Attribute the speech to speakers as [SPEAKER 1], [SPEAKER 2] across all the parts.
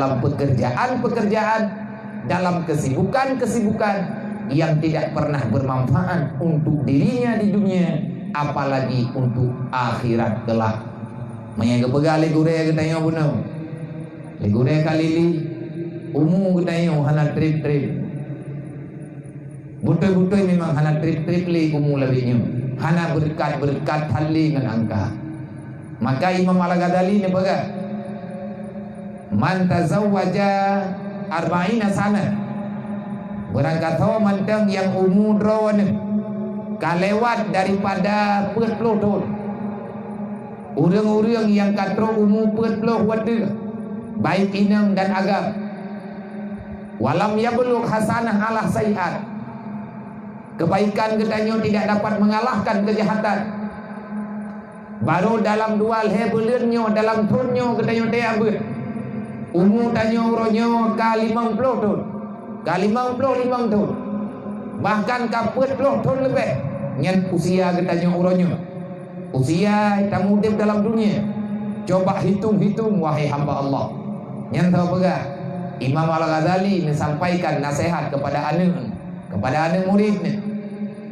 [SPEAKER 1] dalam pekerjaan-pekerjaan, dalam kesibukan-kesibukan yang tidak pernah bermanfaat untuk dirinya di dunia, apalagi untuk akhirat kelak. Maya kepegal legure katanya bunuh. Legure kalili umu katanya hana trip-trip. Betul-betul memang hana trip-trip li umu lebihnya. Hana berkat-berkat hali dengan angka. Maka Imam Al-Ghazali ni pegang man tazawwaja arba'ina sana. Berangkat manteng yang umur drone kalewat daripada 40 tahun. Orang-orang yang kata umur 40 wada baik inang dan agam. Walam yablugh hasanah ala sayiat. Kebaikan katanya tidak dapat mengalahkan kejahatan. Baru dalam dual hebelunnya dalam tunnya katanya dia ambil. Umur tanya uronyo ka 50 tahun. Ka 55 tahun. Bahkan ka 40 tahun lebih. Nyan usia katanya uronyo. Usia kita muda dalam dunia. Coba hitung-hitung wahai hamba Allah. Nyan tahu apa? Imam Al-Ghazali menyampaikan nasihat kepada anak muridnya.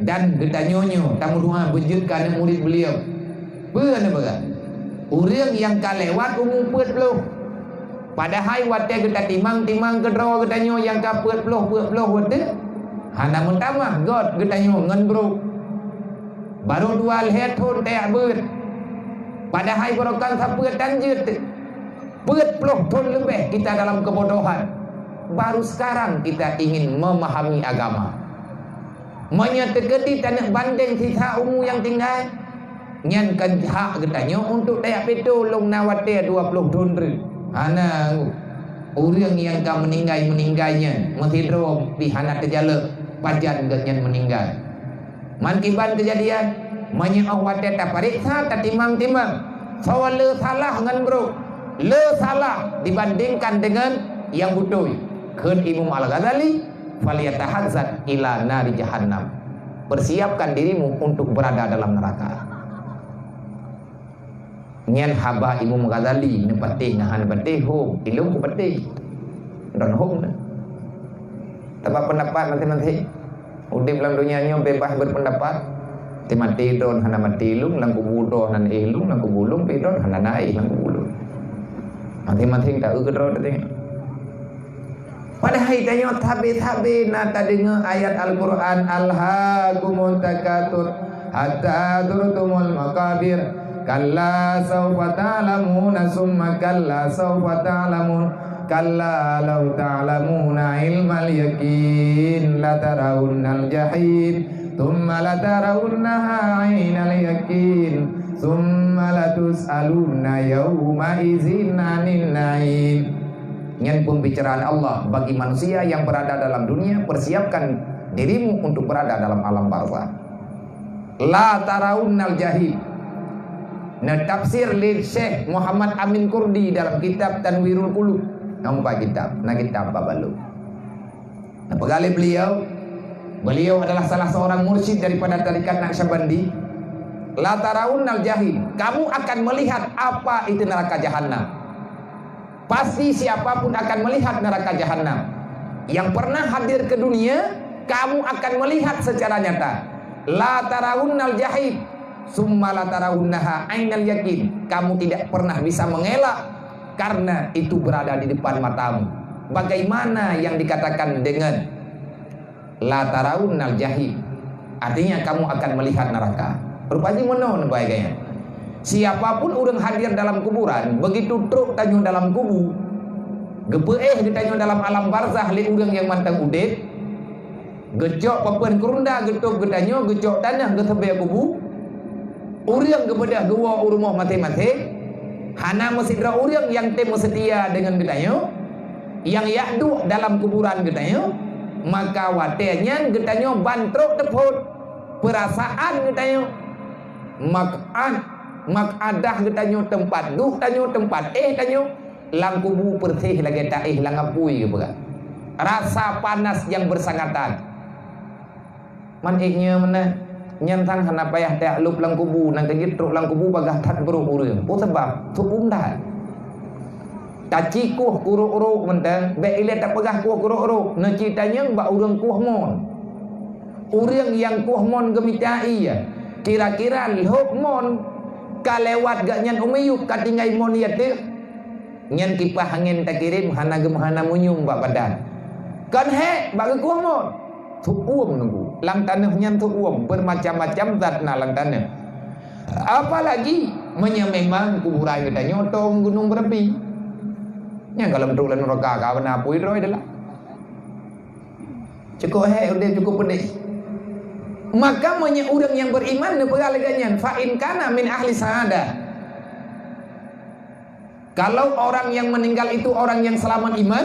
[SPEAKER 1] Dan katanya tamu doa berjirkan anak murid beliau. Apa? Orang yang kalewat umur 40. Padahal wadah kita timang-timang kedua katanya yang ka 40 wadah. Hana mentamah God katanya ngan bro. Baru dual headphone tak ber. Padahal berokan siapa tanjut. 40 tahun lebih kita dalam kebodohan. Baru sekarang kita ingin memahami agama. Menyatakan tanah banding sisa umur yang tinggal. Nyan kan hak katanya untuk dayak petolong nawate 20 tahun ri. Ana orang yang kau meninggalnya mesti drom di hana terjala pajan ganyan meninggal. Mankiban kejadian menyau wate ta pariksa ta timang-timang. Soal le salah ngan bro. Le salah dibandingkan dengan yang betul. Keun Imam Al-Ghazali faliyatahazzan ila nari jahannam. Persiapkan dirimu untuk berada dalam neraka. Nyan haba Imam Ghazali ni patih ngahan patih ho ilung ku patih don hom na tapi pendapat nanti udip dalam dunia nya bebas berpendapat ti mati don hana mati lung lang kubudo nan ilung lang kubulung pi don hana nai lang kubulung mati tak gedro tadi pada hari tanya tabe na dengar ayat Al-Quran alhaakumut takatsur hatta zurtumul maqabir. Kalla sawfa ta'lamuna summa kalla sawfa ta'lamun kalla law ta'lamuna ilmal yaqin latarawunnal jahim thumma latarawunnaha 'ainal yaqin thumma latus'alunna yawma idzin 'anil na'im. Yang pembicaraan Allah bagi manusia yang berada dalam dunia, persiapkan dirimu untuk berada dalam alam barzakh. La tarawunnal jahim. Nah, tafsir li Syekh Muhammad Amin Kurdi dalam kitab Tanwirul Qulub. Nampak kitab, kitab babalu. Nah, pegali beliau adalah salah seorang mursyid daripada tarekat Naqsyabandi. La tarawunnal jahim. Kamu akan melihat apa itu neraka jahanam. Pasti siapapun akan melihat neraka jahanam. Yang pernah hadir ke dunia, kamu akan melihat secara nyata. La tarawunnal jahim. Summa la tarawunnaha 'ainal yaqin. Kamu tidak pernah bisa mengelak karena itu berada di depan matamu. Bagaimana yang dikatakan dengan la tarawunnal jahim? Artinya kamu akan melihat neraka. Rupanya menon baiknya. Siapapun orang hadir dalam kuburan, begitu truk tanyo dalam kubu, gepeeh ditanyo dalam alam barzakh li urang yang mantang udit, gecok papen kerunda getok getanyo, gecok tanah getebe kubu. Urang kepada dua rumah mati-mati. Hana mesidra urang yang temu setia dengan getanyo, yang yakdu dalam kuburan getanyo, maka watenya getanyo bantrok teput perasaan getanyo makadah getanyo tempat duh tanyo tempat tanyo lang kubu persih lagi taih lang apui kepada rasa panas yang bersangatan maniknya mana nyantang hana payah ta'lub lang kubu nang kagit truk lang kubu bagah tat bro urang po sebab tu umdah Tak cikuh kuruk-uruk mentang, baik ile tak pegah kuah kuruk-uruk. Ne ceritanya bak urang kuah mon. Urang yang kuah mon gemitai ya. Kira-kira lhok mon kalewat gak nyan umiyuk katinggai mon ya teh. Nyan kipas angin tak kirim hana gemhana munyum bak badan. Kan bagi kuah mon. Tu uang nunggu. Lang tanah nyan tu uang bermacam-macam zat na lang tanah. Apalagi memang kuburan kita nyotong gunung berapi. Nya kalau betul lan neraka kawan apa itu adalah cukup udah cukup pedih. Maka orang yang beriman ne pegalagannya fa in kana min ahli sa'adah. Kalau orang yang meninggal itu orang yang selamat iman,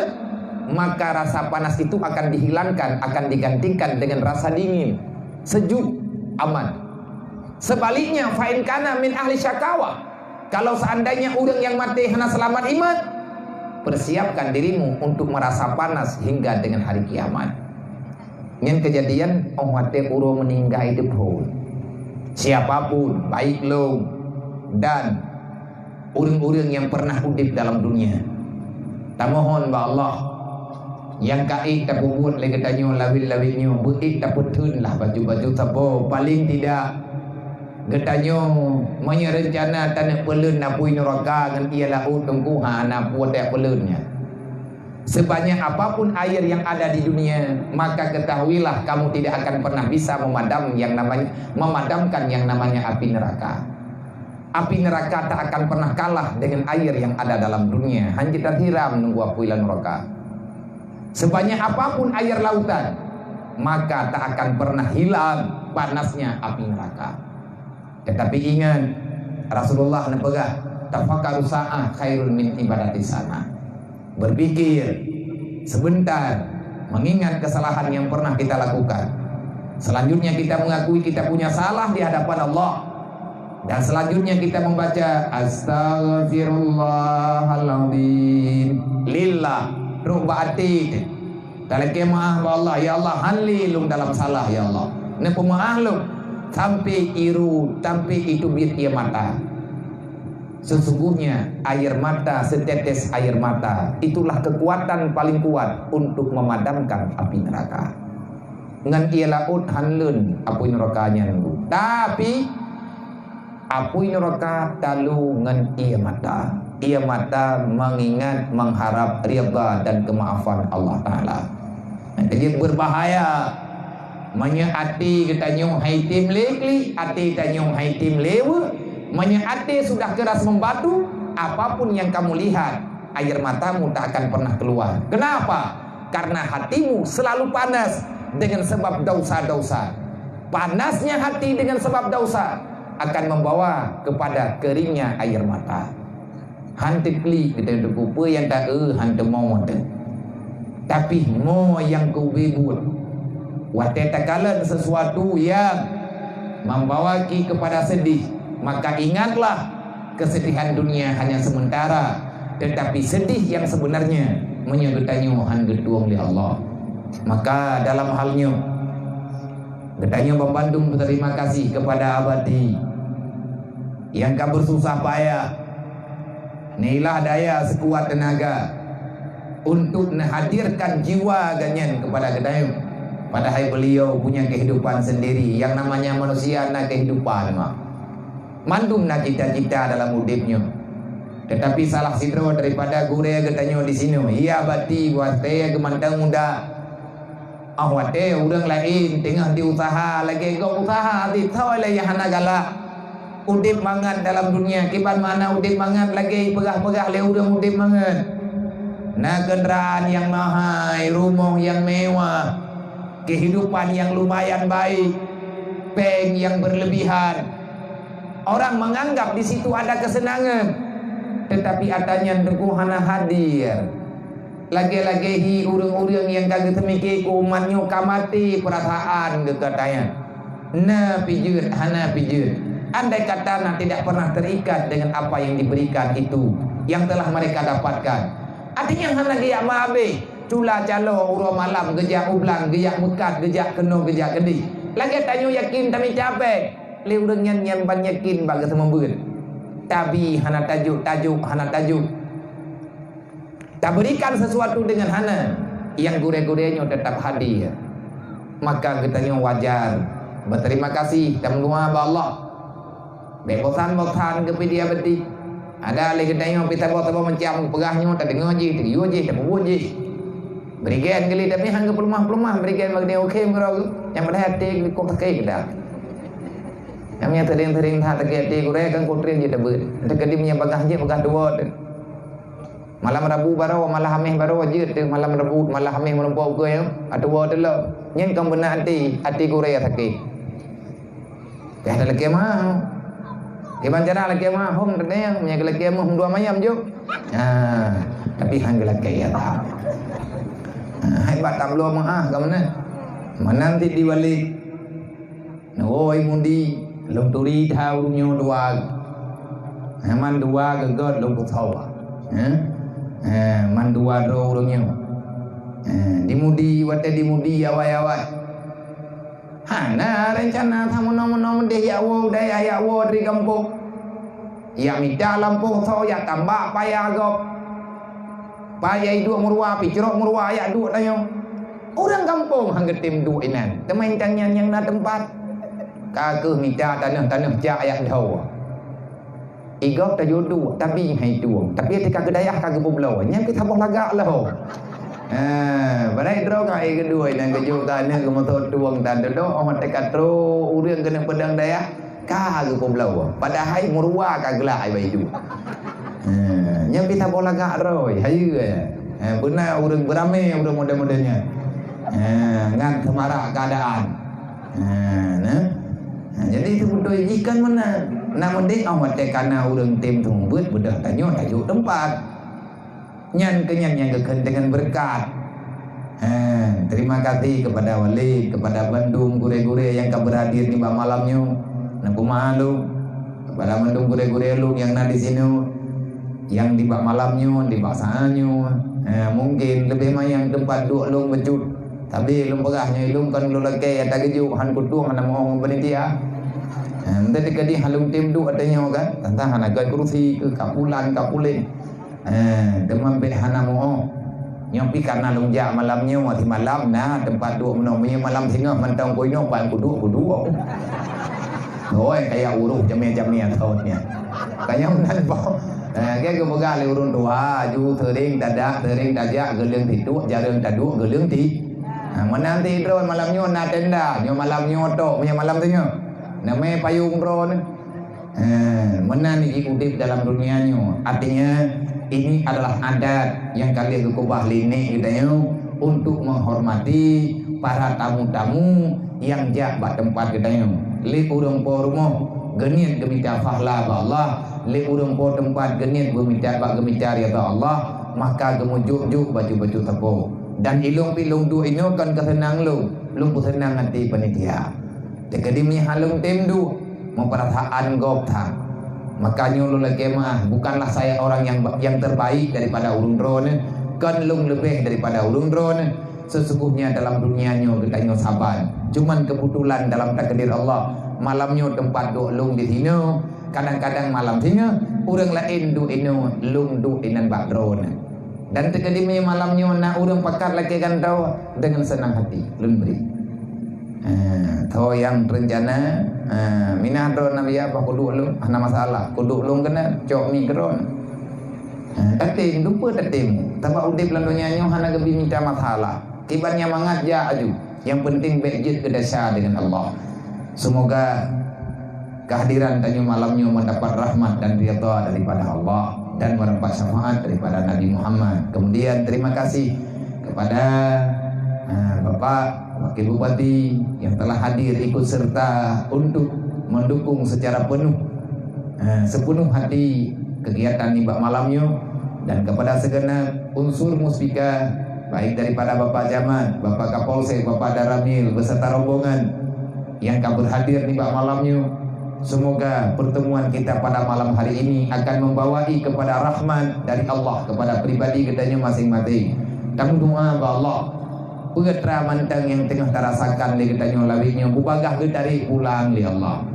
[SPEAKER 1] maka rasa panas itu akan dihilangkan, akan digantikan dengan rasa dingin, sejuk, aman. Sebaliknya fa in kana min ahli syakawa. Kalau seandainya orang yang mati hanya selamat iman, persiapkan dirimu untuk merasa panas hingga dengan hari kiamat. Yang kejadian orang mati uro meninggal hidup pun. Siapapun, baik lo dan orang-orang yang pernah hidup dalam dunia. Tak mohon ba Allah yang kaik tak buat lagi tanyo lawil-lawilnya butik tak putun lah baju-baju sabo paling tidak getanyo menyerencana tanah pelun napui neraka dengan ia laut tengkuha napu tak pelunnya. Sebanyak apapun air yang ada di dunia, maka ketahuilah kamu tidak akan pernah bisa memadamkan yang namanya api neraka. Api neraka tak akan pernah kalah dengan air yang ada dalam dunia. Hanya kita tiram nunggu api neraka. Sebanyak apapun air lautan, maka tak akan pernah hilang panasnya api neraka. Tetapi ingat, Rasulullah nepegah tafakkaru sa'ah khairun min ibadati sana. Berpikir sebentar, mengingat kesalahan yang pernah kita lakukan. Selanjutnya kita mengakui kita punya salah di hadapan Allah. Dan selanjutnya kita membaca astaghfirullahaladzim lillah ruba atid. Dalam kemah Allah, ya Allah hanlilung dalam salah ya Allah. Ne pemaah lu sampai itu biar ia mata. Sesungguhnya air mata, setetes air mata, itulah kekuatan paling kuat untuk memadamkan api neraka. Ngan ia laut hanlun api nerakanya nunggu. Tapi api neraka talu ngan ia mata. Ia mata mengingat, mengharap ridha dan kemaafan Allah Ta'ala. Jadi berbahaya. Manya hati kita nyong haitim lekli, hati kita nyong haitim lewa. Manya hati sudah keras membatu, apapun yang kamu lihat, air matamu tak akan pernah keluar. Kenapa? Karena hatimu selalu panas dengan sebab dosa-dosa. Panasnya hati dengan sebab dosa akan membawa kepada keringnya air mata. Hantu kli kita dukupa yang tak hantu mau ada. Tapi mau yang kau bebut. Watetakalan sesuatu yang membawa ki kepada sedih, maka ingatlah kesedihan dunia hanya sementara, tetapi sedih yang sebenarnya menyertai han geduang li Allah. Maka dalam halnya getanya membandung berterima kasih kepada abadi yang kan bersusah payah nilah daya sekuat tenaga untuk menghadirkan jiwa ganyan kepada gedayung. Padahal beliau punya kehidupan sendiri. Yang namanya manusia na kehidupan mak. Mandum na cita-cita dalam hidupnya. Tetapi salah sidro daripada gure getanyo di sini. Iya bati wate gemantang muda. Wate urang lain tengah diusaha lagi go usaha di tawai lah yang hanagala. Udip mangan dalam dunia. Kiban mana udip mangan lagi pegah-pegah le urang udip mangan. Nah kendaraan yang mahal, rumah yang mewah, kehidupan yang lumayan baik, peng yang berlebihan. Orang menganggap di situ ada kesenangan, tetapi adanya dukungan hadir. Lagi-lagi urang-urang yang kagak temiki umatnya kamati perasaan gekatanya. Na pijut, hana pijut. Andai kata tidak pernah terikat dengan apa yang diberikan itu, yang telah mereka dapatkan. Artinya hana giyak mabe. Cula calo uro malam gejak ublang gejak mukat gejak keno gejak gedi lagi tanyo yakin tapi capek le urang nyan ban yakin baga semembut tapi hana tajuk hana tajuk tak berikan sesuatu dengan hana yang gure-gurenya tetap hadir, maka kita wajar berterima kasih dan berdoa kepada Allah. Bosan-bosan ke dia beti. Ada lagi kita kita bawa macam pegahnya tak dengar je, tak yo je, tak buat je. Berikan kali tapi hang ke pelumah-pelumah berikan bagi dia okey merau. Yang pada hati kau tak kaya dah. Yang punya tering-tering tak hati gure kan kau tering je tak ber. Dekat dia punya pegah je pegah dua tu. Malam Rabu baru, malam Khamis baru je tu, malam Rabu, malam Khamis menumpuk ke yang ada dua tu lah. Yang kau benar hati gure sakit. Dah ada lagi mah. Kiban cara lagi mah hom tadi yang punya lagi mah hom dua mayam je. Tapi hang lagi ya tak. Hai bat tamlo mah ke mana? Menanti diwali. Oi mundi long turi thau nyo dua. Man dua gegod long thau. Man dua ro nyo. Dimudi wate dimudi awai-awai. Hana rencana tamu-tamu deh ya wo daya ya wo di kampung. Ya minta lampu so ya tambah payah gop. Payah itu murwa picrok murwa ya dua tanya. Orang kampung hang getim dua inan. Teman tanya yang na tempat. Kagak minta tanah jak ya dah. Igop ta jodoh tapi hai tuang. Tapi ketika kedayah kagak bebelau. Nyang kita boh lagak lah. Barai draw kai kedua dan kejutan ke motor tuang dan do orang tekat tro urang kena pedang daya ka ke peblau pada hai murwa ka gelai baju yang kita bola gak roy hayu benar urang beramai urang model-modelnya ngan kemara keadaan jadi itu betul ikan mana namun dia awak tekana urang tim tumbut bedah tanya tajuk tempat nyan yang keken dengan berkat. Terima kasih kepada wali, kepada Bandung gure-gure yang beradir di malamnya. Nampu malu kepada Bandung gure-gure lu yang ada di sini, yang di malamnya, di saannya. Mungkin lebih mayang tempat duk lu becut. Tapi lu pegahnya lu kan lu lagi ada keju han kutung ana mau panitia. Nanti kadi halung tim duk adanya kan, tentang anak kursi ke kapulan. Demam hana mo nyampi karena lungjak malamnya mati malam nah tempat duk menomnya malam singa mantang koino pan kudu oi kayak uruh jamia tahunnya kayak nan po cái kemoga le urun tua ju tering dadak geleng titu jareng tadu geleng ti menanti drone malamnya na tenda nyo malamnya tok punya malam tu nyo namanya payung drone menan iki udip dalam dunianya artinya ini adalah adat yang kalian kubah lini gitu untuk menghormati para tamu-tamu yang jabat tempat kita li urang po rumah genit gemita fahla Allah li urang po tempat genit gemita ya Allah maka gemujuk-juk baju-baju tepuk dan ilung-pilung du ini kan kesenang lu senang hati panitia dekadimi halung tim du memperasaan goptang. Makanya lu lagi mah bukanlah saya orang yang terbaik daripada urung drone, kan lu lebih daripada urung drone. Sesungguhnya dalam dunianya kita nyo sabar. Cuman kebetulan dalam takdir Allah malamnya tempat duk lung di sini, kadang-kadang malam sini urang lain du ino lung du inan bak drone. Dan tekadimi malamnya nak urang pakar lagi kan tahu dengan senang hati lun beri. Tahu yang rencana minah drone nabi apa kudu lu ana masalah kudu lu kena cok mikron tapi lupa tatim tapi udip landunya nyo hana gebi minta masalah kibannya mangat ja aju yang penting bejit ke desa dengan Allah. Semoga kehadiran tanya malamnya mendapat rahmat dan ridha daripada Allah dan mendapat syafaat daripada Nabi Muhammad. Kemudian terima kasih kepada Bapak Wakil Bupati yang telah hadir ikut serta untuk mendukung secara sepenuh hati kegiatan nibak malamnya, dan kepada segenap unsur muspika baik daripada Bapak Camat, Bapak Kapolsek, Bapak Daramil beserta rombongan yang berhadir nibak malamnya. Semoga pertemuan kita pada malam hari ini akan membawai kepada rahmat dari Allah kepada pribadi kitanya masing-masing. Dan doa kepada Allah pegetra mantang yang tengah terasakan di kitanya lawinya bubagah getari pulang li Allah.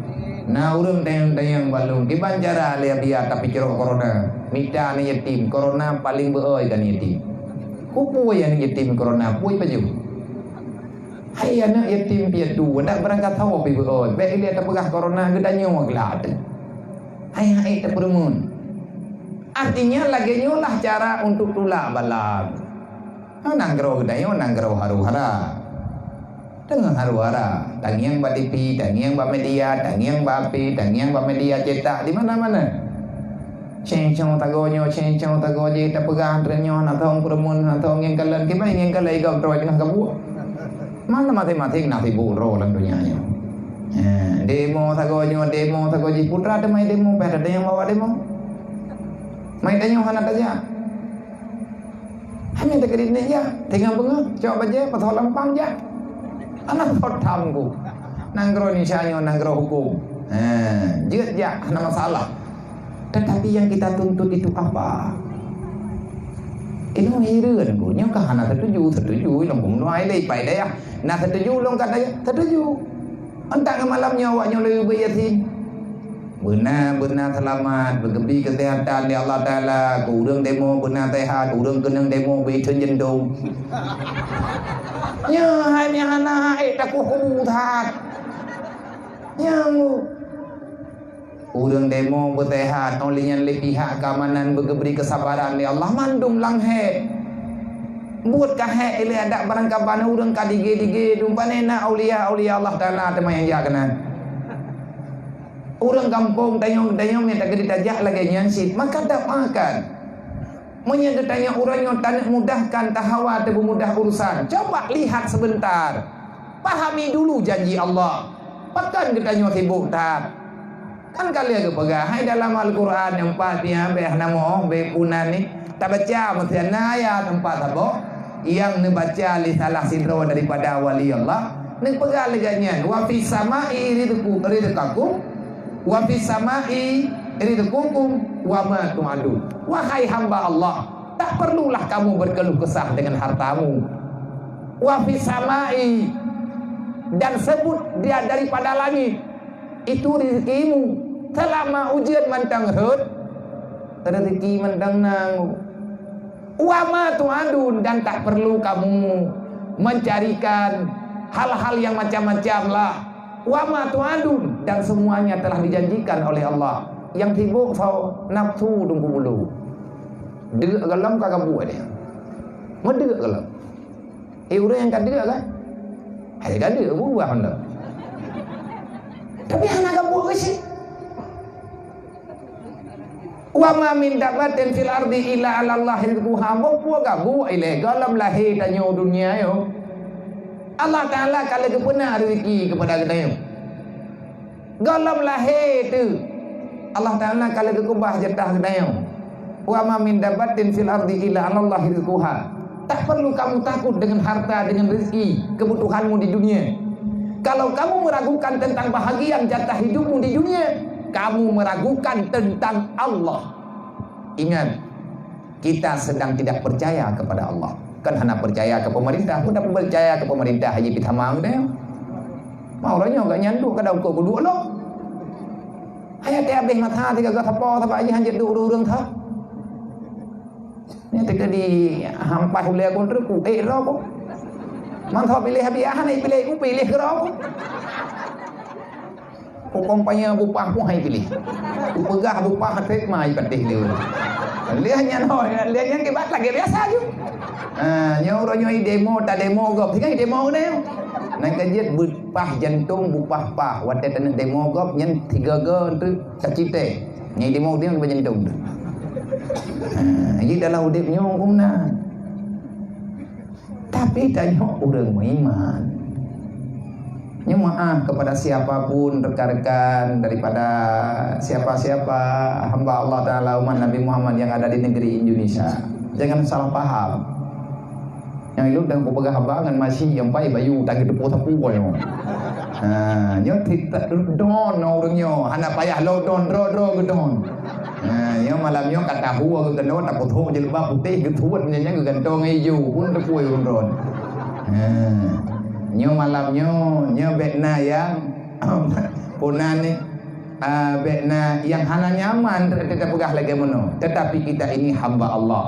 [SPEAKER 1] Nah urang tayang-tayang balung kiban cara lihat dia tapi cerok corona Mita ni yatim, corona paling beoi kan yatim. Ku puai yang yatim corona, puai baju. Hai anak yatim piatu, nak berangkat tahu pi beoi. Baik dia tak pegah corona gedanyo gelad. Hai tak perumun. Artinya lagi lah cara untuk tulak balang. Nanggro gedanyo, nanggro haru-hara. Dengan haru-hara, tangiang ba TV, tangiang ba media, tangiang ba api, tangiang ba media cetak di mana-mana. Cencong tagonyo tak pegang trenyo atau peremun atau ngengkalan kita ngengkalai gau troy dengan kabu. Mana matematik nak tibu ro dalam dunianya. Demo tagonyo putra ada main demo, ada yang bawa demo. Main tanyo hana aja. Hanya tak kredit aja, tinggal bunga, coba aja patah lampang aja. Anak pertamku nanggro nisanya nanggro hukum jeut ya hana masalah, tetapi yang kita tuntut itu apa? Ini hireun ku nya ka hana setuju long kum doai lei pai deh ya nah setuju long kata setuju entak ke malamnya awaknya lebih bayatin benar selamat bergebi kesehatan ya Allah Taala ku urang demo benar sehat urang kenang demo bi thun jendong nya hanya hana tak ku hubutat nya urang demo bersehat olinya le pihak keamanan bergeberi kesabaran ya Allah mandum langhe buat kahe ile ada barang kabana urang kadige dumpanena aulia Allah Taala tema yang jagana. Orang kampung dayong yang tak kena tajak lagi nyansit maka tak makan. Menyangka tanya orang yang tak mudahkan tahawa atau mudah urusan. Coba lihat sebentar. Pahami dulu janji Allah. Pakan kita nyo sibuk tak. Kan kalian ke pegah hai dalam Al-Quran yang empatnya beh namo beh punan ni tak baca mesti ayat tempat apa yang membaca li salah sidro daripada wali Allah. Ning pegah leganya wa fi samai rizqakum wa fis samai rizqukum wa ma tu'adun. Wahai hamba Allah, tak perlulah kamu berkeluh kesah dengan hartamu. Wa fis samai, dan sebut dia daripada langit itu rezekimu. Selama ujian mantang hut rezeki mantang nang. Wa ma tu'adun, dan tak perlu kamu mencarikan hal-hal yang macam-macam lah. Wa ma tu'adun, dan semuanya telah dijanjikan oleh Allah. Yang sibuk sau nafsu tunggu bulu. Deuk galam ka kabu dia. Medeuk galam. Urang yang kan deuk kan? Hai kan deuk buah hendak. Tapi hana kabu ke sih? Wa ma min dabatin fil ardi illa 'ala Allah rizquha. Mau puak gabu ile galam lahir tanyo dunia yo. Allah Ta'ala kalau dia pernah rezeki kepada kita yang galam lahir tu Allah Ta'ala kalau dia kubah jatah kita yang wa ma min dabatin fil ardi illa 'ala Allah rizquha. Tak perlu kamu takut dengan harta, dengan rezeki kebutuhanmu di dunia. Kalau kamu meragukan tentang bahagian jatah hidupmu di dunia, kamu meragukan tentang Allah. Ingat, kita sedang tidak percaya kepada Allah. Kan hanya percaya ke pemerintah, pun tak percaya ke pemerintah haji pitamang dah. Mau orangnya enggak nyanduk kada ukur kedua lo. Ayat dia habis mata tiga gak apa aja hanjat urang tha. Ni tiga di hampas boleh aku terus ku ro ko. Man tha pilih habis ni pilih ku pilih ke ro. Ku kompanya bupah pun hai pilih. Ku pegah bupah hatek mai patih dia. Lihatnya no, lihatnya kebat lagi biasa je. Nyorong demo tak demo gop tinggal demo ni. Nak kajian bupah jantung bupah pah watet tanah demo gop nyen 3 ge tu cacite. Ni demo dia ke jantung tu. Jadi dalam udip nyong kumna. Tapi tanya orang beriman. Nyong maaf kepada siapapun rekan-rekan daripada siapa-siapa hamba Allah Ta'ala umat Nabi Muhammad yang ada di negeri Indonesia. Jangan salah paham. Yang itu dan ku pegang abangan masih yang pai bayu tangi tepu-tepu boy. Nyo tidak don orangnya, hana payah lo don ro gedon. Nyo malam nyo kata huwa ke gedon tak putu je lebah putih getuat nya ke gantong hijau pun tepu ron. Nyo malam nyo bekna yang punan ni yang hana nyaman tidak pegah lagi meno. Tetapi kita ini hamba Allah.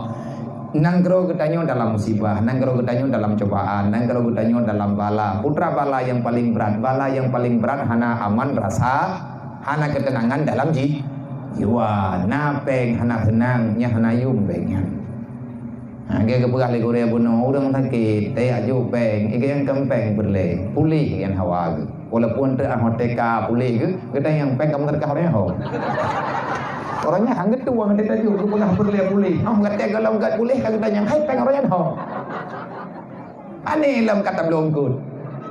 [SPEAKER 1] Nanggro getanyo dalam musibah, nanggro getanyo dalam cobaan, nanggro getanyo dalam bala. Putra bala yang paling berat hana aman rasa, hana ketenangan dalam jiwa. Napeng hana senang, nya hana yum bengyan. Gaya kepegah lagi Korea buno, udah sakit, tayak jo peng, yang kempeng berle, pulih yang hawa. Walaupun tu ahoteka pulih ke, kita yang peng kamu terkah orang ho. Orangnya hangat tu orang kita juga kepegah berle pulih. Oh kata kalau enggak pulih kalau kita yang hai peng orangnya ho. Aneh lam kata belum kut.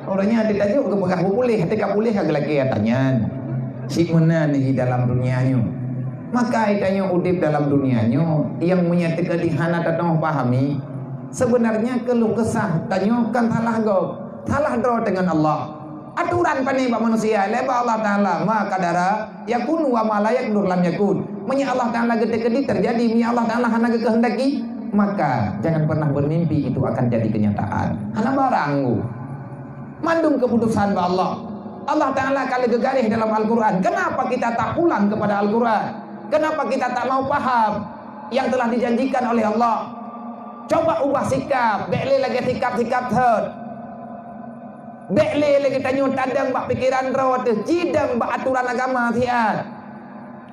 [SPEAKER 1] Orangnya kita juga kepegah pulih, ketika pulih kagak lagi katanya. Si mana ni dalam dunianya. Maka itanya udip dalam dunianya yang menyatakan di hana datang pahami sebenarnya keluh kesah tanya kan salah draw dengan Allah. Aturan pani pak manusia leba Allah taala ma kadara yakun wa ma la yakdur lam yakun. Menya Allah taala gede-gede terjadi, menya Allah taala hana kehendaki, maka jangan pernah bermimpi itu akan jadi kenyataan. Hana baranggu. Mandung keputusan Allah. Allah taala kali gegarih dalam Al-Qur'an. Kenapa kita tak pulang kepada Al-Qur'an? Kenapa kita tak mau paham yang telah dijanjikan oleh Allah? Coba ubah sikap, bekle lagi sikap-sikap thot. Bekle lagi tanyo tadang bak pikiran rawat, jidang bak aturan agama tiat.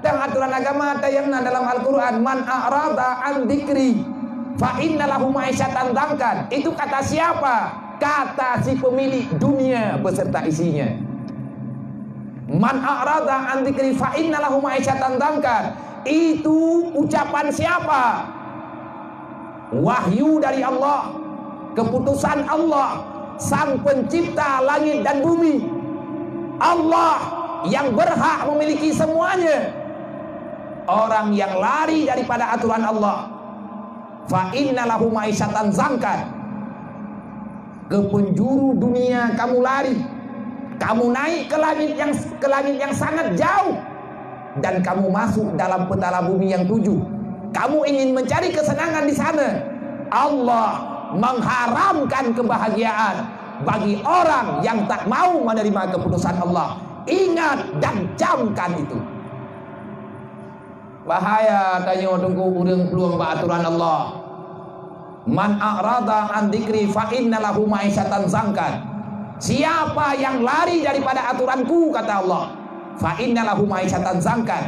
[SPEAKER 1] Dan aturan agama tayangna dalam Al-Qur'an, man a'rada an dzikri fa inna lahu ma'isyatan dzankan. Itu kata siapa? Kata si pemilik dunia beserta isinya. Man a'rada an dzikri fa inna lahu ma'isyatan dzankan. Itu ucapan siapa? Wahyu dari Allah, keputusan Allah, sang pencipta langit dan bumi. Allah yang berhak memiliki semuanya. Orang yang lari daripada aturan Allah, fa inna lahu ma'isyatan dzankan. Ke penjuru dunia kamu lari. Kamu naik ke langit yang sangat jauh dan kamu masuk dalam petala bumi yang 7. Kamu ingin mencari kesenangan di sana. Allah mengharamkan kebahagiaan bagi orang yang tak mau menerima keputusan Allah. Ingat dan camkan itu. Bahaya tanya tunggu urang peluang aturan Allah. Man a'rada an dzikri fa inna lahu ma'isyatan dzankan. Siapa yang lari daripada aturanku, kata Allah, fa inna lahu ma'isyatan dzankan.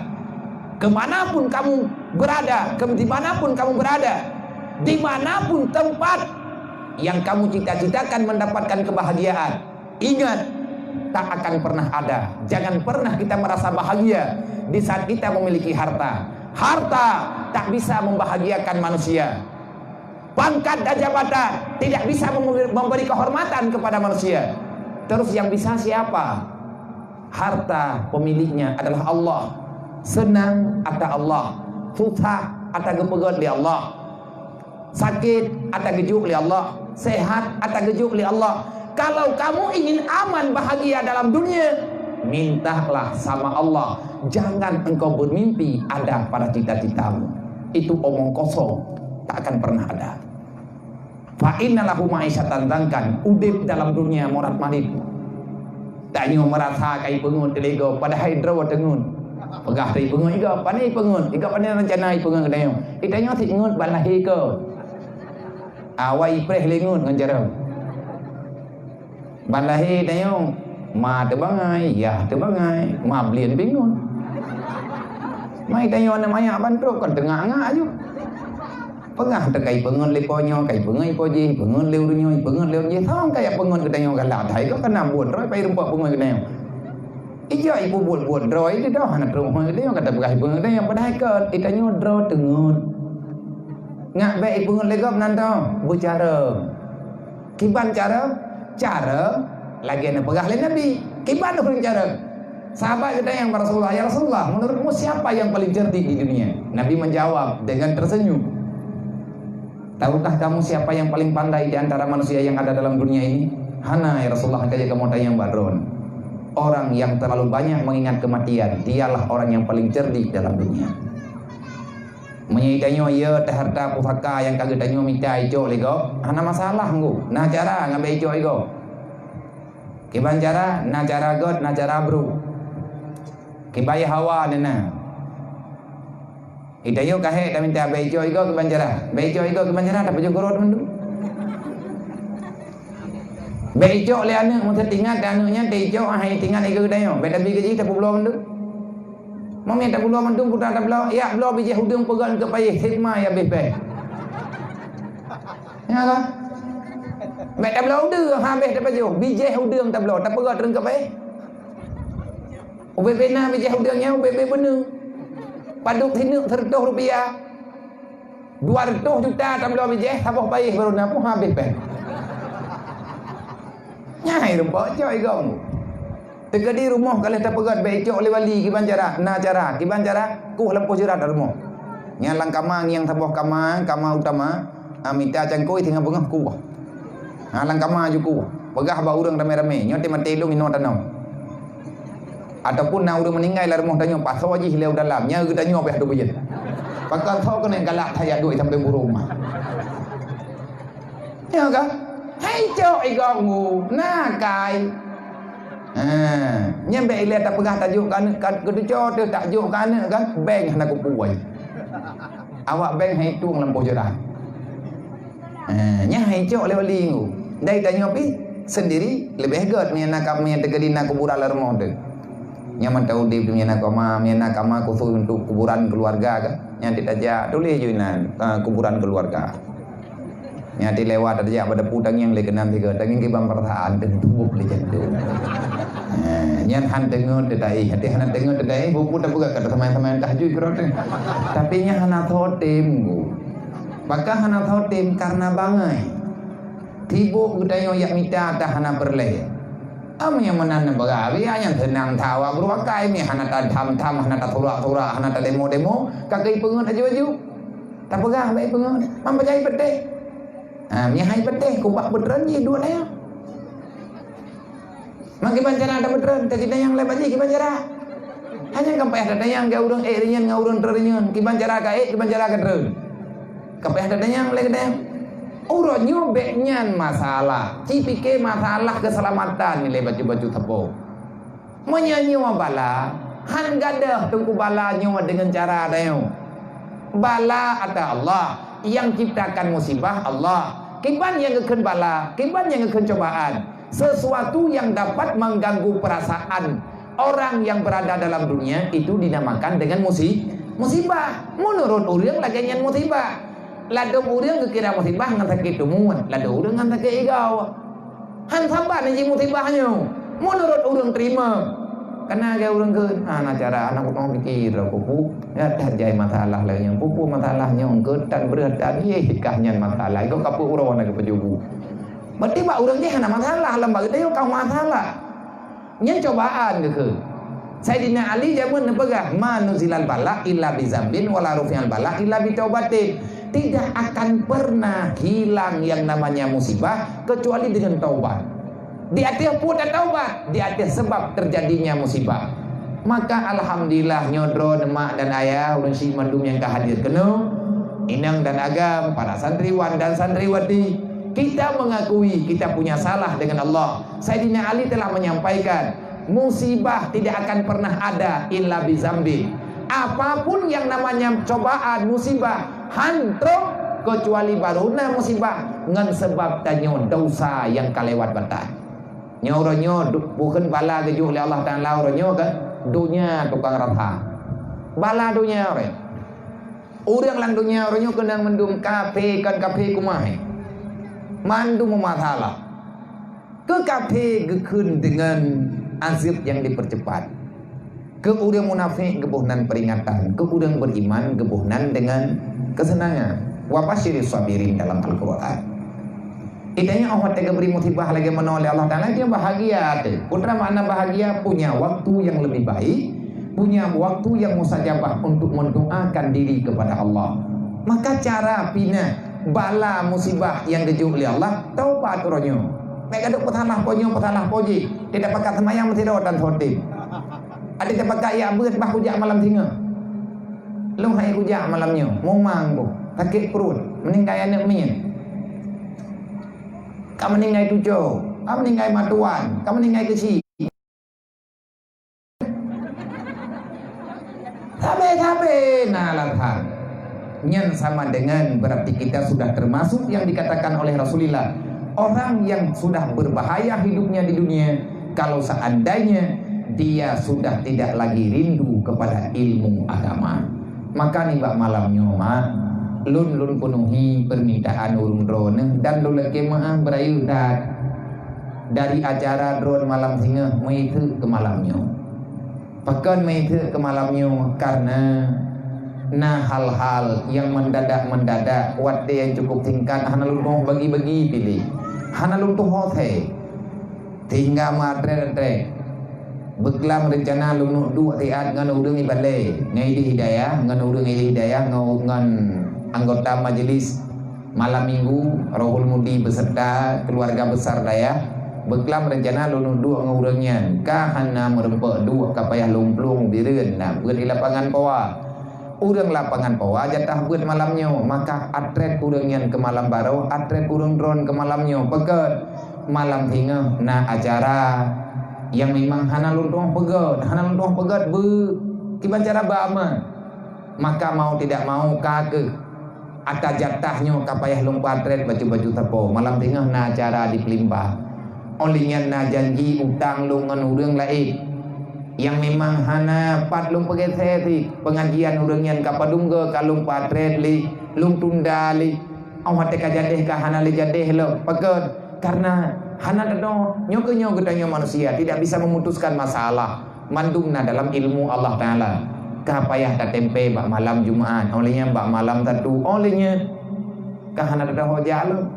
[SPEAKER 1] Kemanapun kamu berada, dimanapun kamu berada, dimanapun tempat yang kamu cita-citakan mendapatkan kebahagiaan, ingat, tak akan pernah ada. Jangan pernah kita merasa bahagia di saat kita memiliki harta. Harta tak bisa membahagiakan manusia. Pangkat dan jabatan tidak bisa memberi kehormatan kepada manusia. Terus yang bisa siapa? Harta pemiliknya adalah Allah. Senang ada Allah, susah ada gepegot li Allah, sakit ada gejuk li Allah, sehat ada gejuk li Allah. Kalau kamu ingin aman bahagia dalam dunia, mintalah sama Allah. Jangan engkau bermimpi ada pada cita-citamu. Itu omong kosong, tak akan pernah ada. Fa inna lahu ma'isyatan dzankan. Udip dalam dunia morat marit. Tak nyo merasa kai pengun telego padahal draw tengun. Pegah dari pengun iga pandai pengun. Iga pandai rencana pengun kedayo. Itanyo si ngut balahi ke. Awai preh lengun nganjara. Balahi dayo ma tebangai, ya tebangai, ma blien pengun. Mai tanyo na maya bantro kan tengah aju. Pengah terkait pengun leponyo, kai pengai poji, pengun leurnyo, pengun leurnyo, thong kayak pengun ketanyo galat. Hai ko kana buon roi pai rumpak pengun ketanyo. Ijo ibu buon roi di dah anak rumah ketanyo kata begai pengun ketanyo padahal ke itanyo draw tengun. Ngak baik pengun legop nanto, bu cara. Kiban cara lagi ana pegah le Nabi. Kiban pun cara. Sahabat kita yang Rasulullah, ya Rasulullah, menurutmu siapa yang paling cerdik di dunia? Nabi menjawab dengan tersenyum. Tahukah kamu siapa yang paling pandai di antara manusia yang ada dalam dunia ini? Hana ya Rasulullah, kaya kamu tanya badron. Orang yang terlalu banyak mengingat kematian, dialah orang yang paling cerdik dalam dunia. Menyitanyo ya harta pusaka yang kagak tanyo minta ijo lego. Hana masalah nggu. Nah cara ngambil ijo ego. Kiban cara, nah cara god, nah cara bro. Kibaya hawa nana. Itayo kahe ta minta bejo iko ke banjara. Bejo iko ke banjara ta pejo gorot mendu. Bejo le anu mun tinggal anunya bejo hai tinggal iko dayo. Beda bi gaji ta pulo mendu. Mau minta pulo mendu putar ta pulo. Ya pulo biji hudung pegan ke payah hikmah ya bebe. Ya kan? Beda pulo đưa habis ta pejo. Biji hudung ta pulo ta pegan reng ke payah. UBB na biji hudungnya UBB bener. Paduk hinuk 100 rupiah 200 juta tambah biji sabah baik baru nak pun habis pen nyai rumput coy gong tegadi rumah kalau tak pegat becok oleh wali ki banjara na cara ki banjara ku lempo jerat rumah nyalang kamang yang sabah kamang kama utama amita cangkoi tinggal bengah ku halang kama juku pegah ba urang rame-rame nyote mati lu minot tanau ataupun nak udah meninggal lah rumah tanya pasal wajib hilau dalamnya kita tanya apa yang ada pakal tahu kena galak saya duit sampai burung ya kan hai cok igongu nakai nyampe ilet tak pegah tajuk kan kedu cok tu tajuk kan bank nak kupuai awak bank hai tuang lampu jerah nya hai cok lewat lingu dari tanya pi sendiri lebih hebat ni nak kami tegadi nak kuburan lermong tu nyaman tahu di punya nak kama khusus untuk kuburan keluarga kan yang ditajak tulis juinan kuburan keluarga yang dilewat aja pada putang yang lekenan tiga tanging kibam pertaan dan tubuh di jantu yang han dengar tedai hati han dengar tedai buku tak buka kata teman-teman tahajud kerot tapi nya hana thotim maka hana thotim karena bangai tibu gudayo yak mita ta hana berleh yang menanam bagawi yang tenang tawa berwakai ni hana ta tham hana ta thura hana ta demo kakai pengut aju tak pegah baik pengut mampajai pedeh nya hai pedeh kubak beneran je dua dah maki banjara ada beneran tadi yang lebat je ki banjara hanya kampai ada yang ga urang rian ga urang terrian ki banjara ka ki banjara ka terun kampai ada yang le gedeng urut nyobeknya masalah cipike masalah keselamatan nilai baju-baju tepung menyanyi bala han gadah tungku bala nyawa dengan cara dayo bala ada Allah yang ciptakan musibah Allah kiban yang ngeken bala kiban yang ngeken cobaan sesuatu yang dapat mengganggu perasaan orang yang berada dalam dunia itu dinamakan dengan musibah menurut urang lagi nyan musibah lado urang kira musibah ngan sakit tumuan lado urang ngan sakit igau han sabar ni musibahnya menurut urang terima karena ga urang ke cara anak utang pikir pupu ya jai masalah lah yang pupu masalahnya ongketan beratan ye hikahnya masalah kau kapu urang nak pejubu berarti ba urang je hana masalah lembaga dia kau masalah nya cobaan ke Sayyidina Ali zaman nepegah manuzilal bala illa bizambin wala rufi'al bala illa bitaubatin tidak akan pernah hilang yang namanya musibah kecuali dengan taubat di atas pun ada taubat di atas sebab terjadinya musibah maka alhamdulillah nyodro mak dan ayah ulun si mandum yang kehadir kenu inang dan agam para santriwan dan santriwati kita mengakui kita punya salah dengan Allah. Sayyidina Ali telah menyampaikan musibah tidak akan pernah ada illa bizambi apapun yang namanya cobaan musibah hantrok kecuali baruna musibah ngan sebab tanya dosa yang kalewat batas nyoronyo bukan bala gejuk oleh Allah Ta'ala oronyo ke dunia tukang ratha bala dunia orang orang lang dunia oronyo kendang mendum kafe kan kafe kumai mandu masalah ke kafe gekun dengan azab yang dipercepat ke urang munafik gebuhnan peringatan ke urang beriman gebuhnan dengan kesenangan wa basyiris sabirin dalam Al-Qur'an idanya Allah tega beri musibah lagi menoleh Allah Ta'ala dia bahagia putra makna bahagia punya waktu yang lebih baik punya waktu yang mustajabah untuk mendoakan diri kepada Allah maka cara pina bala musibah yang gejuk oleh Allah taubat uronyo mereka ada petalah poji tidak pakai semayang mesti dan khotib ada tidak pakai ya berat bah hujak malam singa lu hai hujak malamnya momang bu sakit perut meninggal anak minyak kamu meninggal tujuh kamu meninggal matuan kamu meninggal kecil nalatha. Nyan sama dengan berarti kita sudah termasuk yang dikatakan oleh Rasulullah, orang yang sudah berbahaya hidupnya di dunia kalau seandainya dia sudah tidak lagi rindu kepada ilmu agama. Maka nih bak malamnya mak lun penuhi permintaan urung drone dan lun lagi maaf berayu dari acara drone malam singa maitu ke malamnya. Pekan maitu ke malamnya karena hal-hal yang mendadak waktu yang cukup singkat hana lun bagi-bagi pilih hana lun tu hote tinggal matre beklam rencana lunu dua tiat ngan udung ibadle ngai di hidayah ngan udung di hidayah ngan anggota majelis malam minggu Rohul Mudi beserta keluarga besar daya beklam rencana lunu dua ngan udungnya kahana merempe dua kapayah lumplung bireun nah buat di lapangan pawa urang lapangan pawa jatah buat malamnya maka atret urang yang ke malam baru atret urang drone ke malamnya pekat malam hingga nah acara yang memang hana luntuang pegat kiban cara bama maka mau tidak mau kake atas jatahnya kapayah lompatret baju-baju tepo malam tengah na acara di pelimpah olehnya na janji utang lungan urang lain yang memang hana pat lung peget seti pengajian urang yang kapadungge kalung patret li lung tunda li awat kajadeh ka hana li jadeh lo pegat karena hana dado nyokenyo gedanya manusia tidak bisa memutuskan masalah mandumna dalam ilmu Allah Ta'ala kapayah tempe bak malam Jumat olehnya bak malam tadu olehnya kahana dado hoja lo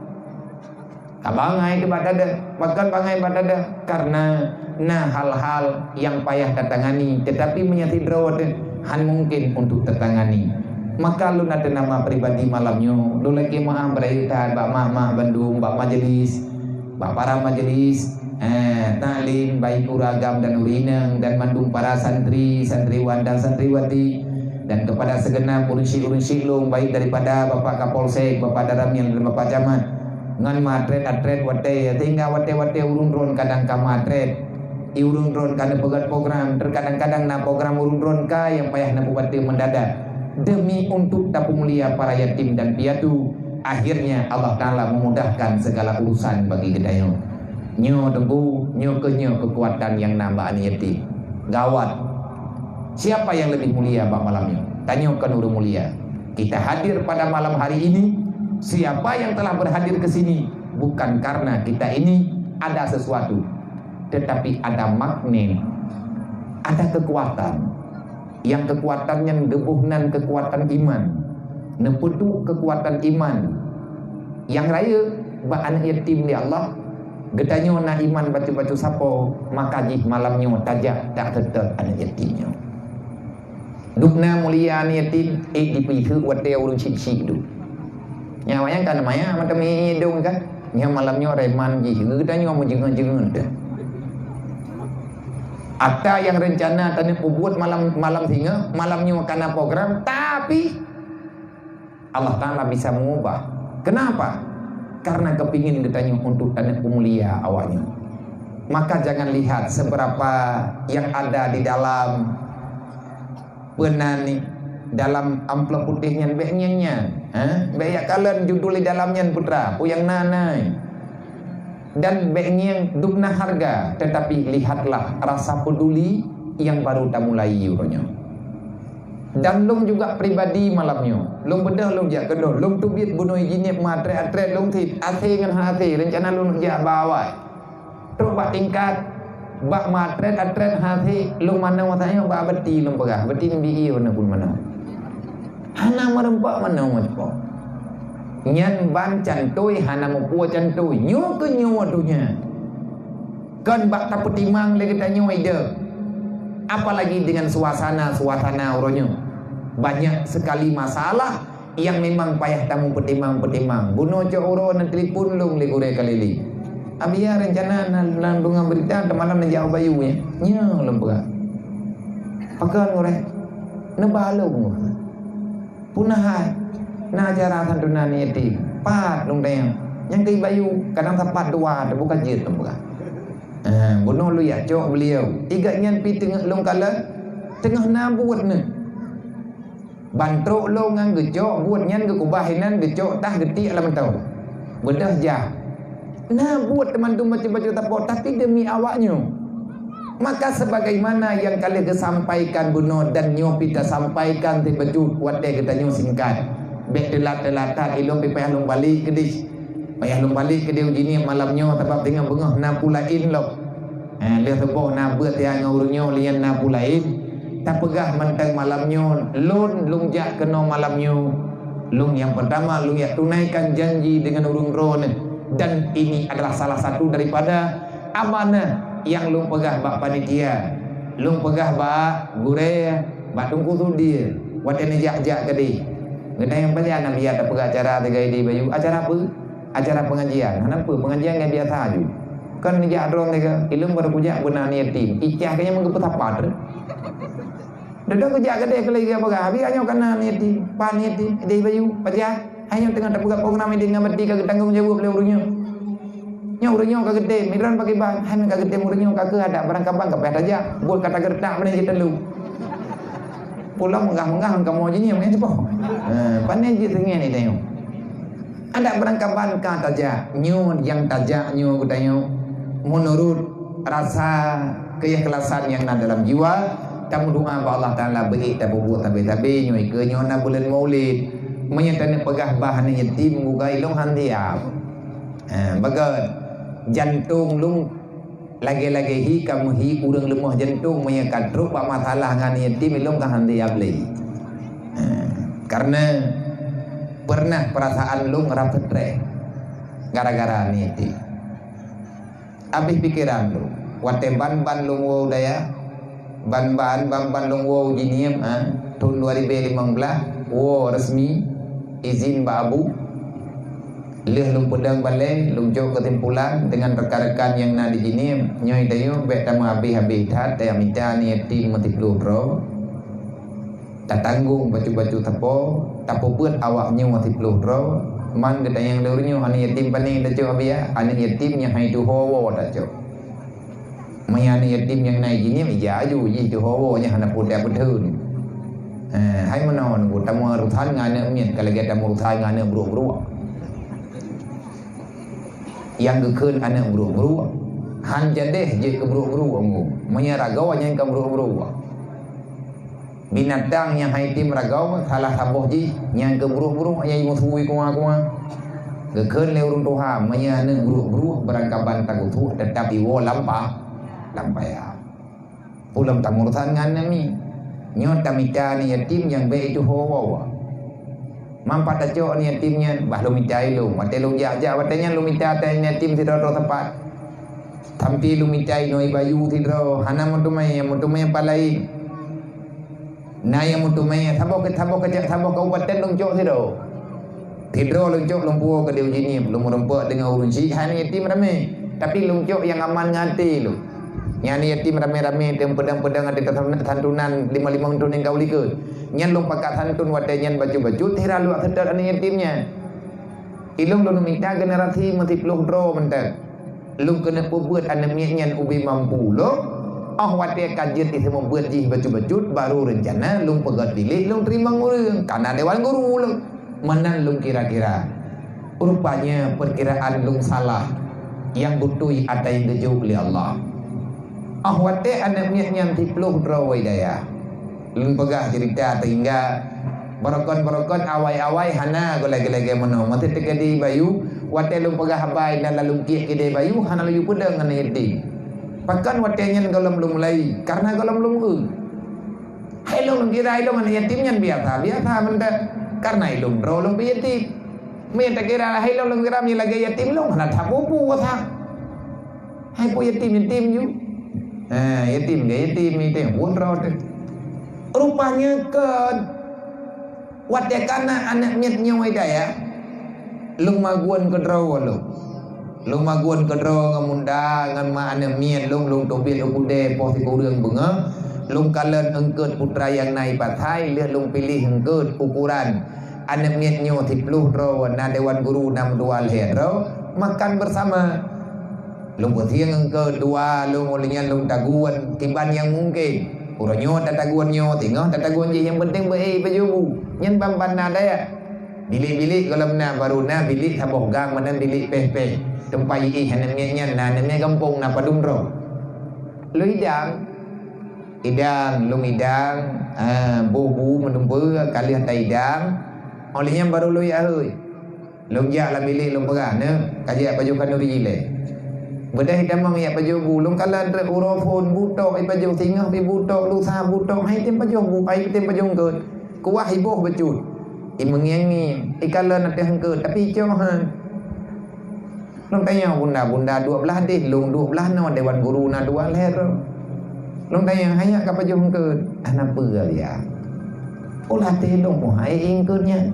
[SPEAKER 1] kabangai ke badada bahkan bangai badada karena hal-hal yang payah tertangani tetapi menyati drawat han mungkin untuk tertangani maka lu ada nama pribadi malamnya lu lagi maaf berita bak mah Bandung bak majelis bak para majelis taklim baik uragam dan urineng dan mandung para santriwan dan santriwati dan kepada segenap urunsi lung baik daripada Bapak Kapolsek, Bapak Daramil dan Bapak Camat ngan matret wate tinggal wate urung drone kadang ka matret urung drone kada pegat program terkadang-kadang na program urung drone ka yang payah na bupati mendadak demi untuk tapu mulia para yatim dan piatu. Akhirnya Allah Ta'ala memudahkan segala urusan bagi gedaya. Nyo tengku, nyo kekuatan yang nambah yatim. Gawat. Siapa yang lebih mulia bak malamnya? Tanyakan urung mulia. Kita hadir pada malam hari ini. Siapa yang telah berhadir ke sini? Bukan karena kita ini ada sesuatu, tetapi ada magnet, ada kekuatan. Yang kekuatannya gebuhnan kekuatan iman. Neputu kekuatan iman yang raya ba anak yatim di Allah gedanyo na iman baca-baca sapo maka jih malamnya tajak tak tetap anak yatimnya dukna mulia anak yatim dipihu wate urun cik-cik tu nyawanya kan maya macam hidung kan nya malamnya reman jih gedanyo menjengan-jengan tu ada yang rencana tadi buat malam singa malamnya karena program tapi Allah Ta'ala bisa mengubah. Kenapa? Karena kepingin ditanya untuk tanya mulia awalnya. Maka jangan lihat seberapa yang ada di dalam penani dalam amplop putihnya beknya beyak kalian judul di dalamnya putra puyang nanai dan beknya dukna harga tetapi lihatlah rasa peduli yang baru tak mulai yuronya. Dan lung juga pribadi malamnya lung bedah lung jak kedor lung tu biat bunuh jinip matre atret lung tit ase dengan hati rencana lung jak bawa tu bak tingkat bak matre atret hati lung mana watanya bak beti lung pegah beti bi mana pun mana hana merempak mana macam nyan ban cantoi hana mempuo cantoi nyu ke nyu wadunya kan bak tak petimang lagi tanya ide apalagi dengan suasana uronya banyak sekali masalah yang memang payah tamu petimang bunuh uro na telepon lung legure kalili abia rencana nan bunga berita malam na jauh bayu ya nya lembga pakan ngore na balong punah na acara santunan yatim pat lung dayang yang kei bayu kadang tepat dua bukan jit lembga bunuh lu ya cok beliau tiga nyan pi tengah lung kala tengah na buat ne bantruk lo ngang gejok buat nyan ke kubahinan gejok tah getik alam tahu bedah jah nah buat teman tu baca-baca tapok tapi demi awaknya. Maka sebagaimana yang kalian kesampaikan buno dan nyo kita sampaikan ti bejut wate kita nyo singkat bek telat-telatan ilung payah lung balik ke dis payah lung balik ke dia ujini malam nyo sebab tengah bengah na pulain lo dia sebut na beut dia ngau nyo lian na pulain tak pegah mentang malamnya lung jak kena malamnya lung yang pertama lung ya tunaikan janji dengan urung ron dan ini adalah salah satu daripada amanah yang lung pegah bak panitia lung pegah bak gure bak tungku sudi watene jak-jak gede gede yang banyak nabi ada pegah acara tiga di bayu acara apa acara pengajian kenapa pengajian yang biasa aja kan ni jak ron tiga ilung baru punya benar ni tim icah kayaknya menggepet apa Duduk kerja kedai kelai dia pegah. Habis hanya kena niati, pan niati, di bayu, pajak. Hanya tengah terbuka program ini dengan berti kagak tanggung jawab oleh urunyo. Nya urunyo kagak gede, midran pakai ban. Hanya kagak gede urunyo kagak ada barang kapan kapet aja. Buat kata gertak mana kita lu. Pulang menggah-menggah kamu jini yang cepo. Panen je tengah ni tengok. Ada barang kapan kata aja. Nyu yang tajak nyu kutanya menurut rasa keikhlasan yang ada dalam jiwa. Kamu doa ba Allah Taala baik tak buat tapi nyoi ke nyona bulan Maulid menyatakan pegah bahan yatim muga ilung handiap bagat jantung lung lagi-lagi hi kamu hi urang lemah jantung menyakat truk ba masalah ngan yatim ilung ka handiap lagi karena pernah perasaan lung rasa stres gara-gara ni yatim habis pikiran lu wate ban lung wo daya ban long wow jiniem tahun 2015 wow resmi izin babu leh lung pedang balai lung jauh kesimpulan dengan rekan-rekan yang na di jiniem nyoi dayo bek tamu habis tat ya minta ni tim mati peluro tak tanggung baju-baju tapo buat awaknya mati peluro man kita yang lurnya ani yatim paning dah jauh habis ani yatim yang hai tu hawa dah jauh mayani yatim yang naik gini ya aju ji tu hawa nya hana pudak betul hai menon ku tamu rutan ngane mien kalau kita murutan ngane buru-buru yang gekeun ane buru-buru han jadeh je ke buru-buru amgu manya ragau nya ke buru-buru binatang yang hai tim ragau salah saboh ji yang ke buru-buru nya musui kuah gekeun le urung tuha manya ne buru-buru berangkaban tagutu tetapi wo lampah lampaya pulang tamurutan ngan mi nyota mita ni yatim yang baik itu hawa mampat ajo ni yatimnya bah lu mita lu mate lu jaja watenya lu mita ta yatim ti ro tempat tampi lu mita noi bayu ti ro hana mutumai palai na yang mutumai sabok ke kabupaten lung jok ti ro tidro lung jok lung puo ke dia jini belum merempok dengan urun si hana yatim rame tapi lung jok yang aman ngati lu nyani yatim rame-rame tem pedang-pedang ada santunan 5 tun yang kau likut nyan lung pakat santun wate nyan baju-baju tira lu sedar ani yatimnya ilung lu minta generasi mesti peluk dro mentek lung kena buat anak nyan ubi mampu lo wate kajian itu membuat ji baju-baju baru rencana lung pegat pilih lung terima ngurung karena dewan guru lu menan lung kira-kira rupanya perkiraan lung salah yang butuh ada yang dijauh oleh Allah wate anak yang tipluh drawai daya lung pegah cerita sehingga barokon awai hana go lagi-lagi meno mati tekadi bayu wate lung pegah habai dan lalu kiek kede bayu hana layu pedang ngana yatim pakan wate nyen golom lung mulai karena golom lung hai lung kira ilung ngana yatim nyen biasa menta karena ilung draw lung yatim me tak kira hai lung kira mi lagi yatim lung hana tapupu wasa hai po yatim ju yatim itu wundraut rupanya ke watekana anak nyet nyoi daya lung maguan ke draw lung maguan ke draw ngamunda ngan ma anak miet lung tobit ukude posi kurang benga lung kalen engkeut putra yang naik pathai lihat lung pilih engkeut ukuran anak miet nyo 10 draw na dewan guru 6 dual draw makan bersama lung bertiang engkau dua lung olinya lung taguan tiban yang mungkin Uronyo tataguannya tengah tataguan je yang penting pajubu. Nyen pampan ada ya. Bilik-bilik kalau na baru na bilik saboh gang mana bilik peh-peh. Tempai hanan nyen na namanya kampung na padumro. Lu idang lung idang bubu menumpu kali hata idang. Olehnya baru lu ya heuy. Lung ja la bilik lung pegang ne kajak baju kanuri jile. Bedah hitam mang ya baju bulung kala urofon butok ai baju tingah pi butok lu sa butok hai tem baju bu ai tem baju ket. Kuah iboh becut. I mengiang ni ikala nak hengket tapi johan. Lung tanya bunda 12 deh lung 12 no dewan guru na 2 ler. Lung tanya hanya ka baju hengket anak peur dia. Ulah teh lung hai ingkutnya.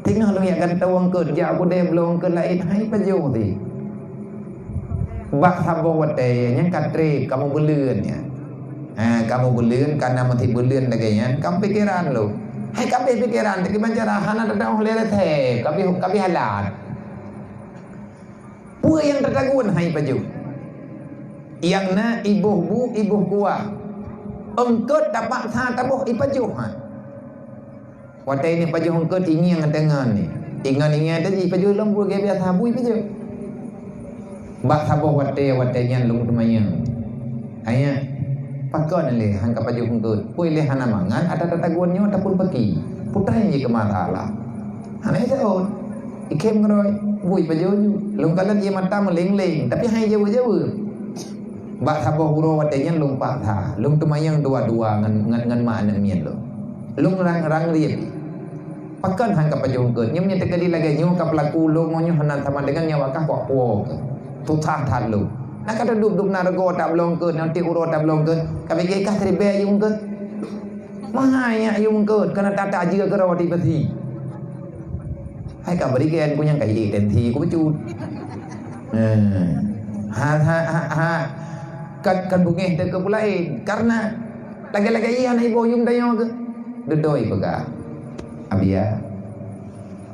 [SPEAKER 1] Tengah lu ya kan tawang ke ja aku dem long ke lain hai pajo ti. Bak saboh wate yang katre kamu belieunnya. Kamu belieun karena mati belieun laganya. Kamu pikiran lu. Hai kamu pikiran tapi mancarahan ada dah lele teh. Kamu halat. Pua yang tertagun hai pajo. Yang na ibuh bu ibuh kuah. Engkut dapat sa tabuh ipajo ha. Watai ni paju hongkot ini yang tengan ni. Ingan tadi paju lembu ge biasa bui paju. Bak saboh watai nya lung temayang. Aya pakon le hang ka paju hongkot. Pui le hana mangan ada tataguannya ataupun pergi. Putai ni ke masalah. Hana saon. Ikem ngroi bui paju ju. Lung kala dia mata meleng-leng tapi hai jauh-jauh. Bak saboh huro watai nya lung pak tha. Lung temayang dua-dua ngan mak anak mien lo. Lung rang liat pakan hang ka pajong ke nyem nyete kali lagi nyu ka pelaku lu ngonyo hanan sama dengan nyawa ka kok wo tu tha than lu nak kada duk na rego tak long ke nanti uro tak long ke ka bege ka tribe yung ke mahanya yung ke kana tata ji ke ro di pati hai ka beri gen ku yang kai den thi ku chu ha kan bunge te ke pulai karena lagi-lagi anak ibu yung dayo ke dedoi pega abia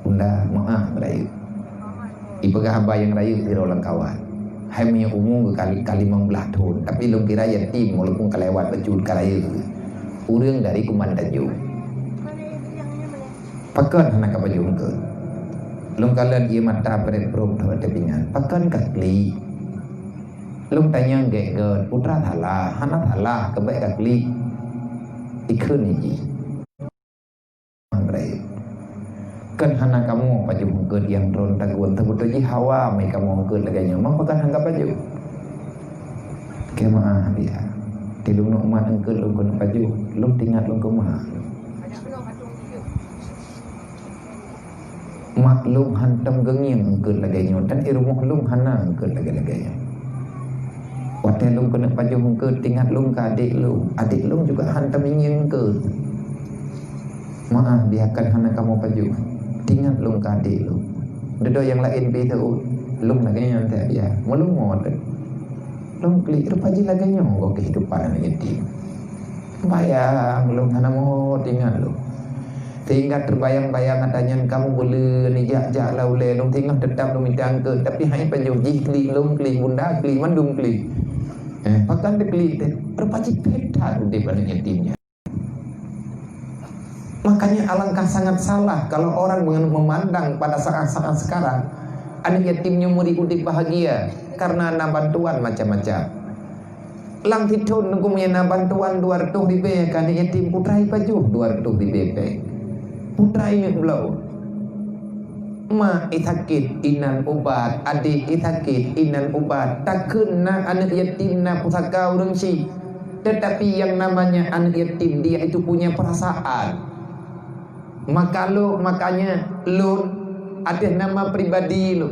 [SPEAKER 1] bunda maaf rayu ipega hamba yang rayu di rolang kawan hai punya umum ke kali membelah thun tapi lung kira yatim walaupun kelewat bejud kalayu urang dari kumandaju pakan anak kabajung ke lung kalan ia mata peret prom tho tepingan pakan kakli lung tanya ge putra thala hana thala kebaik kakli ikun ni kan hana kamu paju hungkeut yang ron taguan tebutu ji hawa mai kamu hungkeut laganya mah pakan hangka paju kemah dia tilung nu umat hungkeut lu kun paju lu tingat lu kumaha maklum hantam genging hungkeut laganya dan irumuh lung hana hungkeut laganya wate lung kena paju hungkeut tingat lung ka adik lung juga hantam ingin hungkeut maaf biarkan hana kamu paju tingat lung kadi lu dedo yang lain be tu lung laganya teh dia melung mod lung kli rupaji laganya kok kehidupan anak yatim bayang lung hana mau tingat lu sehingga terbayang-bayang adanya kamu boleh ni jak laule lung tinggal tetap lung midang ke tapi hai penjuji kli lung kli bunda kli mandung kli pakan de kli rupaji peta di anak yatimnya. Makanya alangkah sangat salah kalau orang memandang pada saat-saat sekarang anak yatimnya mau diudik bahagia karena ada bantuan macam-macam. Lang titun nunggu punya bantuan 200 di BP kan yatim putrai paju 200 di BP. Putrai ni belau. Ma itakit inan ubat, adik itakit inan ubat. Takun na anak yatim na pusaka urang si. Tetapi yang namanya anak yatim dia itu punya perasaan. Makanya lu ada nama pribadi lu.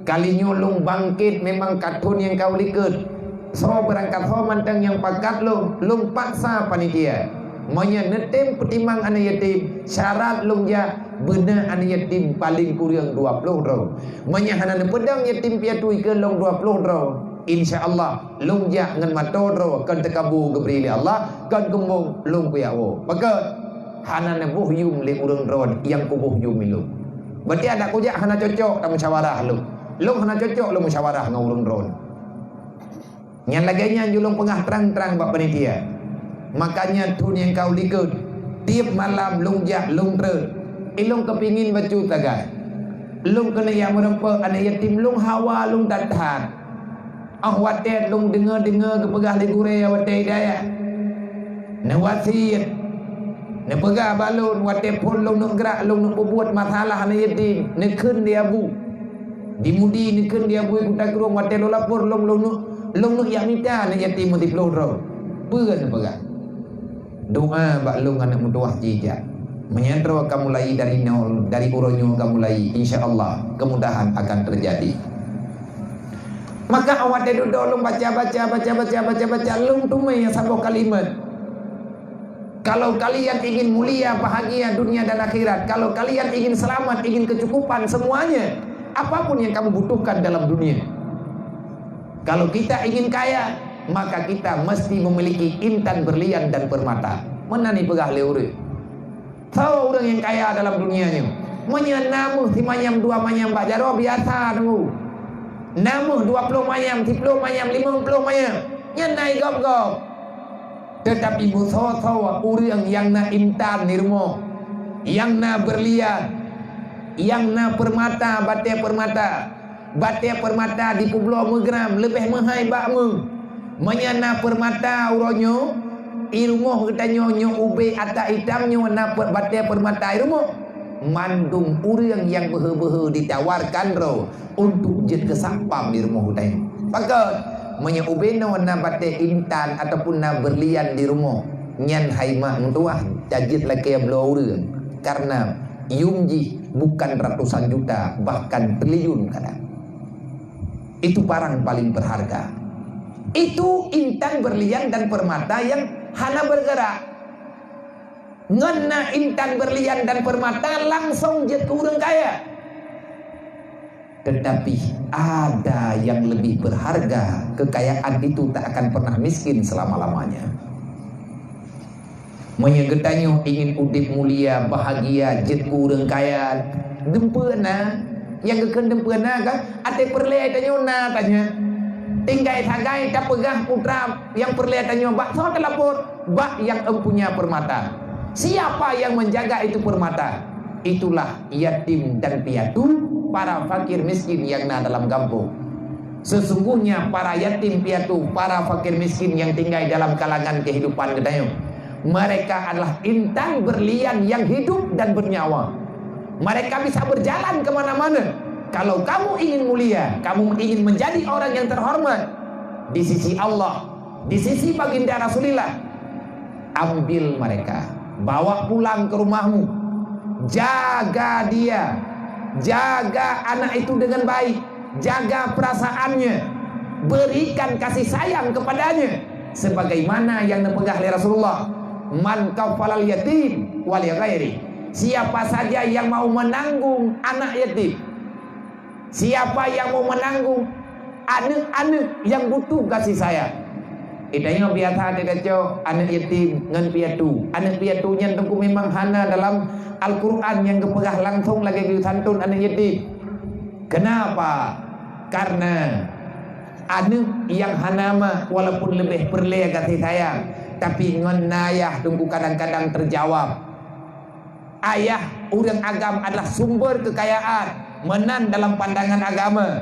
[SPEAKER 1] Kalinya lu bangkit memang katun yang kau likut. So berangkat ho mantang yang pakat lu paksa panitia. Monya netem petimang anak yatim. Syarat lu ya benar anak yatim paling kurang 20 ro. Monya hanan pedang yatim piatui ke lu 20 ro. InsyaAllah lu ya ngan mato ro kan tekabu gebri Allah kan kembung lu kuyawo. Maka hana ne buh yum le urang ron yang ku buh yum lu. Berarti ada kujak hana cocok dalam musyawarah lu. Lu hana cocok lu musyawarah ngau urang ron. Yang laganya julung pengah terang-terang bab panitia. Makanya tun yang kau likut tiap malam lung jak lung ter ilung kepingin bacu tagai lung kena yang merempak anak yatim lung hawa lung tathat watet lung dengar kepegah legure watet daya na wasiat na pegah balun watet pun lung nak gerak lung nak berbuat masalah anak yatim na keun dia bu dimudi ni keun dia bu kita kurung watet lo lapor lung nak yang minta anak yatim mesti pelur ro peun pegah doa bak lung anak mutuah jijak menyandra kamu mulai dari nol, dari uronyo kamu mulai, insyaallah kemudahan akan terjadi. Maka awak duduk lung baca lung tumai yang sambung kalimat. Kalau kalian ingin mulia, bahagia dunia dan akhirat, kalau kalian ingin selamat, ingin kecukupan semuanya, apapun yang kamu butuhkan dalam dunia. Kalau kita ingin kaya, maka kita mesti memiliki intan berlian dan permata. Mana ni pegah leure? Tahu orang yang kaya dalam dunianya menyenamu si manyam 2 manyam bak jaro biasa tu. Namu 20 manyam, 10 manyam, 50 manyam. Nyenai gop-gop. Tetapi musuh-musuh orang yang na intan nirmo, yang na berlian, yang na permata, batai permata di Pulau Megram lebih mahal bakmu. Menyana permata uronyo ilmu katanya nyo ube atak hitamnya na batai permata ilmu mandung urang yang behe-behe ditawarkan ro untuk jet kesapam di rumah katanya maka menya ube no na batai intan ataupun na berlian di rumah nyan haima mentuah jajit laki belau urang karena yumji bukan ratusan juta bahkan triliun kadang itu barang paling berharga. Itu intan berlian dan permata yang hana bergerak. Ngena intan berlian dan permata langsung jet ke orang kaya. Tetapi ada yang lebih berharga. Kekayaan itu tak akan pernah miskin selama-lamanya. Menyegetanyo ingin udip mulia, bahagia, jet ke orang kaya. Dempena. Yang keken dempena kan? Ate perleh tanya na tanya. Tinggai tagai tak pegah putra yang perlihatannya bak so telapor bak yang empunya permata. Siapa yang menjaga itu permata? Itulah yatim dan piatu, para fakir miskin yang ada dalam kampung. Sesungguhnya para yatim piatu, para fakir miskin yang tinggal dalam kalangan kehidupan kita, mereka adalah intan berlian yang hidup dan bernyawa. Mereka bisa berjalan kemana-mana. Kalau kamu ingin mulia, kamu ingin menjadi orang yang terhormat di sisi Allah, di sisi baginda Rasulullah, ambil mereka, bawa pulang ke rumahmu, jaga dia, jaga anak itu dengan baik, jaga perasaannya, berikan kasih sayang kepadanya, sebagaimana yang dipegah oleh Rasulullah, man kafalal yatim wal ghairi. Siapa saja yang mau menanggung anak yatim, siapa yang mau menanggung anak-anak yang butuh kasih sayang. Idanya biasa dia kata anak yatim ngan piatu. Anak piatunya tentu memang hana dalam Al-Quran yang kepegah langsung lagi disantun anak yatim. Kenapa? Karena anak yang hanama walaupun lebih perleh kasih sayang, tapi ngan ayah tunggu kadang-kadang terjawab. Ayah orang agam adalah sumber kekayaan menan dalam pandangan agama.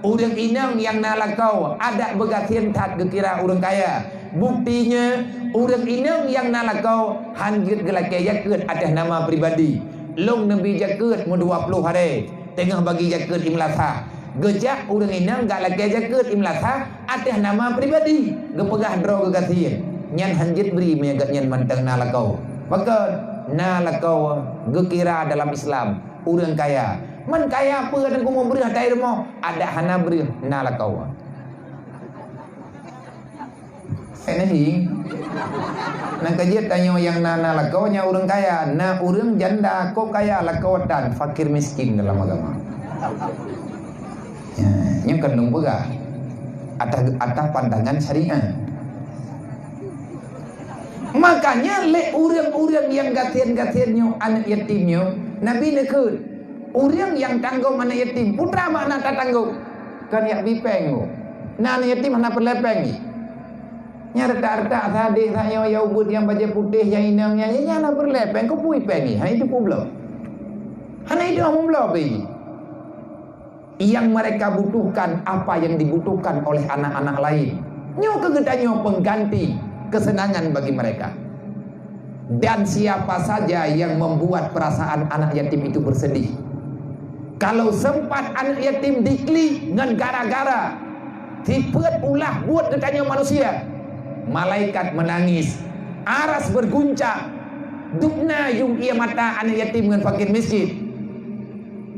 [SPEAKER 1] Orang inang yang nalakau ada begatian tak kekira orang kaya. Buktinya orang inang yang nalakau hanjut gelake jaket atas nama pribadi. Long nabi jaket mu 20 hari tengah bagi jaket imlasa. Gejak orang inang gak lake jaket imlasa atas nama pribadi. Gepegah draw gegatian. Nyan hanjut beri menyagat nyan mantang nalakau. Maka nalakau gekira dalam Islam orang kaya. Man kaya apa dan ku mau beri hatai demo ada hana beri nalakau. Ini nak kajian tanya yang nalakau nya orang kaya, na orang janda kau kaya lakautan fakir miskin dalam agama. Nya kandung pegah atas pandangan syariah. Makanya le orang-orang yang gatian-gatiannya anak yatimnya Nabi nekut orang yang tanggung anak yatim putra makna tak tanggung kan yak bipeng na anak yatim mana pelepeng ni Nya retak-retak tadi saya ya ubud yang baju putih yang inangnya nyana berlepeng ko pui pengi. Ha itu pula. Hana itu amun belum yang mereka butuhkan apa yang dibutuhkan oleh anak-anak lain. Nyo kegetanyo pengganti kesenangan bagi mereka. Dan siapa saja yang membuat perasaan anak yatim itu bersedih. Kalau sempat anak yatim dikli dengan gara-gara dipet ulah buat kegetanyo manusia, malaikat menangis, aras berguncang, dukna yung ia mata anak yatim dengan fakir miskin.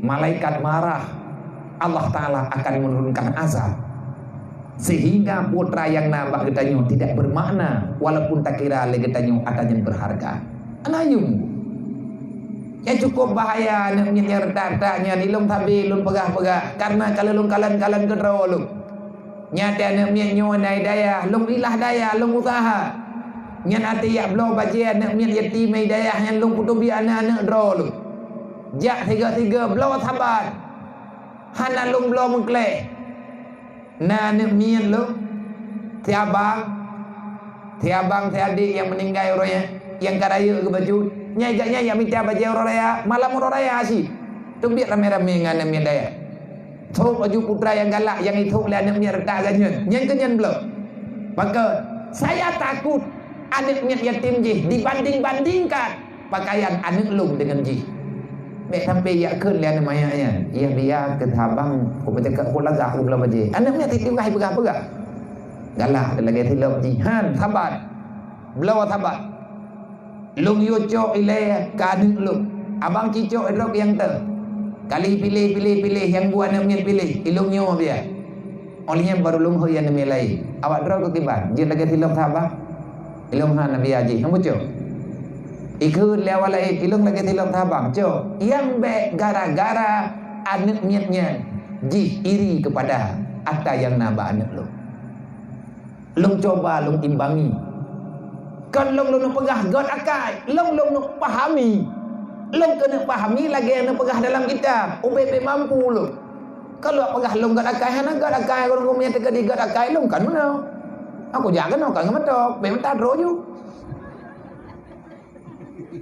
[SPEAKER 1] Malaikat marah, Allah Ta'ala akan menurunkan azab sehingga putra yang nambah getanyo tidak bermakna walaupun tak kira le getanyo adanya berharga. Anayung ya cukup bahaya nak menyerta retak-retaknya di lung tabi lung pegah-pegah karena kalau lung kalan-kalan kedro lung nyata nak menyo nai daya lung ilah daya lung usaha nyan ati ya blo bajian nak men yatim daya yang lung kutubi anak-anak dro lung jak tiga-tiga blo sabar hana lung blo mengklek na nak men lu tiabang tiadik yang meninggal orangnya yang karaya ke baju nyai gaknya yang minta baju orang raya malam orang raya asyik tu biar rame-rame dengan nak daya tu baju putra yang galak yang itu oleh anak mian retak ganyan yang kenyan belum maka saya takut anak mian yatim jih dibanding-bandingkan pakaian anak lung dengan jih mek sampai ya keun le anak mayanya ia biar ke habang ko bercakap ko lagak ko belah baju anak mian titiu kai pegah-pegah galak lagi tilap jihan sabar belah sabar lung yo cok ile kaduk lung abang cicok rok yang ter kali pilih yang buat nak mian pilih ilung yo biar olehnya baru lung ho yang mian lain awak drok ke tiban je lagi tilap sabar ilung han nabi haji kamu cok ikut lewat lain ilung lagi tilap sabar cok yang be gara-gara anak miannya ji iri kepada atta yang nambah anak lung coba lung imbangi kan long nak pegah God akai long nak pahami long kena pahami lagi nak pegah dalam kita ubebe mampu lo kalau pegah long God akai hana God akai orang punya teka di God akai long kan mana aku jangan no kan ngamatok be mentad roju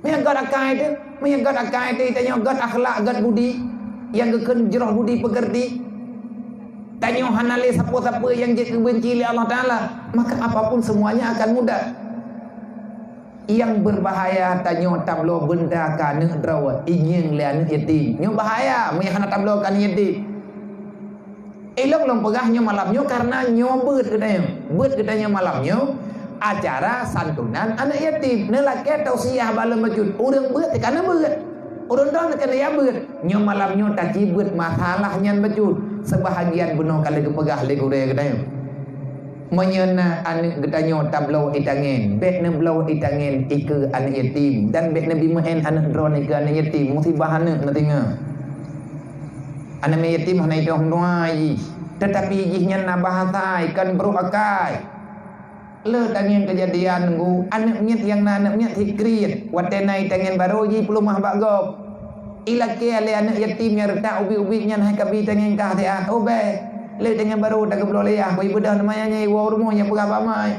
[SPEAKER 1] me God akai tu tanya God akhlak God budi yang keken jerah budi pekerti tanya hanale siapa-siapa yang jadi benci oleh Allah Ta'ala maka apapun semuanya akan mudah. Yang berbahaya tanya tablo benda kana drawa ingin le anak yatim nyo bahaya me hana tablo kan yatim elok long pegahnya malamnya karena nyo beut katanya malamnya acara santunan anak yatim nelake tausiah bala majud urang beut kana beut urang dong kana ya beut nyo malamnya tak beut masalahnya majud sebahagian beno kali kepegah le gure katanya menyena anak getanyo tablau itangen bet ne blau itangen ike anak yatim dan bet nabi mehen anak drone ike anak yatim musibah anak natinga anak yatim hana itu hondoi tetapi jihnya na bahasa ikan beruakai le tangen kejadian ngu anak nyet yang na anak nyet hikrit watena itangen baru ji pelumah bagop ilake ale anak yatim yang retak ubi-ubinya hai kabi tangen kah dia obe le dengan baru dah kebelah leah bagi bedah namanya nyai wa rumahnya berapa mai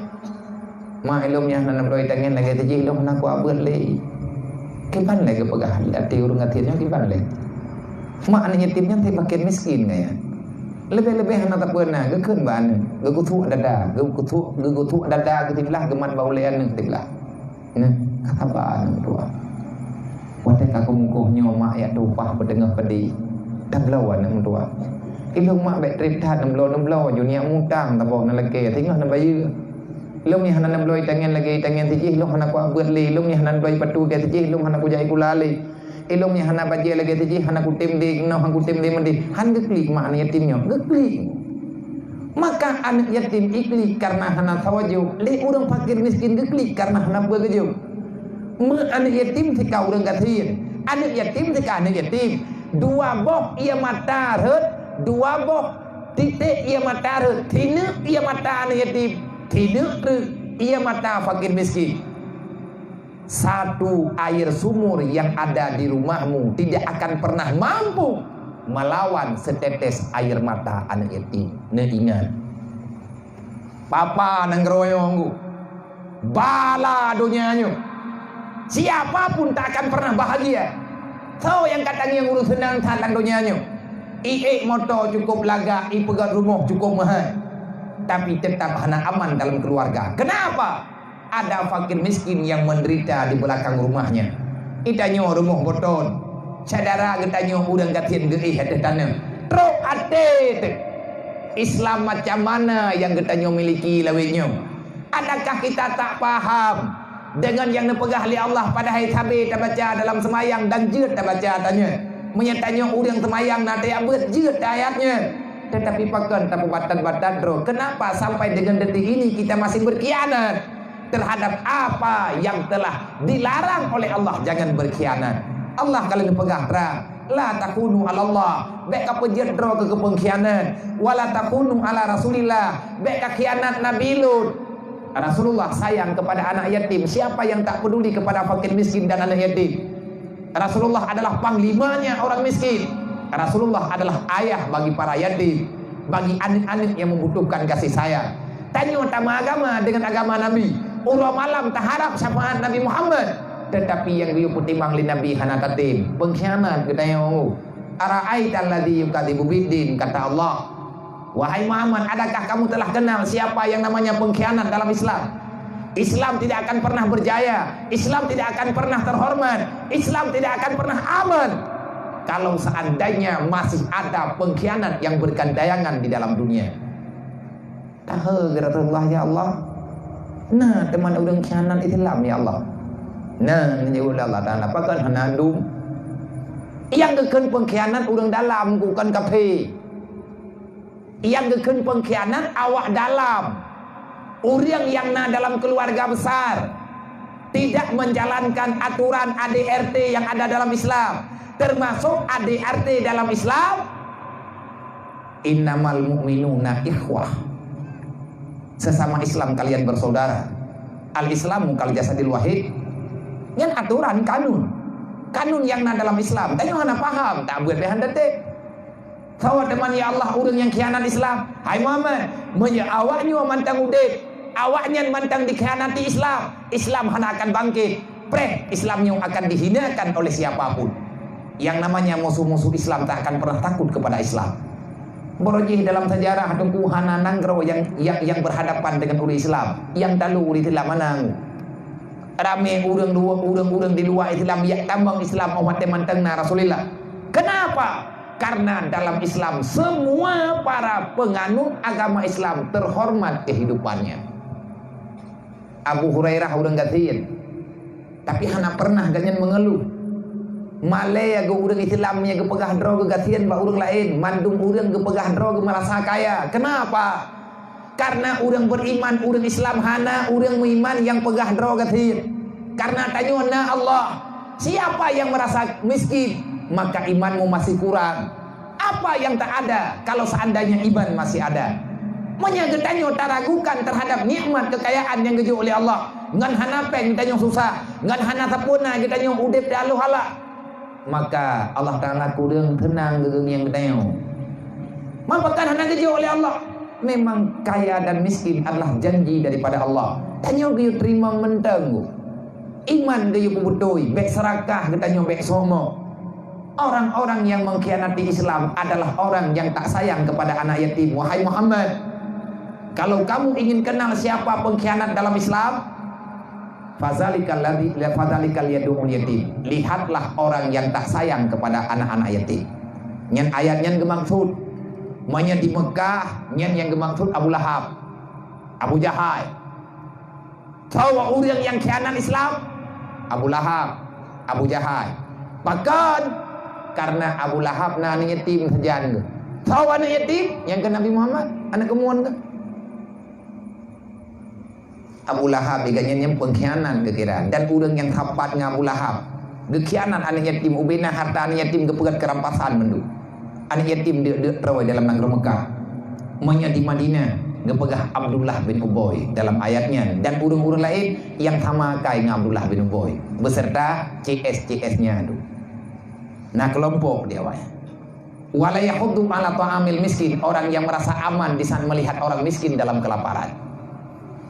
[SPEAKER 1] mak ilumnya nanam doi tangan lagi tiji ilum nak ku abet le kiban lagi pegah hati urang atirnya kiban le mak anak yatimnya teh makin miskin gaya lebih-lebih hana tak pernah ke keun ban ge kutu dada ke tiblah gemat baulean ke tiblah nah kata ban tua wate ka kumukuh mak ya dupah bedengah pedi tablawan nak tua ilung mak bet tritat 16 อยู่เนี่ยมุงตั้งตะบอกนั่นละเกทิ้งนั่นไปยื้อilung ni hanan bloi tangan lagi tangan tiji ilung hanak ku beut li ilung ni hanan bloi patu ke tiji ilung hanak ku jai kula li ilung ni hanak baje lagi tiji hanak ku tim di no hang ku tim di mendi han geklik mak yatimnya geklik maka anak yatim iklik karena hanak tawaju li urang fakir miskin geklik karena hanak begejo me anak yatim tika urang gatin anak yatim tika anak yatim dua boh ia mata reut dua boh titik ia mata tinu ia mata anak yatim tinu ia mata fakir miskin. Satu air sumur yang ada di rumahmu tidak akan pernah mampu melawan setetes air mata anak yatim. Nah ingat papa nang geroyongku bala dunianya. Siapapun tak akan pernah bahagia. Tahu yang katanya yang urus senang tentang dunianya. Motor cukup laga, pegat rumah cukup mahal, tapi tetap hana aman dalam keluarga. Kenapa? Ada fakir miskin yang menderita di belakang rumahnya. Itanya rumah boton, saudara getanya udang gatin geih ada tanah. Truk ate Islam macam mana yang getanya miliki lawitnya? Adakah kita tak paham dengan yang dipegah oleh Allah pada hari sabit tak baca dalam semayang dan jeut tak baca tanya? Menyatanya orang semayang nak tak buat jeut ayatnya. Tetapi pakan tak batan-batan bro. Kenapa sampai dengan detik ini kita masih berkhianat terhadap apa yang telah dilarang oleh Allah? Jangan berkhianat. Allah kalau dipegah terang, la takunu ala Allah, baik apa jedro ke pengkhianat, wala takunu ala Rasulillah, baik khianat Nabi Lut. Rasulullah sayang kepada anak yatim. Siapa yang tak peduli kepada fakir miskin dan anak yatim? Rasulullah adalah panglimanya orang miskin. Rasulullah adalah ayah bagi para yatim, bagi anak-anak yang membutuhkan kasih sayang. Tanya utama agama dengan agama Nabi. Urang malam tak harap syafaat Nabi Muhammad, tetapi yang dia petimbang li Nabi hana katim pengkhianat katanya. Ara'aital ladzi yukadzibu biddin, kata Allah, wahai Muhammad, adakah kamu telah kenal siapa yang namanya pengkhianat dalam Islam? Islam tidak akan pernah berjaya, Islam tidak akan pernah terhormat, Islam tidak akan pernah aman kalau seandainya masih ada pengkhianat yang bergandayangan di dalam dunia. Tahu Rasulullah, ya Allah, nah teman udang khianat Islam ya Allah. Nah ini Allah Ta'ala pakan hanandum yang geken pengkhianat udang dalam bukan kafe. Yang geken pengkhianat awak dalam. Orang yang dalam keluarga besar tidak menjalankan aturan ADRT yang ada dalam Islam, termasuk ADRT dalam Islam, innamal mu'minuna ikhwah, sesama Islam kalian bersaudara. Al-Islamu kal jasadil wahid. Yang aturan kanun yang dalam Islam. Tanya mana paham tak buat behan detik. Sahabat teman ya Allah, orang yang khianat Islam. Hai Muhammad, awaknya mantang udip, awaknya mantang dikhianati Islam. Islam hana akan bangkit. Islamnya akan dihinakan oleh siapapun. Yang namanya musuh-musuh Islam tak akan pernah takut kepada Islam. Berojih dalam sejarah tunggu hana nanggro yang berhadapan dengan uri Islam, yang talu uri Islam manang. Rame urang di luar Islam yang tambang Islam umat mantang na Rasulullah. Kenapa? Karena dalam Islam semua para penganut agama Islam terhormat kehidupannya. Abu Hurairah urang gatin, tapi hana pernah ganyan mengeluh. Malaya ke urang Islamnya ke pegah droga gatian ba urang lain, mandum urang ke pegah droga merasa kaya. Kenapa? Karena urang beriman, urang Islam hana urang beriman yang pegah droga gatian. Karena tanyona Allah, siapa yang merasa miskin, maka imanmu masih kurang. Apa yang tak ada kalau seandainya iman masih ada? Menyagetanya tak ragukan terhadap nikmat kekayaan yang gejo oleh Allah. Ngan hanapeng kita yang susah, ngan hana sapuna kita yang udip di alu halak. Maka Allah Ta'ala kurang tenang gegeng yang kita. Mampakan hana gejo oleh Allah. Memang kaya dan miskin adalah janji daripada Allah. Tanya gejo terima mentang. Iman gejo kubutui, bek serakah kita yang bek somo. Orang-orang yang mengkhianati Islam adalah orang yang tak sayang kepada anak yatim. Wahai Muhammad, kalau kamu ingin kenal siapa pengkhianat dalam Islam, fazalikal yadul yatim. Lihatlah orang yang tak sayang kepada anak-anak yatim. Nyen ayatnya gemaksud, manya di Mekah, nyen yang gemaksud Abu Lahab, Abu Jahal. Tahu orang yang khianat Islam? Abu Lahab, Abu Jahal. Bahkan karena Abu Lahab anak yatim saja. Tahu anak yatim yang ke Nabi Muhammad, anak kemuan ke? Abu Lahab diganya pengkhianat kekiraan, dan orang yang tapat dengan Abu Lahab gekhianat anak yatim, ubina harta anak yatim kepegat kerampasan mendu. Anak yatim dia terawai dalam negeri Mekah. Manya di Madinah ngepegah Abdullah bin Ubay dalam ayatnya, dan urang-urang lain yang sama kai dengan Abdullah bin Ubay beserta CS-nya itu. Nah kelompok dia waya. Wala yahuddu ala ta'amil miskin, orang yang merasa aman di saat melihat orang miskin dalam kelaparan.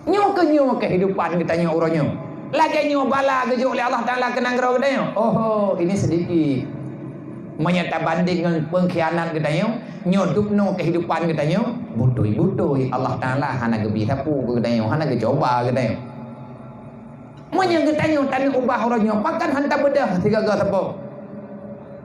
[SPEAKER 1] Nyo kehidupan kita nyo uronyo. Lagi nyo bala gejuk oleh Allah Ta'ala kenang gerau kita nyo. Oh, ini sedikit. Menyata banding dengan pengkhianat kita nyo dupno kehidupan kita nyo. Butui Allah Ta'ala hana gebi sapu kita nyo, hana gecoba kita nyo. Menyang kita nyo tanah ubah uronyo, makan hantar bedah tiga gak sapu.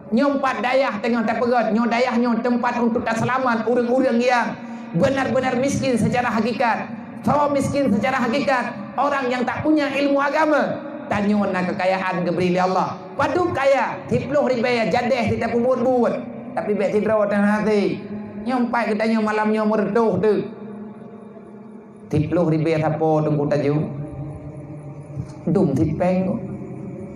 [SPEAKER 1] Nyompat dayah tengah tak pegat, nyo dayah nyo tempat untuk tak selamat orang-orang yang benar-benar miskin secara hakikat. So miskin secara hakikat, orang yang tak punya ilmu agama. Tanyo nak kekayaan diberi oleh Allah. Padu kaya, 10 ribu jadeh tidak buat-buat. Tapi baik tidra dan hati. Nyompat kita nyo malam nyo merduh tu. 10 ribu siapa tunggu taju. Dum tipeng.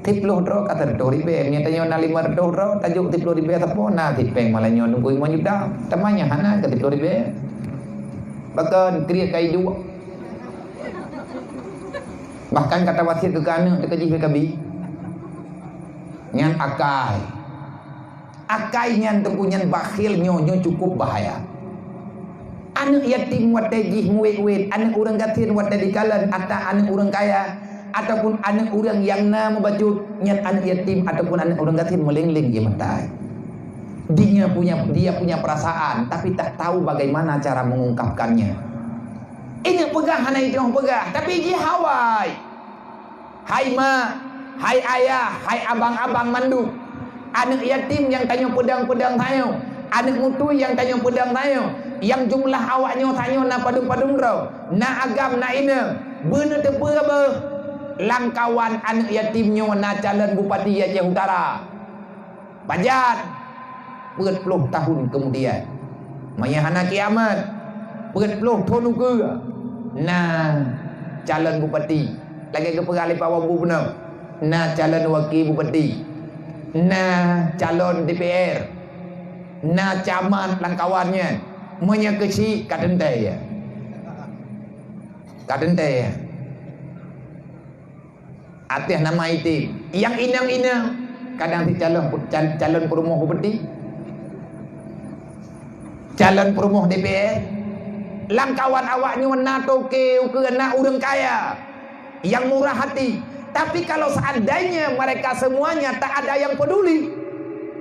[SPEAKER 1] 10 ro kata 2 ribu, nya tanyo na 5 ro tajuk 10 ribu siapa na tipeng malah nyo nunggu 5 juta. Tamanya hana ke 10 ribu. Bahkan kriya kai dua. Bahkan kata wasir ke kana tekejih kabi. Nyan akai nyan tengkunyan bakhil nyo cukup bahaya. Anak yatim wat tejih muwet anak orang gatin wat dikalan atau anak orang kaya ataupun anak orang yang na membacut nyan anak yatim ataupun anak orang gatin melengling dia mentai. Dia punya perasaan tapi tak tahu bagaimana cara mengungkapkannya. Ini pegah hana itu yang pegah, tapi dia hawai. Hai ma, hai ayah, hai abang-abang mandu. Anak yatim yang tanya pedang-pedang tayo, anak mutu yang tanya pedang tayo, yang jumlah awaknya tayo na padung-padung rau, na agam na ina, bener tepe apa? Langkawan anak yatimnya na calon bupati Aceh Utara. Pajan 40 tahun kemudian mayahana kiamat 40 tahun ke nah calon bupati lagi ke perali pawabu benar nah calon wakil bupati nah calon DPR nah camat langkawannya menyekesi kadentai ya atas nama itu yang inang-inang kadang si calon perumoh bupati, calon perumoh DPR, langkawan awaknya nato ke anak orang kaya yang murah hati. Tapi kalau seandainya mereka semuanya tak ada yang peduli,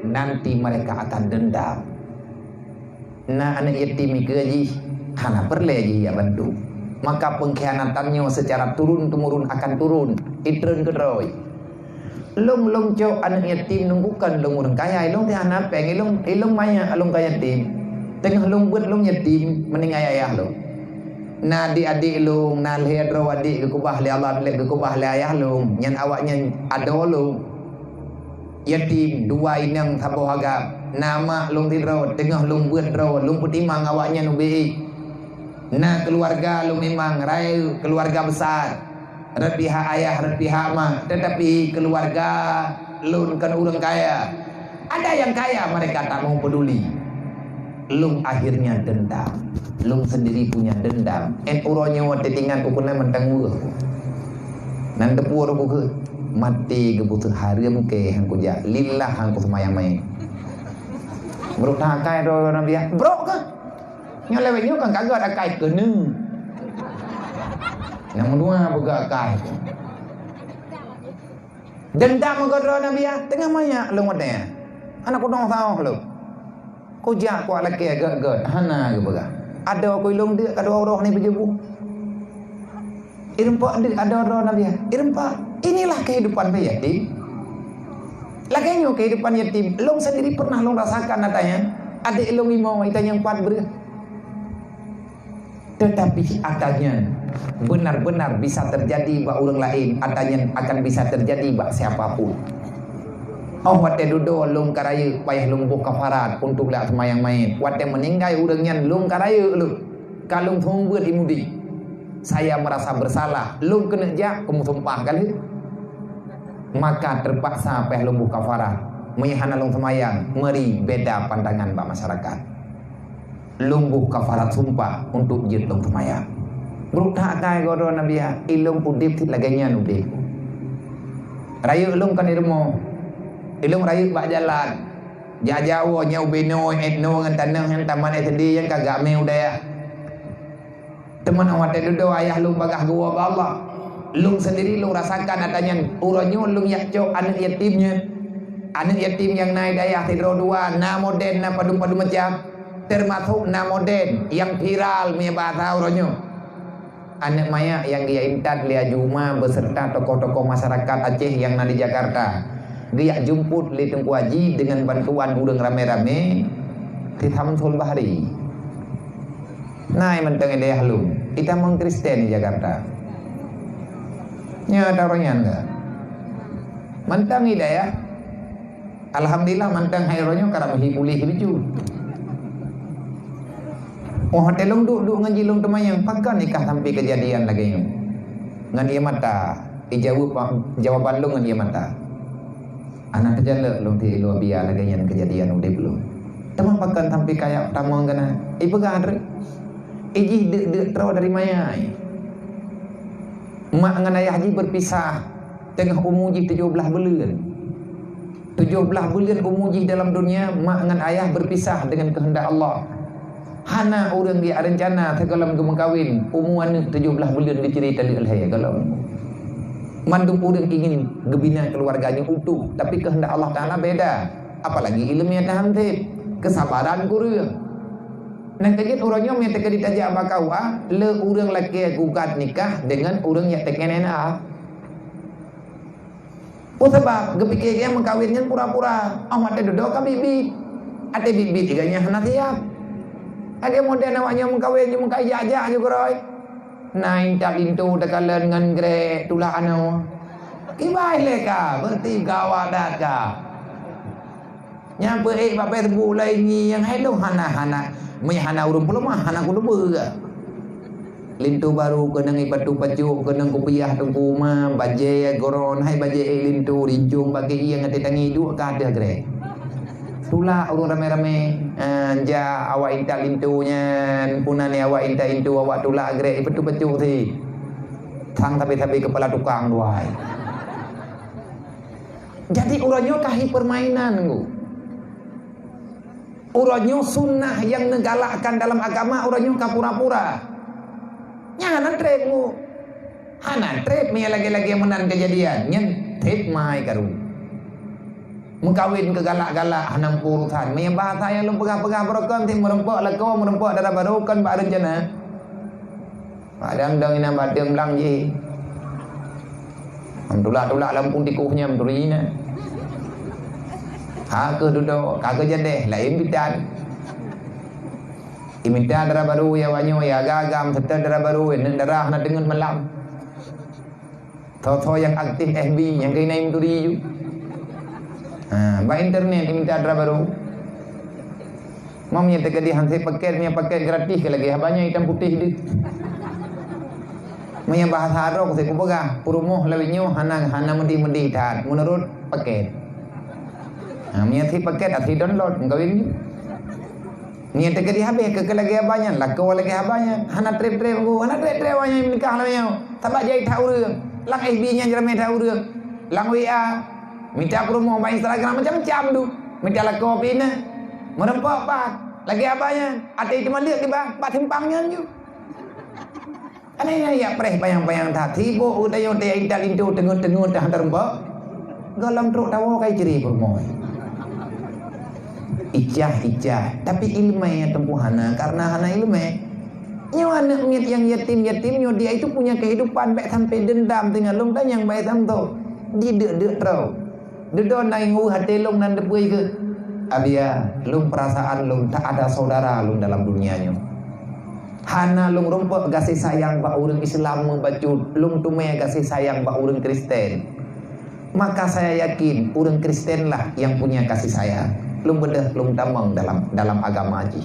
[SPEAKER 1] nanti mereka akan dendam. Nah anak yatim ke hana perle ya bantu. Maka pengkhianatannya secara turun-temurun akan turun. Itren kedroy. Long cok anak yatim nunggukan long orang kaya long teh anak peng long maya long kaya yatim tengah long buat long yatim mending ayah lo na adik long na lehadro adik ke kubah le Allah le ke kubah le ayah long nyan awaknya ado long yatim dua inang sabo hagap nama long tidro tengah long buat ro long putimang awaknya nubi na keluarga long memang rai keluarga besar red pihak ayah, red pihak mak, tetapi keluarga lun kan orang kaya. Ada yang kaya mereka tak mau peduli. Lung akhirnya dendam. Lung sendiri punya dendam. En uronya wate tinggal kukunai mentang murah. Nan tepur aku ke mati kebutuh harim ke hangku ja lillah hangku semayang main. Bro tak kai do nabi ya. Bro ke? Nyolewenya kan kagak ada kai ke nu. Yang kedua buka kai. Dendam kepada Nabi ya, tengah maya lu ngadanya. Anak kudong tahu lu. Kau jak ku laki agak hana ke baga. Ada ku ilung dia kadua roh ni bejebu. Irempa ada roh Nabi ya. Irempa inilah kehidupan yatim. Laganya kehidupan yatim. Long sendiri pernah long rasakan katanya. Adik long imau itu yang 4 ber. Tetapi adanya benar-benar bisa terjadi bak orang lain, adanya akan bisa terjadi bak siapapun. Oh wate dudo lung karaya payah lung buka kafarat untuk lak semayang main. Wate meninggal urangnya lung karaya lu. Kalung thumbeut imudi. Saya merasa bersalah, lung kena jak kamu sumpah kali. Maka terpaksa payah lung buka kafarat. Menyahana lung semayang, meri beda pandangan bak masyarakat. Lumbuh kafarat sumpah untuk jid long semayang. Bro tak kai goro Nabi ya, ilung udip tit laganya udip. Rayu ilung kan irmo. Ilung rayu bak jalan. Jajawo nyau beno etno ngan tanang yang taman etdi yang kagak meu daya. Teman awak duduk ayah lung bagah gua Allah. Lung sendiri lung rasakan adanya uronyo lung yakcok anak yatimnya. Anak yatim yang naik daya tidro dua, na moden na padu-padu macam. Termasuk na moden yang viral punya bahasa uronyo. Anak maya yang dia intat lia Juma beserta tokoh-tokoh masyarakat Aceh yang ada di Jakarta. Dia jemput li Tengku Haji dengan bantuan urang rame-rame di Samsul Bahri. Nah, menteng dia halum. Kita meng Kristen di Jakarta. Nya taruhnya enggak. Mentang hidayah. Alhamdulillah mentang haironyo karena menghibuli hibicu. Oh, telung duk ngaji long temayang pakan nikah sampai kejadian lagi yung. Ngan dia mata, jawaban lu ngan dia mata. Anak terjala long ti lu biar lagi yang kejadian udah belum. Teman pakan sampai kayak tamang kena. Ibu gadre. Iji de terau dari maya. Mak ngan ayah haji berpisah tengah umur 17 bulan. 17 bulan umur dalam dunia, mak ngan ayah berpisah dengan kehendak Allah. Hana orang dia rencana sekalam ke mengkawin umur 17 bulan dicerita di alhaya kalau mandung orang ingin gebina keluarganya utuh, tapi kehendak Allah Ta'ala beda. Apalagi ilmunya tahantip kesabaran kurang. Nang kejit orangnya yang teka ditajak bakawa le orang laki gugat nikah dengan orang yang teka nena. Oh sebab kepikirnya mengkawinnya pura-pura. Awak ada duduk ke bibi. Ada bibi tiganya hana siap. Ada model awaknya mengkawin je mengkai jajak je koroi. Nain tak pintu tekalan dengan grek tulah anu. Ibai leka bertiga wadat ka. Nyampe bapak tebu lainnya yang hello hana-hana. Hana urung pula mah hana kudu beura. Lintu baru kenang ibatu pacu kenang kupiah tungku ma baje goron hai baje lintu rinjung bagi yang ngati tangi dua ka ada gre. Tula urung rame-rame anja awak inta lintunya punane awak inta intu awak tula gre ibatu pacu si. Tang tapi kepala tukang duai. Jadi urangnya kahi permainan nggu. Uranyo sunnah yang negalakkan dalam agama uranyo kapura-pura. Nyana trepmu. Hana trep me lagi-lagi menan kejadian. Nyen trep mai karu. Mengkawin kegalak-galak hanam urusan. Me bahasa yang lu pegah-pegah berokon tim merempok leko merempok darah barukan ba rencana. Padang dang ina badeng lang ji. Amdullah lampung tikuhnya amdurina. Hake duduk, kake jadeh, lain bidan. Iminta darah baru ya wanyo ya gagam serta darah baru yang darah nak dengan malam. Tho yang aktif FB yang kena imturi ju. Ba internet iminta darah baru. Mamnya teka di hanse paket gratis ke lagi habanya hitam putih di. Maya bahasa Arab saya kupegah purumoh lawinyo hana medi tat menurut paket. Niat si paket atau download ngawin. Niat ke di habis ke lagi abanya, lako lagi abanya. Hana trip go, hana trip abanya nikah lamanya. Tabak jai tahu reung. Lang FB nya jerame tahu reung. Lang WA minta promo ba Instagram macam-macam tu. Minta lako pina. Merempok pak. Lagi abanya. Ada itu malik di bah, pak timpangnya ju. Ana ya preh bayang-bayang tak tibo udayo te intal itu tengut-tengut dah terempok. Galam truk tawo kai ciri promo. Ijah tapi ilmu yang tempuh hana karena hana ilmu nyo anak miat yang yatim nyo dia itu punya kehidupan baik sampai dendam dengan long dan yang baik samto di de trau dedon naing hati long nan depui ke abia long perasaan long tak ada saudara long dalam dunianya hana long rompok kasih sayang ba urang Islam membacut long tume kasih sayang ba urang Kristen maka saya yakin urang Kristen lah yang punya kasih sayang lung bedah lung tamang dalam agama haji.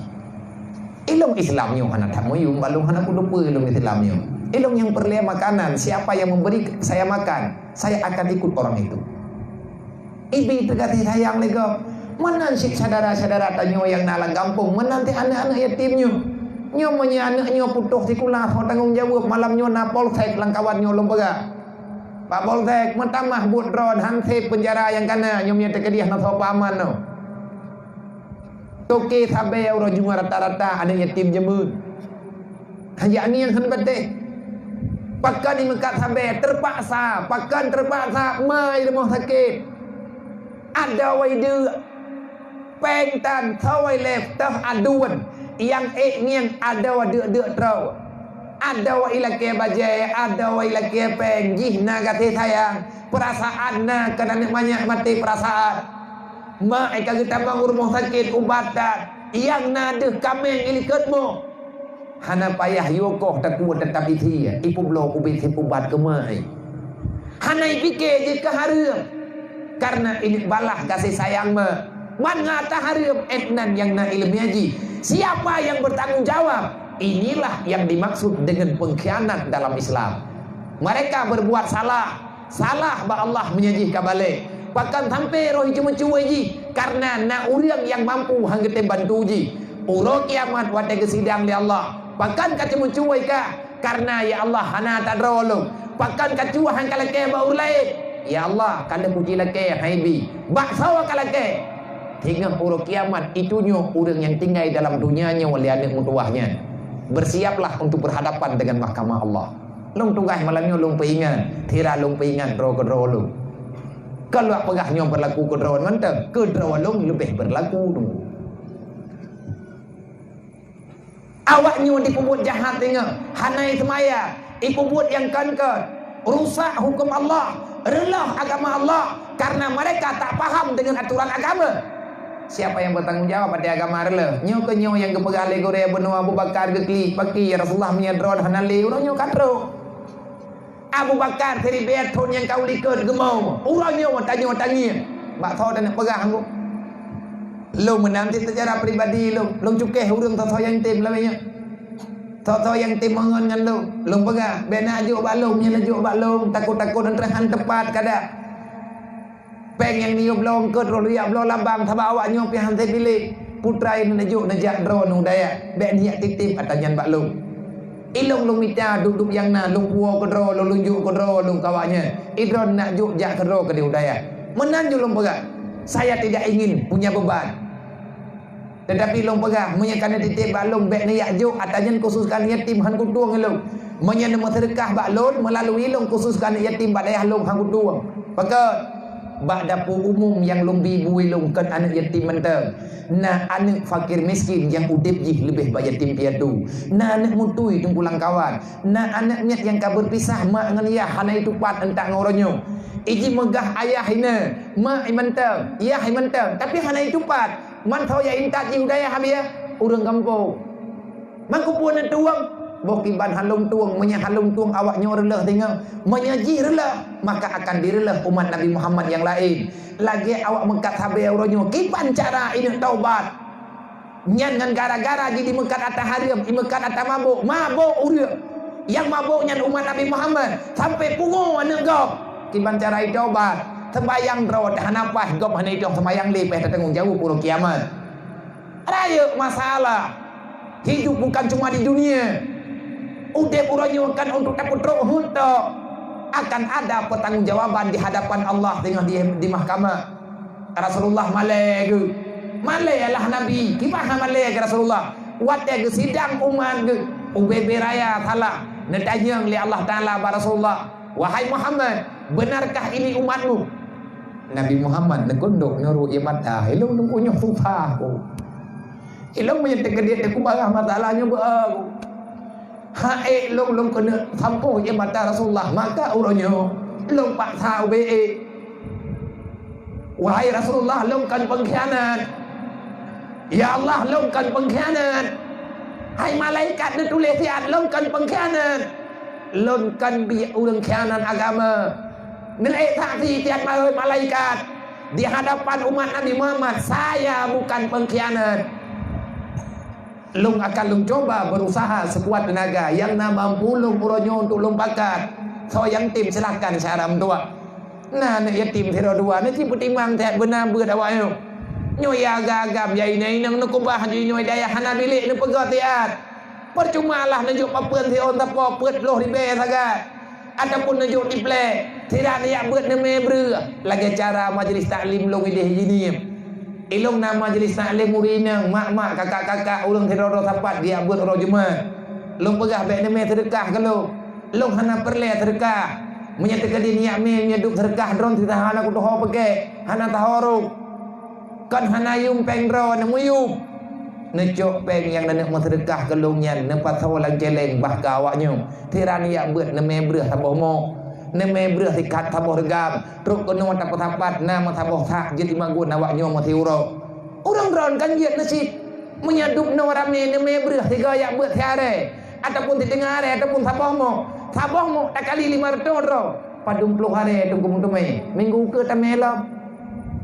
[SPEAKER 1] Ilung Islamnya hana tak moyum balung hana kudupu ilung Islamnya. Ilung yang perlu makanan, siapa yang memberi saya makan, saya akan ikut orang itu. Ibi terkati sayang lego. Menansik saudara-saudara tanyo yang nalang kampung, menanti anak-anak yatimnya. Nyo punya anaknya putus sekolah, tanggung jawab malamnya na polsek langkawan nyo lung pega. Pak polsek mentamah budron hansip penjara yang kana nyo punya tekediah na sopa aman no. Toke sampai orang cuma rata-rata ada yatim jemut. Hanya ni yang hendak betul. Pakan ni mekat sampai terpaksa, pakan terpaksa mai rumah sakit. Ada waidu pengtan thawai left tah aduan yang niang ada waduk trau. Ada wa ilake bajai, ada wa ilake penggih naga te sayang. Perasaan na kena banyak mati perasaan. Ma ai kita bangun rumah sakit ubatan yang nade kameng ilikatmu. Hana payah yokoh tak kuat tetap iti ipu blok ubit ipu bat kemai. Hana fikir je ke harum. Karena ini balah kasih sayang ma. Man ngata harum etnan yang na ilmu haji. Siapa yang bertanggung jawab? Inilah yang dimaksud dengan pengkhianat dalam Islam. Mereka berbuat salah. Salah ba Allah menyajihkan balik. Bahkan sampai roh cuma cuai ji. Karena nak orang yang mampu hangga bantu ji. Urut kiamat wadah kesidang di Allah. Bahkan kata mencuai ka. Karena ya Allah hana tak rolong. Bahkan kacua hang kalake ba urlain. Ya Allah kanda puji lake haibi. Bak sawa kalake. Hingga urut kiamat itunya orang yang tinggal dalam dunianya oleh anak mutuahnya. Bersiaplah untuk berhadapan dengan mahkamah Allah. Long tugas malamnya long peingat. Tira long peingat ro kedro long. Kalau pegahnya berlaku kedro mantap. Kedro long lebih berlaku tu. Awaknya dikubut jahat tengok. Hanai semaya. Ikubut yang kan. Rusak hukum Allah. Relah agama Allah. Karena mereka tak faham dengan aturan agama. Siapa yang bertanggung jawab pada agama rela? Nyo ke nyo yang kepegali gore benua Abu Bakar gekli paki ya Rasulullah menyadron hanali urang nyo katro. Abu Bakar seri beton yang kau likut gemau. Urang nyo tanya. Bak tho dan pegah aku. Lu menanti secara pribadi lu cukeh urang tho yang tim lamanya. Tho yang tim mangon ngan lu pegah bena ajuk bak lu nya ajuk bak lu takut-takut antrehan tepat kada. Peng yang niup long ke drone liap long lambang thaba awaknya pi hantai bilik putra ini najuk najak drone udaya bek niat titip atanyan bak long ilong long mita duduk yang na long puo ke drone long lunjuk ke drone long kawaknya idron nak juk jak ke drone ke di udaya menanju long pegang saya tidak ingin punya beban tetapi long pegang menyakan titip bak long bek niat juk atanyan khususkan yatim han kutuang long menyana sedekah bak long melalui long khususkan yatim bak dayah long han kutuang pakat bak dapur umum yang lumbi bui lungkan anak yatim mentang. Nah anak fakir miskin yang udip jih lebih bak yatim piatu. Nah anak mutui tunggulang kawan. Nah anak miat yang kabur pisah mak ngeliah hana itu pat entak ngoronyo. Iji megah ayah hina mak mentang, yah mentang. Tapi hana itu pat man thau ya intat ji udaya habia urang kampung. Mangku pun tuang bokiban halung tuang halung tuang awaknya relah tengok menyaji relah maka akan direlah umat Nabi Muhammad yang lain lagi awak mengkat habai auronyo kipan cara ini taubat nyan ngan gara-gara jadi mengkat atas haram mengkat atas mabuk uria yang mabuknya umat Nabi Muhammad sampai pungu anak gop kipan cara itu taubat sembayang rawat hanapah gop hana itu sembayang lepeh tanggung jawab puluh kiamat raya masalah hidup bukan cuma di dunia. Udah puranyukan untuk dapat roh untuk akan ada pertanggungjawaban di hadapan Allah dengan di mahkamah. Rasulullah malai lah Nabi kibah malai Rasulullah wate ke sidang umat ke ubebe raya salah netanya oleh Allah Taala ba Rasulullah wahai Muhammad benarkah ini umatmu Nabi Muhammad nekunduk nyuruh iman ilung nungkunya susah aku ilung menyetek dia aku barang masalahnya aku hae long kena sampo je mata Rasulullah maka uronyo long paksa ube wahai Rasulullah long kan pengkhianat ya Allah long kan pengkhianat hai malaikat dia tulis siat long kan pengkhianat long kan bi urang khianat agama nilai saksi tiap malaikat di hadapan umat Nabi Muhammad saya bukan pengkhianat. Lung akan lung coba berusaha sekuat tenaga yang na mampu lung puronyo untuk lung pakat. So yang tim silahkan syaram tua. Nah nak yatim tiro dua nanti pertimbang tak benar berat awaknya. Nyoy agam jai nai nang nakubah di nyoy daya hana bilik nang pegatiat. Percuma lah najuk papeun si on tapo peut loh di be sagat. Ataupun najuk di plek. Tidak niat beut neme bre. Lagi cara majlis taklim lung ilih jinim. Ilung nama majlis taklim murinang mak-mak kakak-kakak urang tiro sapat dia buat ro Jumat. Long pegah baik demi sedekah kalau long hana perle sedekah menyatakan dia niat menyeduk sedekah dron tidak hana ku doho pakai hana tahoruk kan hana yung peng dron muyup necok peng yang nak sedekah kalau nya nempat sawalang celeng bah ka awaknya tirani ya beut neme breuh taboh mo neme breuh sikat taboh regam truk kono tapoh tapat nama taboh sak jadi magun awaknya mo tiuro orang dron kan jiat nasi menyaduk no rame neme breuh tiga ya beut tiare ataupun di tengah hari ataupun sabohmu tak kali 500 ro padum puluh hari tu kumung tumai minggu ke tamelap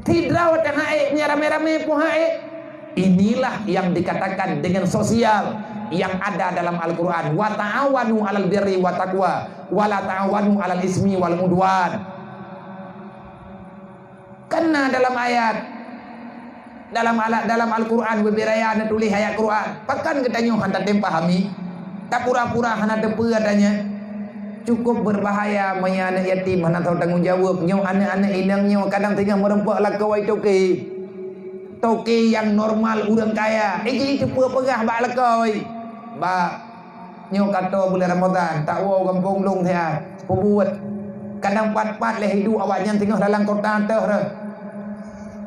[SPEAKER 1] tidraw tengah nya rame-rame pu hae. Inilah yang dikatakan dengan sosial yang ada dalam Al-Qur'an, wa ta'awanu 'alal birri wa taqwa wa la ta'awanu 'alal ismi wal udwan. Karena dalam Al-Qur'an beberapa ada tulis ayat Qur'an pakan katanya hantar tem pahami tak pura-pura hana depe adanya cukup berbahaya punya anak yatim hana tahu tanggung jawab nyo anak-anak inang nyo kadang tengah merempak lah kawai toke yang normal urang kaya iki cepu pegah bak lekoi bak nyo kata bulan Ramadan tak wow kampung long thea pebuat kadang pat-pat leh hidup awaknya tengah dalam kota teh re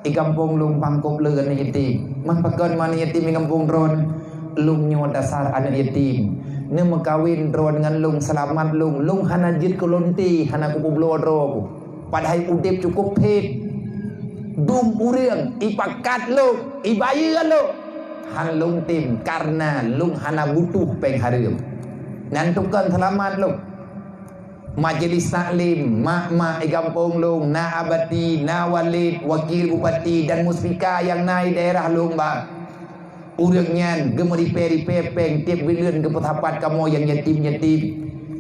[SPEAKER 1] di kampung long pangkop leuan yatim man pakan mana yatim di kampung dron lung nyo dasar anak yatim ne makawin dron dengan lung selamat lung hana jit kolonti hana ku blodro padahal udip cukup pet dum urang ipakat lu ibayeun lu han lung tim karena lung hana butuh peng hareum nantukan selamat lu majelis taklim mak-mak di kampung lung na abati na walid wakil bupati dan muspika yang naik daerah lung bang urangnya gemeri peri-pepeng tiap bulan ke petapat kamu yang yatim-yatim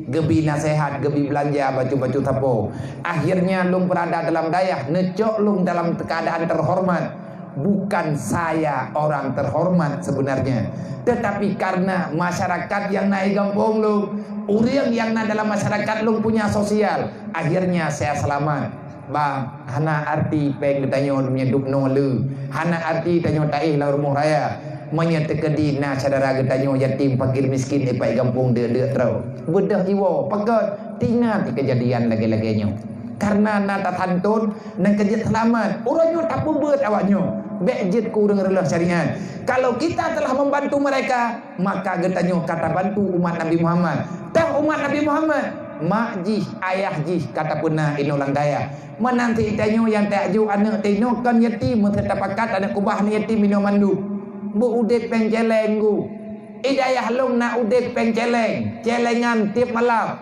[SPEAKER 1] gebi nasihat, gebi belanja baju-baju tapo akhirnya lung berada dalam dayah necok lung dalam keadaan terhormat bukan saya orang terhormat sebenarnya tetapi karena masyarakat yang naik kampung lung urang yang dalam masyarakat lung punya sosial akhirnya saya selamat bang hana arti peng ditanya menyeduk no lu hana arti tanya taih la rumah raya menyatakan di na saudara getanyo yatim fakir miskin epai kampung de terau bedah jiwa pakat tinggal di kejadian lagi-laginya karena nata tantun dan kejadian selamat orangnya tak beut awaknya bejit kurang relah syariat kalau kita telah membantu mereka maka getanyo kata bantu umat Nabi Muhammad tah umat Nabi Muhammad mak jih ayah jih kata punah inulang daya menanti tanyo yang takju anak tino kan yatim tetap pakat anak kubah ni yatim minum mandu bu udek peng celeng gu idayah long na udek peng celengan tiap malam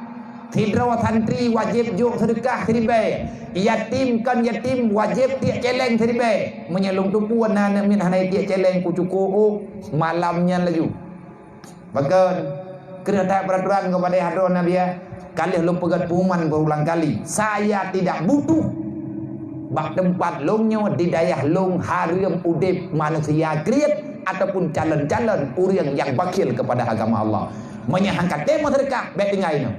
[SPEAKER 1] tidro santri wajib juk sedekah seribai yatim kan yatim wajib tiap celeng seribai menyelung tumpuan na min hanai tiap celeng ku cukup malamnya laju bahkan kena tak peraturan kepada hadron Nabi ya kali lu pegat puman berulang kali saya tidak butuh bak tempat longnya di dayah long harum udep manusia kriat ataupun calon-calon urang yang bakil kepada agama Allah menyangkat tema sedekah baik tinggal ini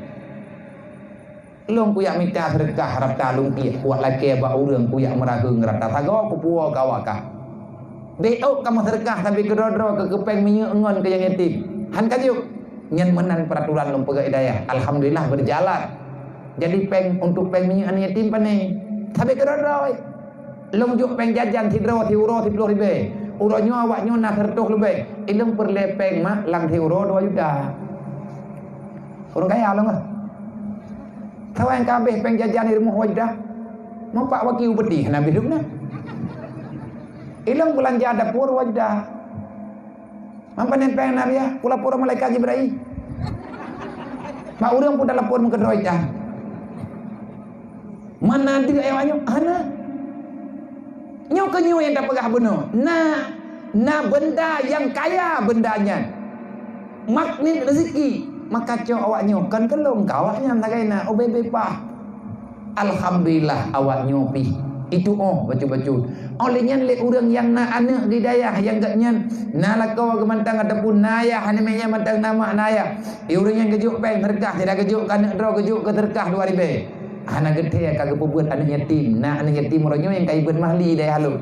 [SPEAKER 1] long kuyak minta sedekah harap talung piak kuat laki ba urang kuyak merahung rata tago ku puo kawaka deok kamu sedekah tapi kedodro ke kepeng menyengon ke yang yatim han kajuk nyen menan peraturan long pegai daya alhamdulillah berjalan jadi peng untuk peng menyengon yatim pane tapi kedodro long juk peng jajan tidro tiuro 10 ribu urangnya awaknya nak tertuh lebih ilmu perlepeng mak lang euro 2 juta orang kaya lah tahu yang kabeh peng jajan ilmu wajdah mau pak wakil beti nabi hidupnya ilmu belanja dapur wajdah mampan nempeng nabi ya pula pura malaikat Jibril mak urang pun dalam pun mengkedoi dah mana dia awaknya ana nyo kenyo yang tak pegah benar na benda yang kaya bendanya magnet rezeki maka cok awaknya kan kelong kawaknya tagaina obebe pah alhamdulillah awaknya pi itu bacu-bacu olehnya le urang yang na anak di dayah yang gaknya na lakau gemantang ataupun nayah hanemenya mantang nama nayah urang yang gejuk peng terkah tidak gejuk kan dro gejuk ke terkah 2000 anak gede kagak buat anak yatim nah anak yatim orangnya yang kai ben mahli deh halu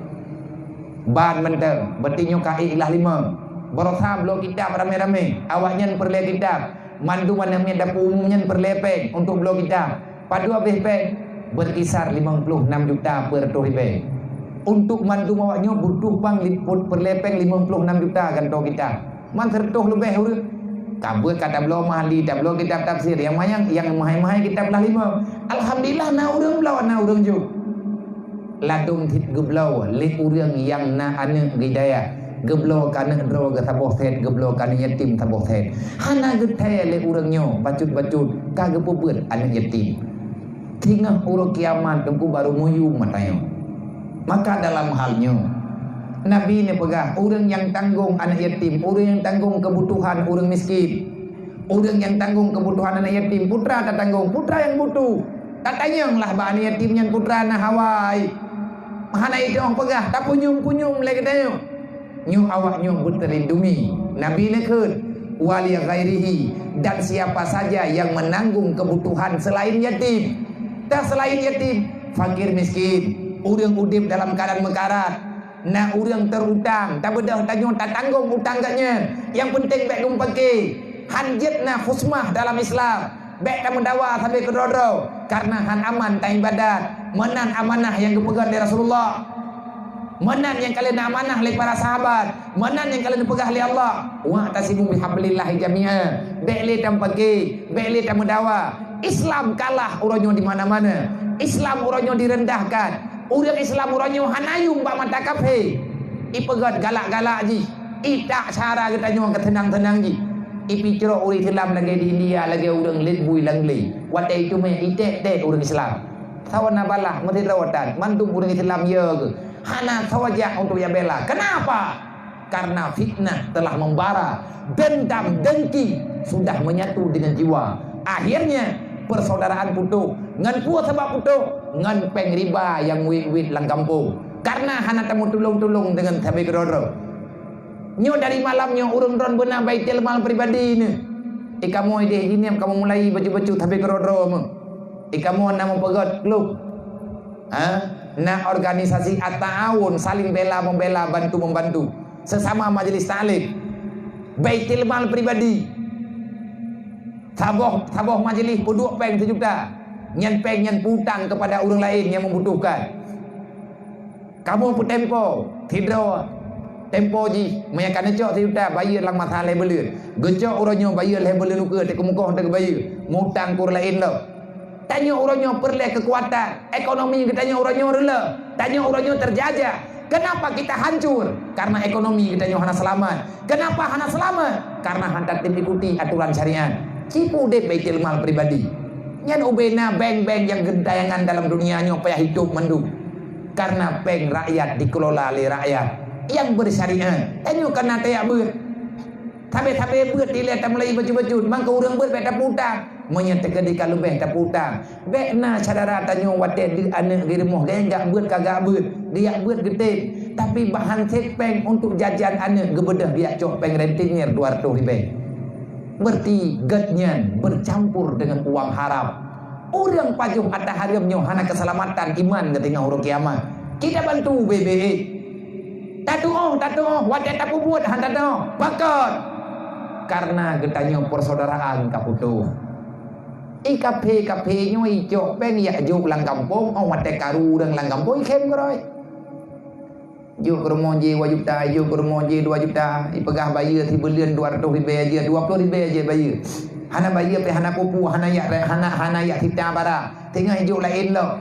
[SPEAKER 1] ban menteng betinyo kai ilah 5 Berosa belo kitab rame-rame. Awaknya perle kitab. Mandu mana ada umumnya perlepeng untuk belo kitab. Padu habis peng berkisar 56 juta per tohibeng. Untuk mandu awaknya butuh pang liput perlepeng 56 juta kan toh kitab. Man tertoh lebih urut. Kabut kata belo mahli, tak belo kitab tafsir yang mahal kitab lah 5. Alhamdulillah na urang belo na urang ju. Ladung tit geblau le urang yang na ane gidaya. Geblau kana dro ga taboh set geblau kana yatim taboh set. Hana getaya le urangnya bacut-bacut kagak pubeut anak yatim. Tingah urang kiamat tengku baru muyung matanya. Maka dalam halnya Nabi ini pegah orang yang tanggung anak yatim, orang yang tanggung kebutuhan orang miskin, orang yang tanggung kebutuhan anak yatim. Putra tak tanggung, putra yang butuh tak tanyang lah bah anak yatim yang putra na hawai. Mahana itu orang pegah tak punyum-punyum lagi katanya. Nyu awak nyu terlindungi. Nabi ini kan wali ghairihi, dan siapa saja yang menanggung kebutuhan selain yatim. Tak selain yatim, fakir miskin, orang udip dalam keadaan mekarat. Nah orang terutang, tak bedah tanya tak tanggung utang katnya. Yang penting baik dum pakai. Hanjit na khusmah dalam Islam. Baik tak mendawa sampai ke rodro. Karena han aman tak ibadat. Menan amanah yang dipegang dari Rasulullah. Menan yang kalian amanah oleh para sahabat. Menan yang kalian dipegang oleh Allah. Wa tasimu bihablillahi jami'a. Baik le tak pakai, baik le tak mendawa. Islam kalah urangnya di mana-mana. Islam urangnya direndahkan. Orang Islam orangnya hanayung bak mata kafe. Ipegat galak-galak ji. Itak cara kita nyong ketenang-tenang ji. Ipi cerok orang Islam lagi di India lagi orang lit bui langli. Watai itu me itek orang Islam. Sawana balah mesti rawatan. Mantung orang Islam ya ke. Hana sawajak untuk ya bela. Kenapa? Karena fitnah telah membara. Dendam dengki sudah menyatu dengan jiwa. Akhirnya persaudaraan putus. Ngan puas sebab putus. Ngan peng riba yang wit-wit lang kampung. Karena hana tamu tulung-tulung dengan sabi kerodro. Nyo dari malamnya urung ron benar baitil mal pribadi ni. Kamu ide ini kamu mulai baju-baju sabi kerodro mu. Kamu nama pegot klub. Nah organisasi at-ta'awun saling bela membela bantu membantu sesama majelis taklim. Baitil mal pribadi. Saboh majelis puduk peng sejuta. Nyan peng nyan putang kepada orang lain yang membutuhkan. Kamu pun tempo tidak tempo ji meyakan cok sejuta bayar lang masalah belir. Gecok orangnya bayar lah belir nuke tek mukoh tek bayar. Mutang kur lain lo. Tanya orangnya perle kekuatan ekonomi kita tanya orangnya rela. Tanya orangnya terjajah. Kenapa kita hancur? Karena ekonomi kita hana selamat. Kenapa hana selamat? Karena hantar tim ikuti aturan syariat. Cipu deh baitil mal pribadi. Nyan ubena bank-bank yang gentayangan dalam dunianya payah hidup mendung. Karena bank rakyat dikelola oleh rakyat yang bersyariat. Tanya kena tayak ber. Tabe-tabe ber dilihat mulai baju-baju. Mangka urang ber tak putang. Menyatakan di kalau bank tak putang. Bank na saudara tanya wadah di anak di rumah gaya enggak ber kagak ber. Dia ber gede. Tapi bahan cek bank untuk jajan anak gebedah dia cok bank rentenir 200 di bank. Berarti getnya bercampur dengan uang haram. Orang pajuh atas haramnya hana keselamatan iman ketika huruf kiamat. Kita bantu BBE. Tatu wajah tak buat hanta tu bakat. Karena getanya persaudaraan kaputu. Kafe nya ijo peng ya juk lang kampung au mate karu dan lang kampung khem koroi. Juk kermoji wajib ta juk kermoji 2 juta ipegah bayar ti belian 200 ribu aja 20 ribu aja bayar. Hana bayar pe hana pupu hana ya kita bara. Tengah juk lain lo.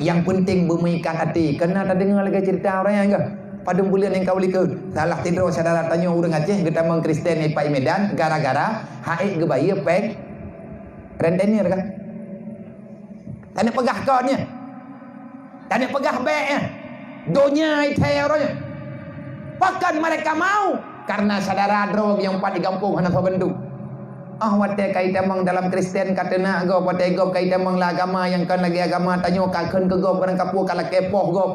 [SPEAKER 1] Yang penting bermaikan hati. Kena tak dengar lagi cerita orang yang ke pada bulan yang kau likut salah tidur saudara tanya orang Aceh kita meng Kristen Pai Medan gara-gara haik ke bayar peng rentenir kan. Tanya pegah kodnya. Tanya pegah beknya. Donya itu orangnya. Bahkan mereka mau karena saudara drog yang empat di kampung hana bentuk. Wate kaita mang dalam Kristen katena go wate go kaita mang agama yang kan lagi agama tanyo kakeun ke go barang kapu kala kepoh go.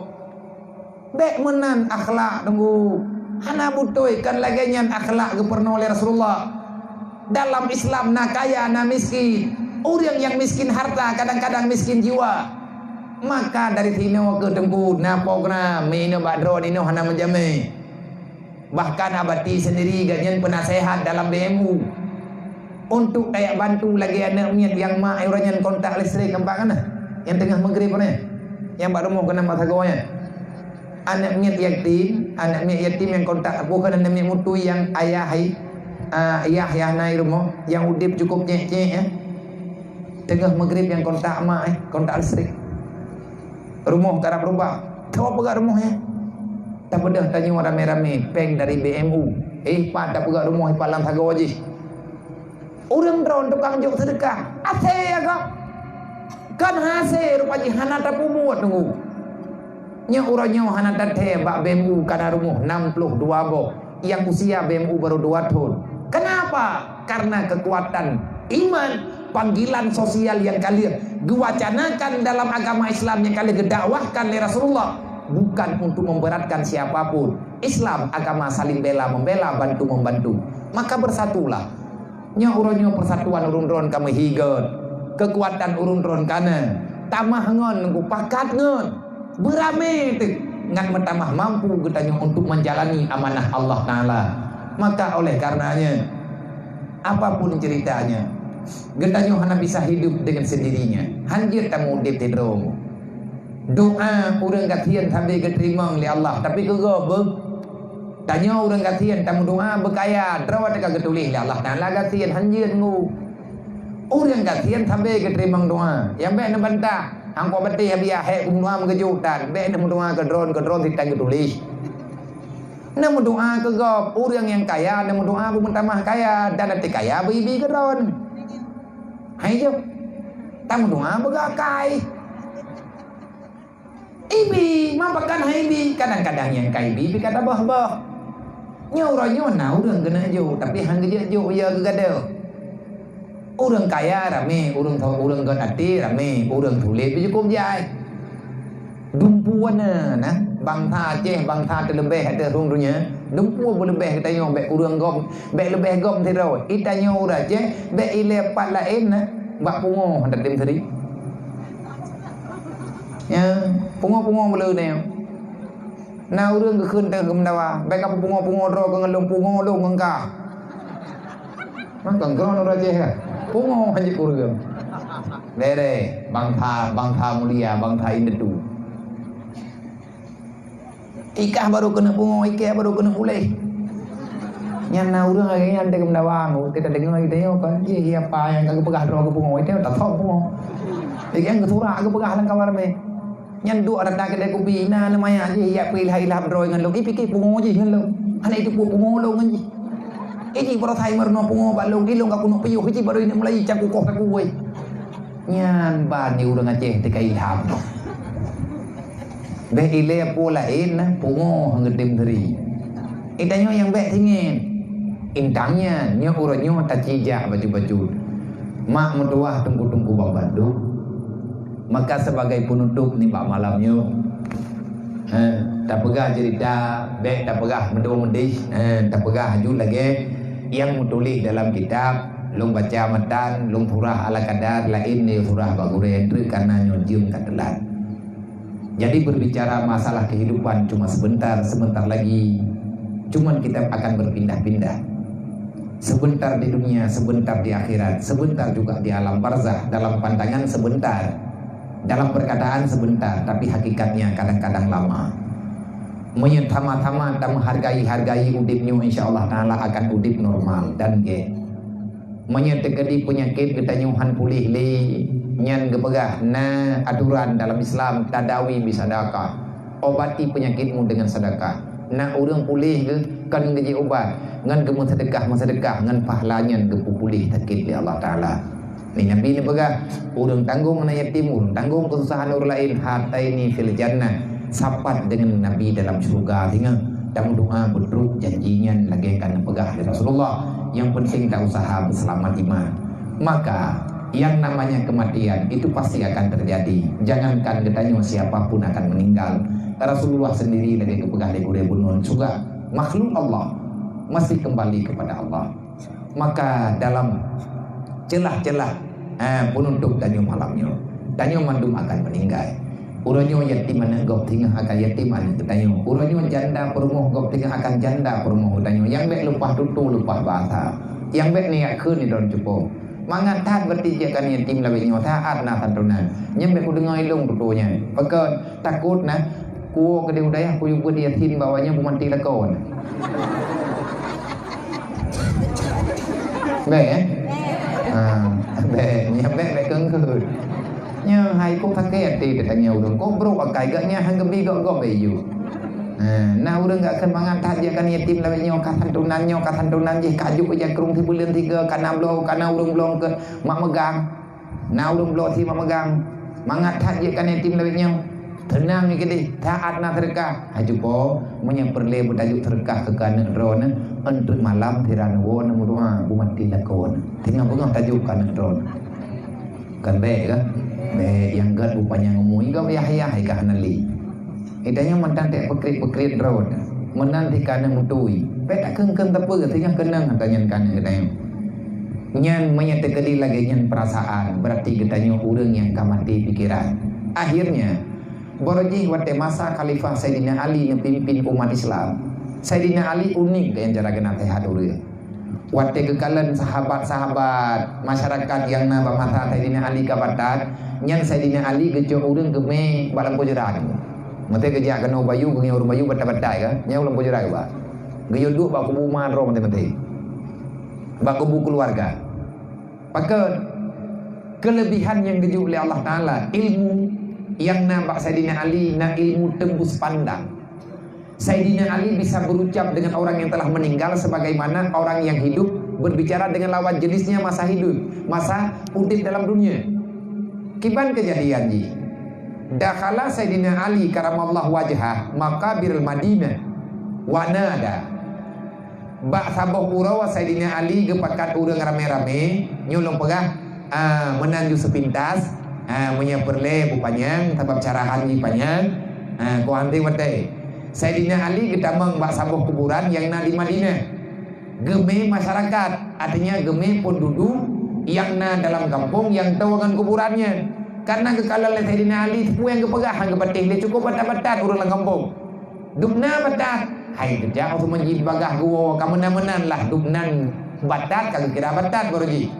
[SPEAKER 1] Bek menan akhlak tunggu. Hana butuh kan lagi nyan akhlak geperno oleh Rasulullah. Dalam Islam na kaya na miskin. Orang yang miskin harta kadang-kadang miskin jiwa. Maka dari sini ke tengku na program mino badro dino hana menjame. Bahkan abati sendiri ganyan penasehat dalam BMU untuk kayak bantu lagi anak miat yang mak ayurannya kontak listrik nampak kan yang tengah maghrib ni yang baru mau kena mata gonya anak miat yatim yang kontak bukan anak miat mutu yang ayah nai rumah yang udip cukup nyek tengah maghrib yang kontak mak kontak listrik rumah karap rumah tahu apa rumahnya tak pedah tanya rame-rame peng dari BMU pak tak pegang rumah palang thago je orang drone tukang jok sedekah ase ya kak kan hase rupanya hana tapu muat nunggu nya uranya hana tate bak BMU kana rumah 62 bo yang usia BMU baru 2 tahun kenapa? Karena kekuatan iman panggilan sosial yang kalian diwacanakan dalam agama Islam yang kalian gedakwahkan oleh Rasulullah bukan untuk memberatkan siapapun. Islam agama saling bela membela, bantu membantu. Maka bersatulah. Nya uronyo persatuan urun-urun kami higat. Kekuatan urun-urun kana. Tamah ngon nunggu pakat ngon. Berame tu. Ngan bertamah mampu getanya untuk menjalani amanah Allah Ta'ala. Maka oleh karenanya apapun ceritanya getanya hana bisa hidup dengan sendirinya. Hanjir tamu udip tidromu. Doa orang katian sampai keterima oleh Allah tapi kegobek tanya orang katian tamu doa berkaya terawat dekat ketulis oleh Allah Ta'ala katian hanjir ngu orang katian sampai keterima doa yang baik nak bantah angkau betih biar hek doa mengejutan baik nak doa ke drone tidak ketulis nak doa kegob orang yang kaya nak doa pun tamah kaya dan nanti kaya bibi ke drone hai jo tamu doa bergakai ibi mampakan haibi kadang-kadang yang kaibi kata bah nyoranya nah urang kena jo tapi hang geje jo ya gada urang kaya rame urang kan ati rame urang tulis cukup jai dumpuana nah bang tha terlebih ada rungnya dumpu berlebih kita yo bek urang gom bek lebih gom tiro itanya ura je bek ile pat lain nah bak pungo hendak tim tadi ya pungo belu ni na urang ke keun teh gemdawa baik apa pungo ro ke ngelung pungo long engka mangkang gron ora je pungo hanji urang dere bang tha mulia bang tha indetu ikah baru kena pungo ikah baru kena uleh nyan na urang lagi nyan teh gemdawa mu kita dengar lagi teh apa ye apa yang kagak pegah ro ke pungo itu tak tahu pungo ikah ke surah ke pegah lang kamar me nyan dua ada kedai kopi na namanya je ya pilih ilham droi ngan lo pikir pungo je ngan lo ana itu pungo lo ngan je iki bro thai marno pungo ba lo gilong ka kuno piyu iki baru ini mulai caku kok aku we nyan ban ni urang aceh te kai ilham be ile pola in pungo ngedim dari itanyo yang be tingin intangnya nyo uranyo tacija baju-baju mak mendoah tunggu-tunggu babadu. Maka sebagai penutup ni pak malamnya tak pegah cerita baik tak pegah mendung-mendih tak pegah haju lagi yang menulis dalam kitab long baca matan long surah ala kadar lain ni surah bagure itu karena nyonjum katelan jadi berbicara masalah kehidupan cuma sebentar lagi cuman kita akan berpindah-pindah sebentar di dunia sebentar di akhirat sebentar juga di alam barzah dalam pandangan sebentar dalam perkataan sebentar tapi hakikatnya kadang-kadang lama menyetama-tama tak menghargai udipnya insyaallah ta'ala akan udip normal dan ge menyetekedi penyakit ketanyuhan pulih li nyan gepegah na aturan dalam Islam tadawi bisadaqah obati penyakitmu dengan sedekah na urang pulih ke kan geji obat ngan gemu sedekah ngan pahalanya gepu pulih sakit li Allah ta'ala ni Nabi ni pegah urang tanggung anak yatim urang tanggung kesusahan orang lain harta ini fil jannah sapat dengan Nabi dalam surga tinggal dan doa berdoa janjinya lagi akan pegah dari Rasulullah yang penting tak usaha berselamat iman maka yang namanya kematian itu pasti akan terjadi jangankan katanya siapapun akan meninggal Rasulullah sendiri lagi kepegah di bunun juga makhluk Allah masih kembali kepada Allah maka dalam celah-celah penutup tanya malamnya tanya mandum akan meninggal Uronyo yatim mana gop tinggal akan yatim mana tanyo. Uronyo janda perumuh gop tinggal akan janda perumuh tanyo. Yang bek lupa tutu lupa bahasa. Yang bek niat kun ni don cupo. Mangat tat berarti je kan yatim lebih nyo taat na santunan. Yang bek ku dengar ilung tutunya. Pakai takut nah ku ke dia udayah ku yugo dia yatim bawanya bumanti lakon. Bek bek nyam bek keng keur. Nya hai ku pakai ti tak nya urang ko bro akai gaknya hang gebi gok bayu. Nah urang gak akan mangat je kan yatim lebih nyo ka santunan je kaju ke krung ti bulan 3 kana blo kana urang blong ke mak megang. Nah urang blo ti mak megang. Mangat je kan yatim lebih nyo. Tenang ni kedih taat na terkah haju po menyang perle bertajuk terkah ke kana drone untuk malam tiran wo na mudua bumati lakon tinggal bengah tajuk kana drone kan be kan be yang gad rupanya ngomong iga yahya hai ka hanali idanya mentan tek pekrit drone menanti kana mutui be tak keng tepe tinggal kenang hatanyan kana idanya nyan menyate kedi lagi nyan perasaan berarti getanya urang yang kamati pikiran akhirnya Boroji wate masa Khalifah Sayyidina Ali yang pimpin umat Islam. Sayyidina Ali unik dengan cara kena sehat dulu. Wate kekalan sahabat-sahabat masyarakat yang naba masa Sayyidina Ali kabatat, nyan Sayyidina Ali gejo urang geme balam pojeran. Mate kerja kena bayu geng urang bayu batai ka, nya ulang pojeran ba. Geyo duk ba kubu manro mate. Ba kubu keluarga. Maka kelebihan yang gejo oleh Allah Taala ilmu yang nampak Sayyidina Ali na ilmu tembus pandang. Sayyidina Ali bisa berucap dengan orang yang telah meninggal sebagaimana orang yang hidup berbicara dengan lawan jenisnya masa hidup, masa udip dalam dunia. Kiban kejadian ji. Dakhala Sayyidina Ali karamallahu wajhah maqabirul Madinah wa nada. Bak saboh urawa Sayyidina Ali gepakat urang rame-rame nyulung pegah menanju sepintas. Punya perle bupanyang tabab carahan ni panjang ko anting wate Sayyidina Ali gedamang bak sabuh kuburan yang na di Madinah geme masyarakat artinya geme penduduk yang na dalam kampung yang tahu dengan kuburannya karena kekalan Sayyidina Ali pu yang kepegah hang kepetih dia cukup batat-batat urang lang kampung dupna batat hai kerja aku menjid bagah gua kamenan-menan lah dupnan batat kagak kira batat boroji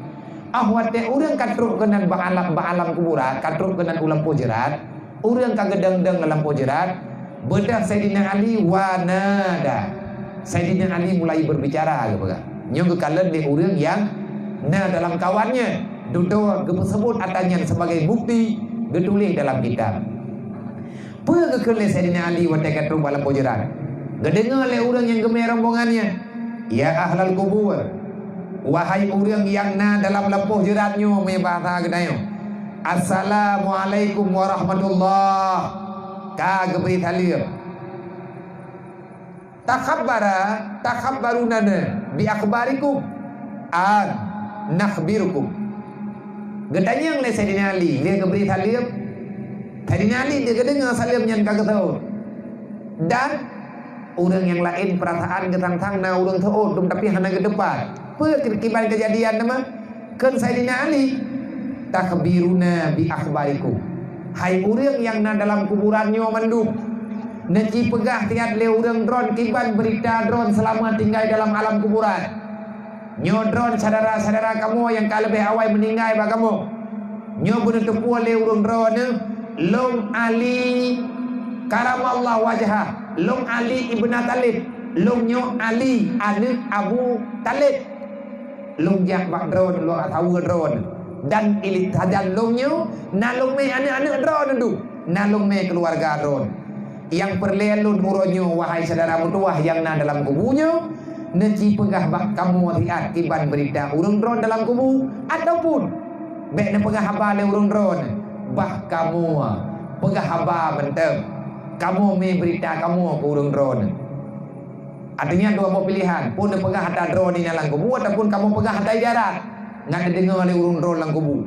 [SPEAKER 1] ahwate urang katruk kenan baalam kuburan katruk kenan ulam pojerat urang kagedeng-deng dalam pojerat bedah Sayyidina Ali wanada Sayyidina Ali mulai berbicara gitu kan nyong kekalan di urang yang nah dalam kawannya duduk disebut atanya sebagai bukti ditulis dalam kitab pegekele Sayyidina Ali wate katruk balam pojerat gedengar le urang yang gemeh rombongannya ya ahlal kubur wahai urang yang na dalam lempuh jeratnyo me bahasa gedayo assalamualaikum warahmatullah ka gebri thalir takhabbarunana bi akhbarikum an nakhbirukum gedanya le Sayyidina Ali dia gebri thalir Sayyidina Ali dia gedengar salim nyan kagak tahu dan urang yang lain perasaan getang-tang na urang tahu tapi hana ke depan kiban kejadian nama kan Sayyidina Ali takbiruna bi akhbarikum hai urang yang na dalam kuburannya manduk neci pegah tiat le urang drone kiban berita drone selama tinggal dalam alam kuburan nyo drone saudara-saudara kamu yang kalebih awai meninggal ba kamu nyo benetepu le urang drone long Ali karamallahu wajhah long Ali ibn Talib long nyo Ali anak Abu Talib long jak bak drone lo tahu drone dan ilit hadan longnya nalong me anak-anak drone tu nalong me keluarga drone yang perlelun muronyo wahai saudara mutuah yang na dalam kubunya neci pegah bak kamu riat kiban berita urang drone dalam kubu ataupun bek na pegah haba le urang drone bah kamu pegah haba bentem kamu me berita kamu ke urang drone. Artinya dua pilihan, pun pegah hata drone ni dalam kubu ataupun kamu pegah hata jarak. Ngan dengar oleh urung drone dalam kubu.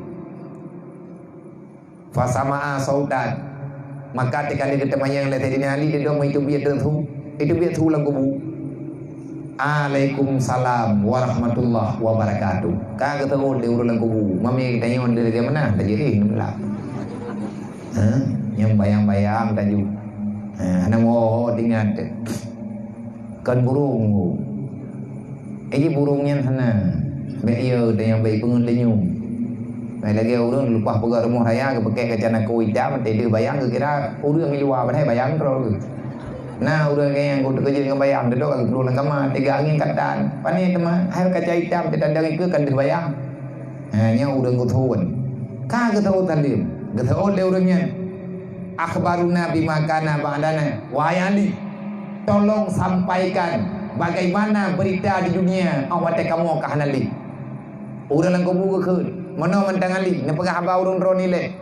[SPEAKER 1] Fasama'a sautan. Maka ketika dia ketemu yang Sayyidina Ali dia dong itu biar tu. Itu biar tu dalam kubu. Waalaikumsalam warahmatullahi wabarakatuh. Kagak tahu dia urung dalam kubu. Mami tanya dia mana? Tadi ni lah. Yang bayang-bayang tajuk. Hana mau tinggal kan burung. Ini burungnya sana. Baik ya dan yang baik pengen lenyum. Baik lagi orang lupa pegang rumah raya ke pakai kacana kuih jam nanti dia bayang ke kira orang di luar pada bayang terus. Nah orang yang aku kerja dengan bayang dia dok keluar kamar tiga angin katan. Pani teman hai kaca hitam tidak ada ke kan dia bayang. Nya orang kutuan. Kah ketahu talim. Ketahu le orangnya. Akhbaruna bimakana ba'dana wayali. Tolong sampaikan bagaimana berita di dunia awak kamu kahanali. Orang lang kubu ke mana mentangali ne pegah ba urun roni le.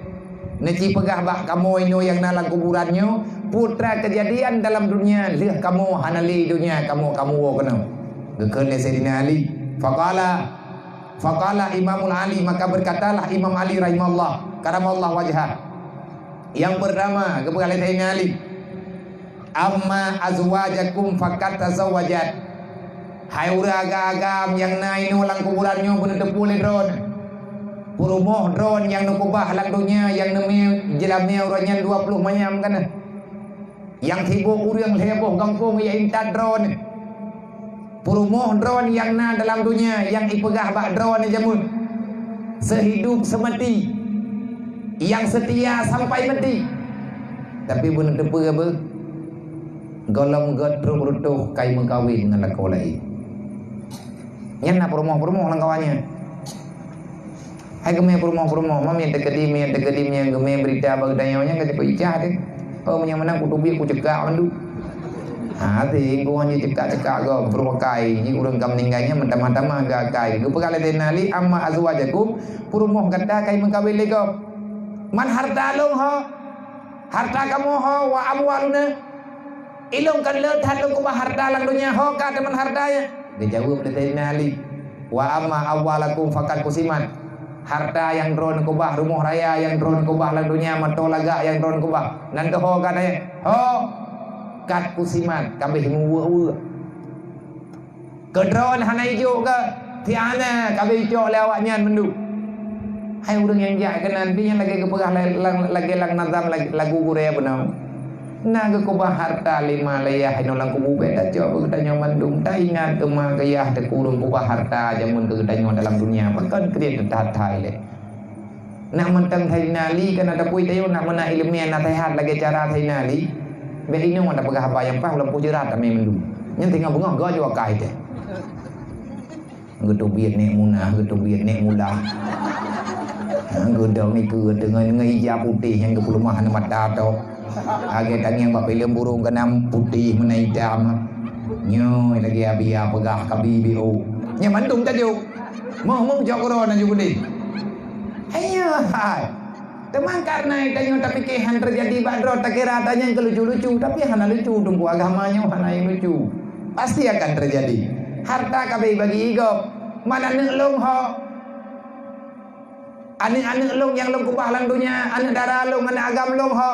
[SPEAKER 1] Ne ci pegah ba kamu ino yang nalang kuburannya putra kejadian dalam dunia leh kamu hanali dunia kamu kena. Gekeun le Sayyidina Ali. Faqala Imamul Ali maka berkatalah Imam Ali rahimahullah karamallahu wajhah. Yang pertama kepada Sayyidina Ali. Amma azwajakum fakat tazawwajat. Hai uraga-agam yang naik ulang kuburannya bener tepule drone. Purumoh drone yang nukubah lang dunia yang nemi jelamnya orangnya 20 manyam kan. Yang sibuk urang heboh kampung ya intat drone. Purumoh drone yang na dalam dunia yang ipegah bak drone jamun. Sehidup semati. Yang setia sampai mati. Tapi bener tepule apa? Golong godruk rutuh kai mengkawin dengan lakolai. Yang nak promoh lang kawannya. Hai gemeh promoh mami dekedim yang gemeh berita bagdayanya ke cepat ijah deh. Oh yang menang kutubi ku cekak mandu. Thì cô như chụp cả go berwakai ni urang kam ninggainya mentama-tama gakai. Ku pegale denali amma azwajakum purumoh kata kai mengkawin lego. Man harta long ho. Harta kamu ho wa amwaluna. Ilong kan leuthat long kubah harta lang dunia ho ka teman hartanya. Dia jawab denali wa amma awwalakum fakat kusiman. Harta yang drone kubah rumah raya yang drone kubah lang dunia matolaga yang drone kubah. Nan ke ho katanya. Ho kat kusiman kabeh muwa ke drone hana ijo ke tiana kabeh ijo lewatnya mendu. Hai urang yang jak kenan pi yang lagi kepegah lagi lang nazam lagu gure benau. Na ke kubah harta lima layah inolang kubu beda jo begetanya mandung ta ingat kema gayah te kurung kubah harta jamun begetanya dalam dunia bahkan kriat tat thai le. Nak mentang thai nali kan ada pui tayo nak mena ilmiah na thai hat lagi cara thai nali. Be ini ada pegah apa yang pah lampu jerat ame mendu. Yang tinggal bengah go jo kai te. Getu biet nek munah, getu biet nek mulah. Gedong itu dengan hijab putih yang 20 mah mata tau. Age tangiang ba film burung kenam putih menai hitam. Nyoy lagi abia pegah kabibi o. Nya mandung ta jo. Moh jo corona jo gede. Ayo hai. Teman karena itu tapi kehan terjadi badro tak kira tanya yang lucu-lucu tapi hana lucu tunggu agamanya hana yang lucu. Pasti akan terjadi. Harta kabeh bagi igop. Mana neulung ho. Ane long yang long kubah lang dunia, ane darah long, ane agam long ho.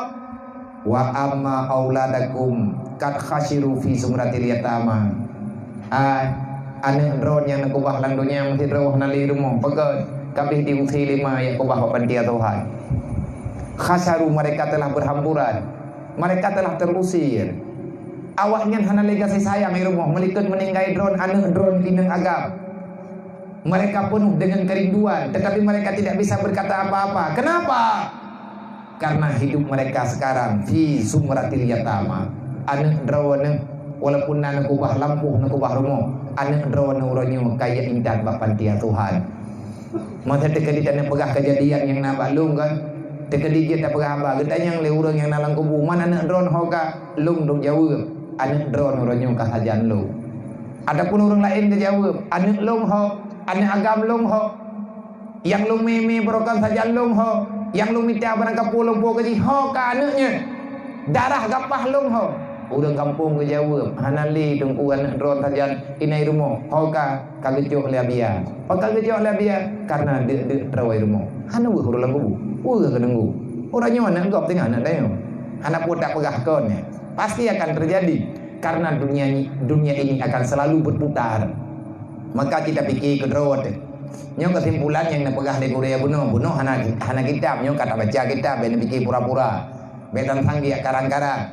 [SPEAKER 1] Wa amma auladakum kad khasiru fi sumratil yatama. Ane drone yang kubah lang dunia mesti roh nali rumah pegat kabeh diusi 5 ya kubah pantia Tuhan. Khasaru mereka telah berhamburan. Mereka telah terusir. Awaknya hana lega sayang di rumah melikat meninggai drone ane drone kineng agam. Mereka penuh dengan kerinduan, tetapi mereka tidak bisa berkata apa-apa. Kenapa? Karena hidup mereka sekarang fi sumratil yatama. Anak drone walaupun anak kubah lampu, anak kubah rumah, anak drone uronyo kaya indat bapan tia Tuhan. Masa tekedi dan pegah kejadian yang nabak lung kan. Tekedi dia tak pegah apa. Getanya yang le urang yang nalang kubu mana anak drone hoka lung dong jawab. Anak drone uronyo kahajan lung. Adapun orang lain dia jawab, anak lung ho. Ane agam long ho, yang long meme berokan saja long ho, yang long mitia barang kampung long po kaji ho ka anaknya, darah gapah long ho, udang kampung ke jawab, hanali tungku anak drone saja inai rumah, ho ka kagecok labia, ho kagecok labia karena de terawai rumah, hana buh ulang kubu, kenenggu, orangnya mana gop tengah anak dayo, anak putak pegah konnya, pasti akan terjadi karena dunia ini akan selalu berputar. Maka kita pikir ke drone. Nyo kesimpulan yang nak pegah di Korea bunuh hana kitab nyo kata baca kitab yang pikir pura-pura. betan tanggi karang-karang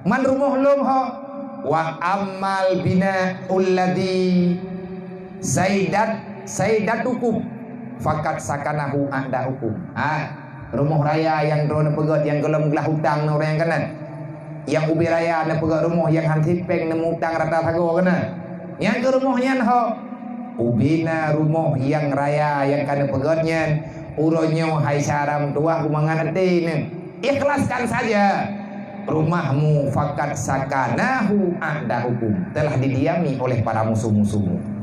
[SPEAKER 1] man rumah lum ho wa amal bina ulladhi saidatukum fakat sakanahu a'daukum. Rumah raya yang drone pegot yang gelem gelah hutang orang yang kanan, yang ubi raya na pegot rumah yang hanti peng nemu hutang rata thago kana, yang ke rumahnya ho ubina rumah yang raya yang kana pegotnya uronyo hai saram tua kumangan ate ikhlaskan saja rumahmu fakat sakanahu a'daukum telah didiami oleh para musuh-musuhmu.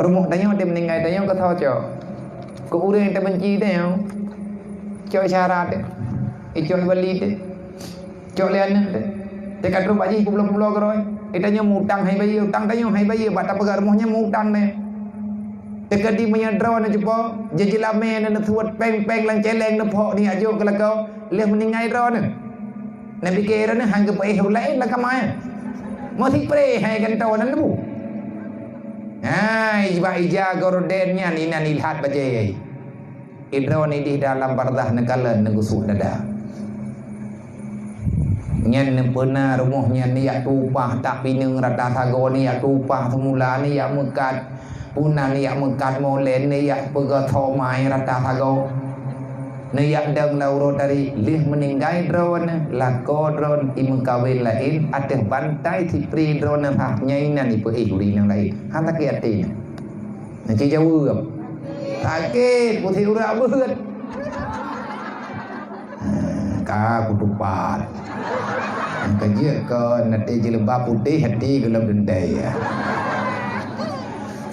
[SPEAKER 1] Rumah tanya dia meninggal tanya kau tahu cok ke orang yang terbenci tanya cok syarat cok beli cok liana dekat rumah ji pulau-pulau keroi tanya mutang hai bayi utang tanya hai bayi bata pegar rumahnya mutang ne dekat di menyadra na jepo jejilame na tuat peng-peng lang celeng na pok ni ajo kelakau leh meninggal dra na nabi kira na hang ke pai lain lah kamai mati pre hai kan tahu nan bu Iba ija gordennya nina nilhat bajai idron di dalam bardah nekalan negusuh dada nyen pena rumahnya ni ya tupah tak pineng rata thago ni ya tupah semula ni ya mekat puna ni ya mekat molen ni ya pega thomai rata thago ni ya dang lauro dari lih meninggai drone lako drone im kawin lain ada bantai si pri drone ha nyai nan ipu uri nang lain hanta ke ati nanti jawab sakit putih ura beut ka kutupat kerja ke nanti jilbab putih hati gelap dendai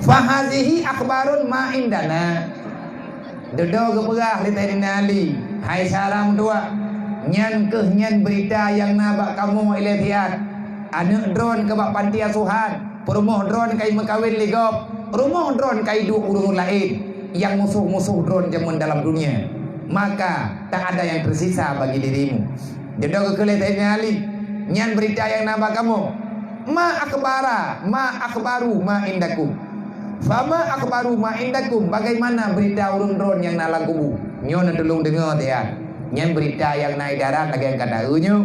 [SPEAKER 1] fahazihi akhbarun ma indana Dodo keperah di tadi nali. Hai salam dua. Nyan nyan berita yang nabak kamu ilatiat. Anak drone ke bak panti asuhan. Perumah drone kai mekawin ligop. Rumah drone kai dua urung lain. Yang musuh-musuh drone zaman dalam dunia. Maka tak ada yang tersisa bagi dirimu. Dodo ke tadi nali. Nyan berita yang nabak kamu. Ma akhbaru ma indakum. Fama akhbaru ma indakum, bagaimana berita urun drone yang nalang kubu nyo na tulung dengar dia nyen berita yang naik darat lagi yang kata nyo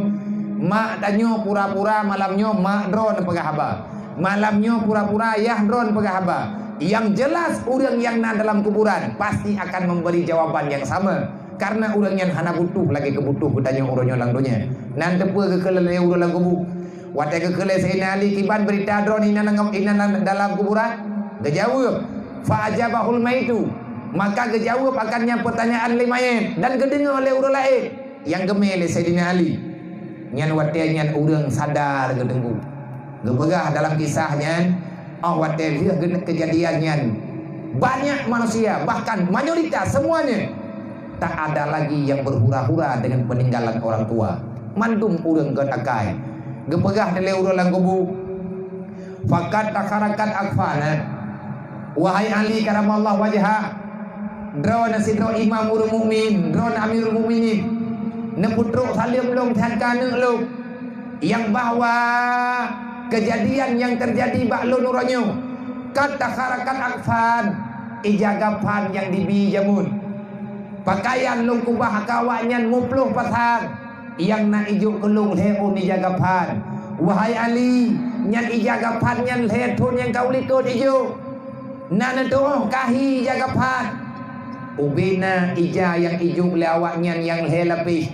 [SPEAKER 1] mak tanyo pura-pura malamnyo mak drone pegahaba malamnyo pura-pura yah drone pegahaba yang jelas orang yang na dalam kuburan pasti akan memberi jawaban yang sama karena orang yang hana butuh lagi kebutuh kutanya urunyo lang dunia nan tepe kekelele urun lang kubu wate kekele seinali kiban berita drone ina dalam kuburan kejawab fa'ajabahul maitu maka kejawab akannya pertanyaan limain dan kedengar oleh orang lain yang gemele Sayyidina Ali nyan watia nyan urang sadar gedenggu gepegah dalam kisahnya watia kejadiannya banyak manusia bahkan mayoritas semuanya tak ada lagi yang berhura-hura dengan peninggalan orang tua mandum urang getakai gepegah dari urang langkubu fakat takarakat akfana wahai Ali karamallahu wajha drone sidro imam urul mukmin drone amirul mukminin ne putruk salim long thankan lu yang bahwa kejadian yang terjadi baklun uranyo kata harakat akfan ijagapan yang dibi jamun pakaian long kubah kawanyan mupluh pasang yang na ijuk kelung leun ijagapan wahai Ali nyan ijagapan nyan letun yang kau likut ijuk nana tu kahi jagapan ubina ija yang ijuk lewatnya yang helapis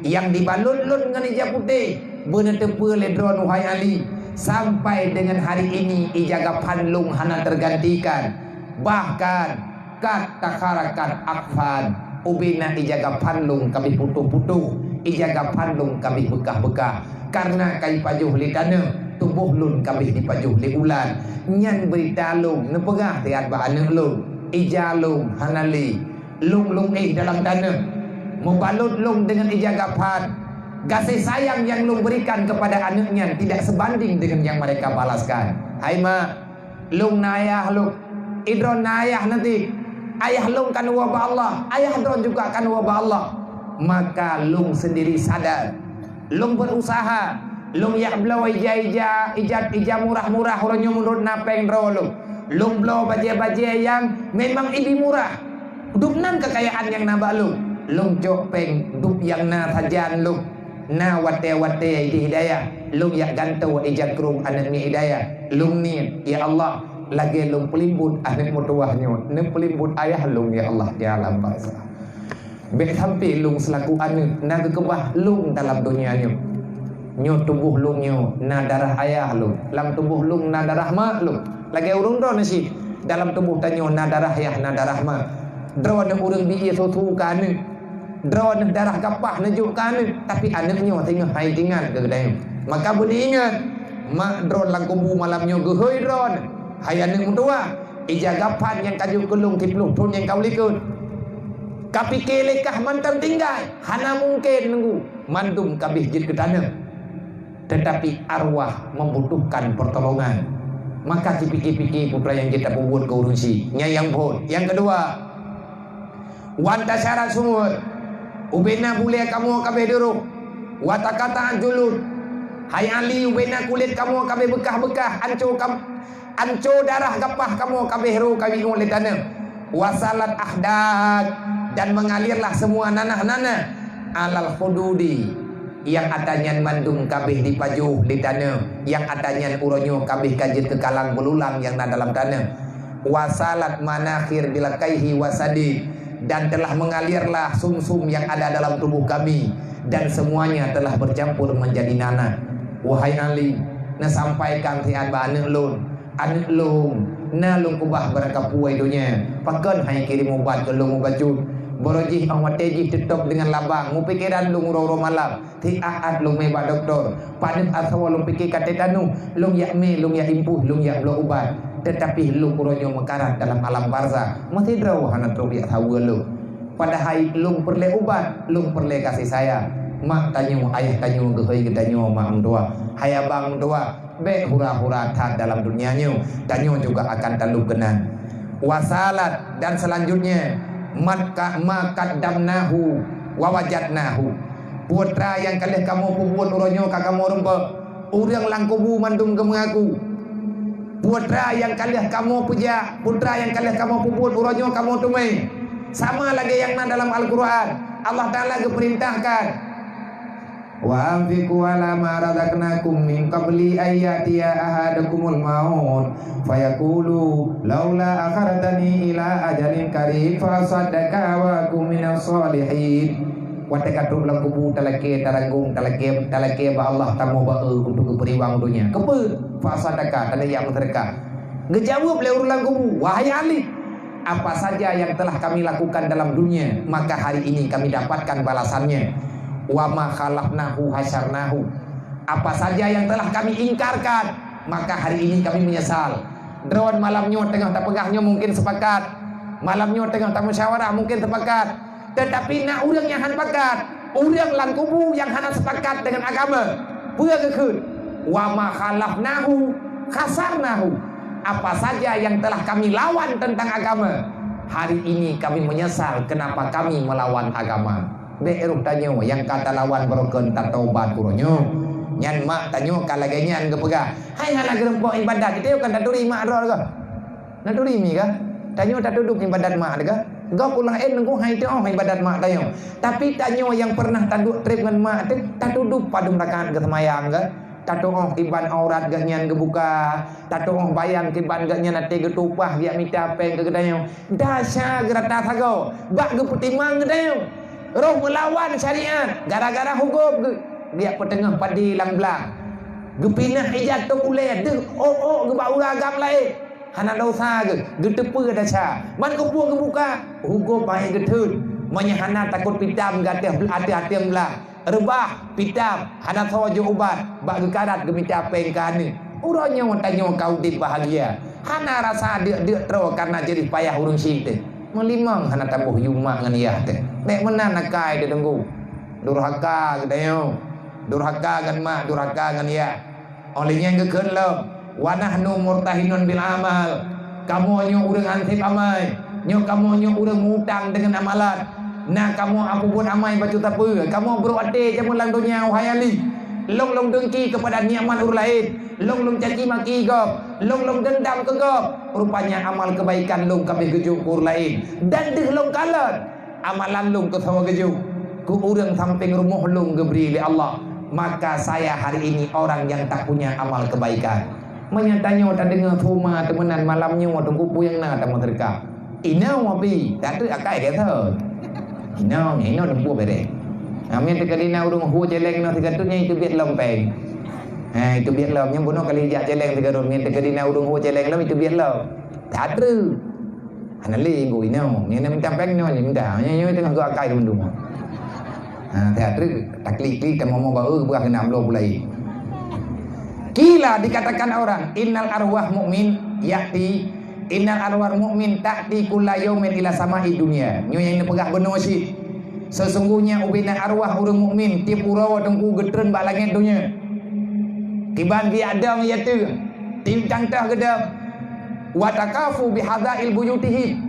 [SPEAKER 1] yang dibalut-lut dengan ija putih benar tepe le drone wahai Ali sampai dengan hari ini ijagapan lung hana tergantikan bahkan kata kharakat akfan ubina ijagapan lung kami putuh-putuh ijagapan lung kami bekah-bekah karena kai pajuh li tanah tubuh lun kami dipajuh li ulan nyan berita lung nepegah tiat ba anak lung ija lung hanali lung dalam tanah membalut lung dengan ijagapan kasih sayang yang lung berikan kepada anaknya tidak sebanding dengan yang mereka balaskan hai ma lung nayah lung idron nayah nanti ayah lung kan wabah Allah ayah dron juga kan wabah Allah maka lung sendiri sadar lung berusaha lung yak blow ija murah-murah orangnya menurut napeng rolo lung blow baje-baje yang memang ibi murah duknan kekayaan yang nambah lung lung jok peng dup yang na thajan lung na wate di hidayah lung yak gantu ijakrum anak ni hidayah lung ni ya Allah lagi lung pelimbut anak mutuahnya ne pelimbut ayah lung ya Allah ya alam bangsa be sampai lung selaku anak na kekebah lung dalam dunia ni nyo tubuh lung nyo na darah ayah lung dalam tubuh lung na darah mak lung lagi urung do nasi dalam tubuh tanyo na darah ayah na darah mak drone urang bi sotu kan drone darah kapah nejuk kan tapi anaknya tengah hai tinggal ke kedai maka budi ingat mak drone lang kubu malamnya gehoi drone hai anak mutua ijagapan yang kajuk kelung kipluh tun yang kau likut kapike lekah mantan tinggal hana mungkin nunggu mandum kabih jid ke tanah tetapi arwah membutuhkan pertolongan maka dipikir-pikir putra yang kita buat ke urusi nyayang pun yang kedua wanta syarat sumur ubena boleh kamu kabeh duruk wata kata anjulut hai ali ubena kulit kamu kabeh bekah-bekah anco darah gapah kamu kabeh ru kabeh oleh tanah wasalat ahdak dan mengalirlah semua nanah-nanah alal hududi yang adanya mandum kabeh di pajuh di tanah yang adanya uronyo kabeh kajit ke kalang belulang yang ada dalam tanah wasalat manakhir dilakaihi wasadi dan telah mengalirlah sumsum yang ada dalam tubuh kami dan semuanya telah bercampur menjadi nanah wahai Ali na sampaikan ti anba anak lung na lung kubah berakapuai dunia pakan hai kirim ubat ke lung ubajud borojih awatejih tetap dengan labang mu pikiran lung roro malam ti aat lung meba doktor panen asawa lung pikir kate tanu lung yak me lung yak impuh lung yak lo ubat tetapi lung uronyo mekarat dalam alam barzah masih draw hana trobiak hawa lu padahal lung perle ubat lung perle kasih sayang mak tanyo ayah tanyo gehoi tanyo mak tua hai abang tua be hura-hura tat dalam dunianya tanyo juga akan talu kenan wasalat dan selanjutnya makadamnahu wawajadnahu putra yang kalih kamu puput uronyo kamu rumpa urang langkubu mandum ke mengaku putra yang kalih kamu puja putra yang kalih kamu puput uronyo kamu tumai sama lagi yang dalam Al-Quran Allah Ta'ala perintahkan wa anfiqu ala ma razaqnakum min qabli ayyatiya ahadakumul maut fayaqulu laula akhartani ila ajalin qarib fa saddaqa wa kum minas solihin wa takatu lam kubu talake taranggung talake ba Allah tamu ba untuk beriwang dunia kepe fa saddaqa tanda yang mereka ngejawab le urulang kubu wahai Ali apa saja yang telah kami lakukan dalam dunia maka hari ini kami dapatkan balasannya wa ma khalaqnahu hasyarnahu apa saja yang telah kami ingkarkan maka hari ini kami menyesal drone malamnya tengah tak pegahnya mungkin sepakat malamnya tengah tak musyawarah mungkin sepakat tetapi nak urang yang han pakat urang lang kubu yang hana sepakat dengan agama puya kekeun wa ma khalaqnahu khasarnahu apa saja yang telah kami lawan tentang agama hari ini kami menyesal kenapa kami melawan agama berup tanyo yang kata lawan broken tatobat kuronyo nyan mak tanyo kalage nyan ke pegah hai hana gerempok ibadat kita kan taturi mak ro ke naturi mi ka tanyo tak duduk ibadat mak ke engkau pulang engkau hai tu ibadat mak tanyo tapi tanyo yang pernah tanduk trip dengan mak tak duduk padum rakaat ke semayang ke tatoh iban aurat ke nyan ke buka tatoh bayang ke ban ke nyan ate ke tupah dia minta peng ke tanyo dasya gerata sago bak ke putimang ke tanyo roh melawan syariat gara-gara hukum dia petengah padi lang belang gepinah ijat tu uleh de ge bau agam lain hana dosa ge getepe dasar man ke buang ke buka hukum baik geteun menyahana takut pitam gateh hati-hati belang rebah pitam hana sojo ubat bak ge karat ge minta pengkan uronyo tanyo kau di bahagia hana rasa deuk tro karena jadi payah urung sinte melimang hana tabuh yumak ngan iya teh nek menan nakai de tunggu durhaka gedeo durhaka ngan mak durhaka ngan iya olehnya gekeun leuh wa nahnu murtahinun bil amal kamu nyo urang ansip amai nyo kamu nyo urang ngutang dengan amalan nah kamu apa pun amai baca tape kamu berwate jamu lang dunia wahai Ali long dengki kepada nikmat orang lain long caci maki gop long dendam ke gop rupanya amal kebaikan long kabeh gejuk kur lain dan deh long kalat amalan lung ke tawa keju ku urang samping rumah lung geberi oleh Allah, maka saya hari ini orang yang tak punya amal kebaikan. Menyatanya tak dengar thuma temenan malamnya tunggu puyang na tak terka. Inau api tak tu akai ke tho. Inau tunggu bere. Amin te kadina urung hu celeng no tikatutnya itu biat lompeng. Itu biat lom yang bunuh kali jak celeng tikarut min te kadina urung hu celeng lom itu biat lom. Tak tru. Anali go inau, ni minta peng no ni minta. Nya tengah go akai dum. Tak tru taklik kan ngomong bau buah kena amlo pulai. Kila dikatakan orang innal arwah mukmin yati innal arwah mukmin ta'ti kulla yaumin ila sama'i dunya. Nyo yang pegah benar sih. Sesungguhnya ubina arwah orang mukmin tiap urawa tengku getren bak langit dunia. Tiban bi adam ya tu. Tim cangtah gedam. Wa takafu bi hadail buyutihim.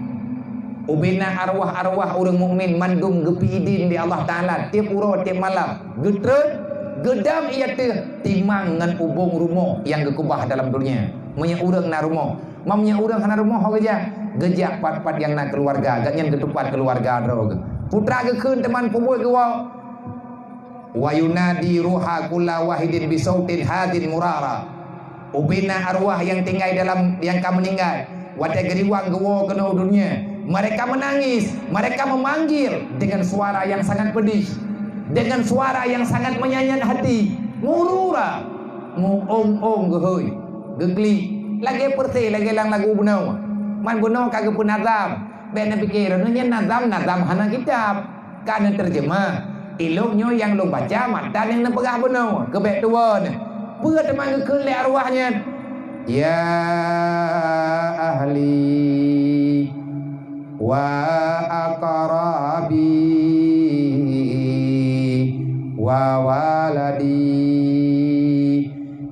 [SPEAKER 1] Ubina arwah-arwah orang mukmin mandum gepidin di Allah Taala tiap urawa tiap malam. Getren gedam ia tu timang ngan ubung rumah yang gekubah dalam dunia. Menya urang na rumah. Mamnya urang kana rumah ho gejak pat-pat yang nak keluarga, gak nyen ketupat keluarga ro. Putra ke keun teman pubul ke wa yunadi ruha kulla wahidin bisautin hadin murara. Ubina arwah yang tinggal dalam yang kamu meninggal wate geriwang gewo kena dunia. Mereka menangis, mereka memanggil dengan suara yang sangat pedih, dengan suara yang sangat menyayat hati. Murura mu om gehoy gegli lagi perti lagi lang lagu bunau man bunau kagak pun azam. Bena pikiran nya nazam hana kitab kana terjemah ilmunya yang lu baca mata yang nepegah benar kebek tua ni peur teman ke le arwahnya ya ahli wa aqrabi wa waladi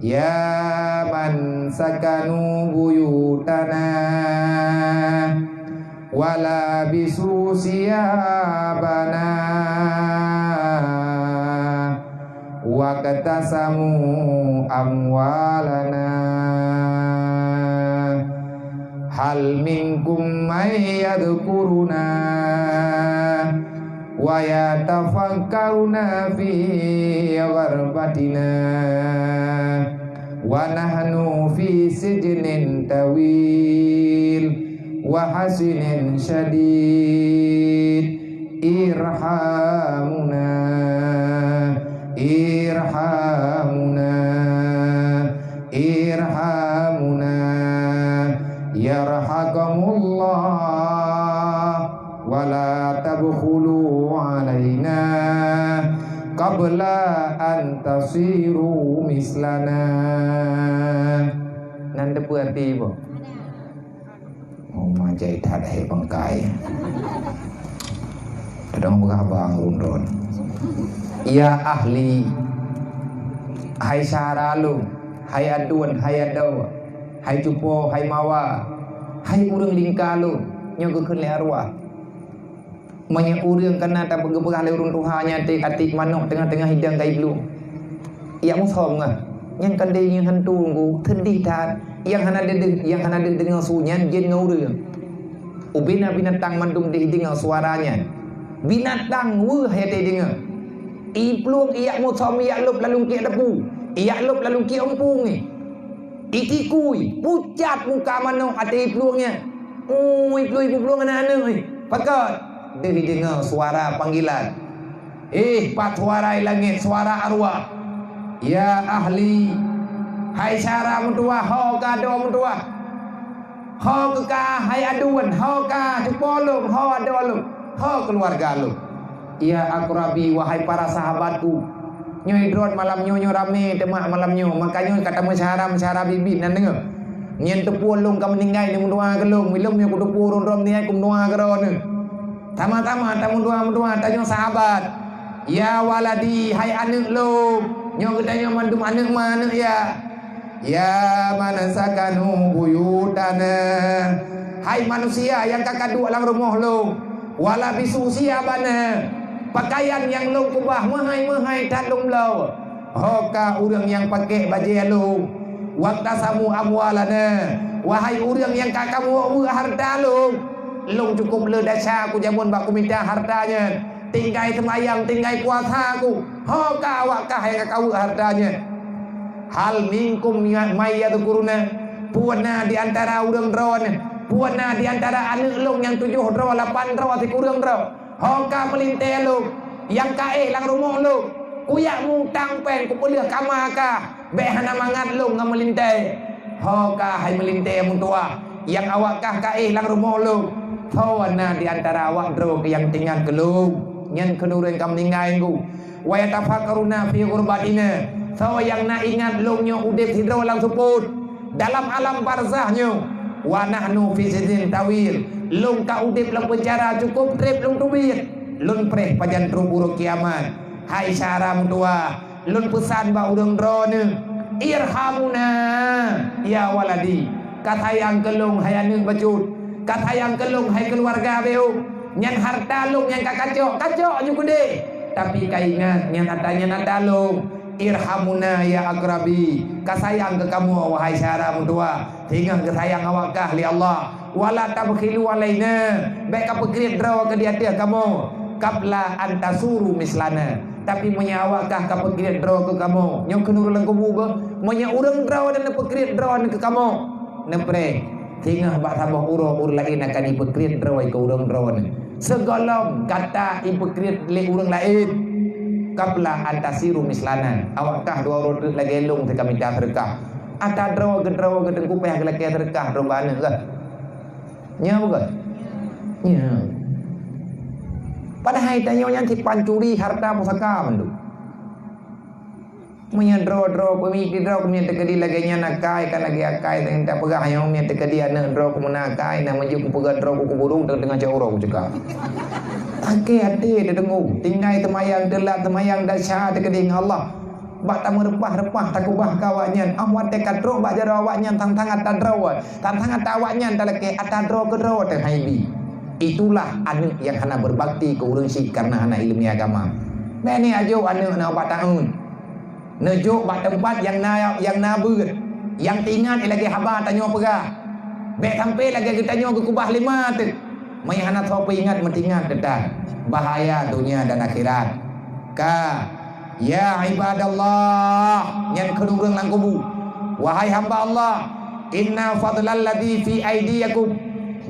[SPEAKER 1] ya man sakanu buyutana wala bisu siyabana wa katasamu amwalana hal minkum may yadhkuruna wa yatafakkaruna fi gharbatina wa nahnu fi sijnin tawil wa hasinin syadid irhamuna yarhakumullah wala tabkhulu alaina qabla an tasiru mislana. Nan de puati bo Majai tak ada bangkai. Kadang berabang rundun. Ya ahli, hai syaralu, hai aduan, hai adaw, hai cupo, hai mawa, hai urang lingkalu, nyogo keun le arwah. Manya urang kana ta begebah le urang tuhanya te atik manuk tengah-tengah hidang kai belum. Ya musom ngah. Yang kandai yang hantu nggu tendih tat yang hana ada dengar sunyian jen ngurang. Ubina binatang mandum di dengar suaranya. Binatang weh hayate dengar. Iplung iyak musom iyak lup lalu ki depu. Iyak lup lalu ki ompung ni. Itikui pucat muka manuk ate iplungnya. Iplung anak-anak ni. Pakat dia dengar suara panggilan. Pat suara langit, suara arwah. Ya ahli, hai syara mutua, ho ka do mutua, ho ka hai aduan, ho ka cepolum, ho adolum, ho keluarga lu. Ya akrabi, wahai para sahabatku, nyoy drone malam nyo rame demak malam nyo, makanya kata syara bibit nan dengar. Nyen tepulung ka meninggal ni mutua kelung, milum nyo kudu purun rom ni ai kum noa keron. Tama-tama tamu mutua tanyo sahabat. Ya waladi, hai anak lu. Nyo katanya mandum anak mana ya. Ya manasakanu buyutana. Hai manusia yang kakak dua dalam rumah lu. Wala bisusia bana. Pakaian yang lu kubah mahai tak lum lu. Hoka urang yang pakai baju lu. Waktasamu amwalana. Wahai urang yang kakak mu harta lu. Long cukup le dasar aku jamun bak ku minta hartanya. Tinggal semayang, tinggal puasa aku. Hokah awakkah yang kau hartanya. Hal minkum mayyadkuruna. Puana di antara urang dron. Puana di antara anak long yang 7 dro 8 dro si kurang dro. Hokah melintai lu. Yang kae lang rumah lu. Kuyak mutang pen ku pelih kamakah. Behana mangat lu ngam melintai. Hokah hai melintai mun tua. Yang awakkah kae lang rumah lu. Tawana di antara awak dro yang tinggal kelung nyen kenuren kam ningai ku wa yatafakkaruna fi qurbatina so yang nak ingat lungnya udip hidro lang suput dalam alam barzahnya wa nahnu fi sidin tawil lung ka udip lang penjara cukup trip lung tubit lun preh pajan truburu kiamat hai syaram tua lun pesan ba urang drone irhamuna ya waladi katayang kelung hayanung bacut katayang kelung hai keluarga beu nyan harta lung yang kacok juga deh tapi kaingat nyan adanya nadalung irhamuna ya akrabi kasayang ke kamu wahai syara mutua hingga kesayang awakkah li Allah wala tabkhilu alaina baik apa kredit draw ke dia kamu qabla antasuru mislana tapi menyawakkah ka pekredit draw ke kamu nyong kenur lang kubu monya urang draw dan pekredit draw ke kamu nepre hingga bak tambah uro lain akan ipekrit drawai ke urang drawan segalom kata ipekrit le urang lain kapla antasiru mislana awakkah dua urut lagi elung te kami dah sedekah ata draw gedeng kupeh lagi sedekah rombana ke nya bukan nya padahal tanya yang si pancuri harta pusaka mendu punya draw pemikir draw punya tekadi lagi nya nakai kan lagi akai dengan tak pegah yang punya tekadi anak draw kumenakai nama je ku pegah draw ku burung dengan jauh juga pakai hati dia dengung tinggal temayang delak temayang dasar tekadi Allah bak tamu repah tak ubah kawaknya awak tekad draw bak jaro awaknya tang-tangan tak draw tang-tangan tak awaknya tak lagi ata draw ke draw teh haibi itulah anak yang hana berbakti ke urang sik karena hana ilmu agama bani ajo anak na 4 tahun nejuk bak tempat yang nabut yang tinggal lagi haba tanya pegah bek sampai lagi kita tanya ke kubah 5 tu mai hana sopi ingat mentingat dedan bahaya dunia dan akhirat ka ya ibadallah nyan kedurung lang kubu wahai hamba Allah inna fadlal ladzi fi aidiyakum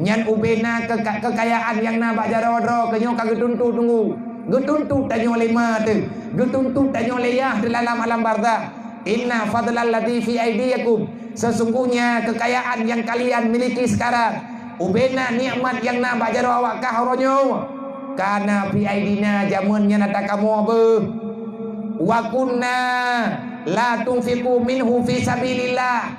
[SPEAKER 1] nyan ubena kekayaan yang na bak jaro-jaro kenyo kagak tuntu tunggu getuntu tanyo 5 tu getuntu tanyo leyah dalam alam barzah inna fadlal ladzi fi aidiyakum sesungguhnya kekayaan yang kalian miliki sekarang ubena nikmat yang na bajaro awak kahronyo kana fi aidina jamunnya nata kamu abe wa kunna la tunfiqu minhu fi sabilillah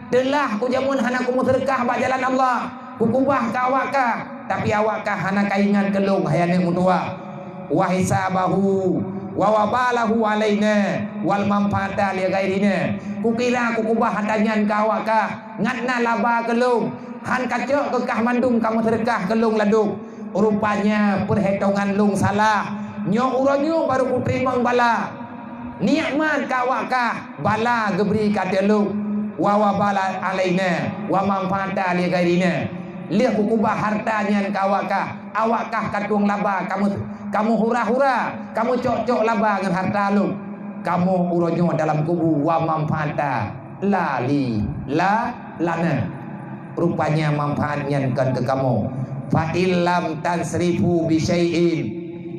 [SPEAKER 1] telah ku jamun hana ku sedekah bak jalan Allah ku kubah ka awak ka tapi awak ka hana kaingan kelung hayane mutua wa hisabahu wa wabalahu alaina wal manfaata li ghairina kukira kukubah hadanyan ka awak ka ngatna laba kelung han kacok kekah mandung kamu sedekah kelung laduk rupanya perhitungan lung salah nyo uranyo baru ku terima bala nikmat ka awak ka bala geberi ka telung wa wabala alaina wa manfaata li ghairina lihat kukubah hartanya ka awak ka katuang laba kamu hura-hura, kamu cok-cok laba dengan harta lu. Kamu uronyo dalam kubu wa manfaata lana. Rupanya manfaatnya kan ke kamu. Fa illam tansrifu bi syai'in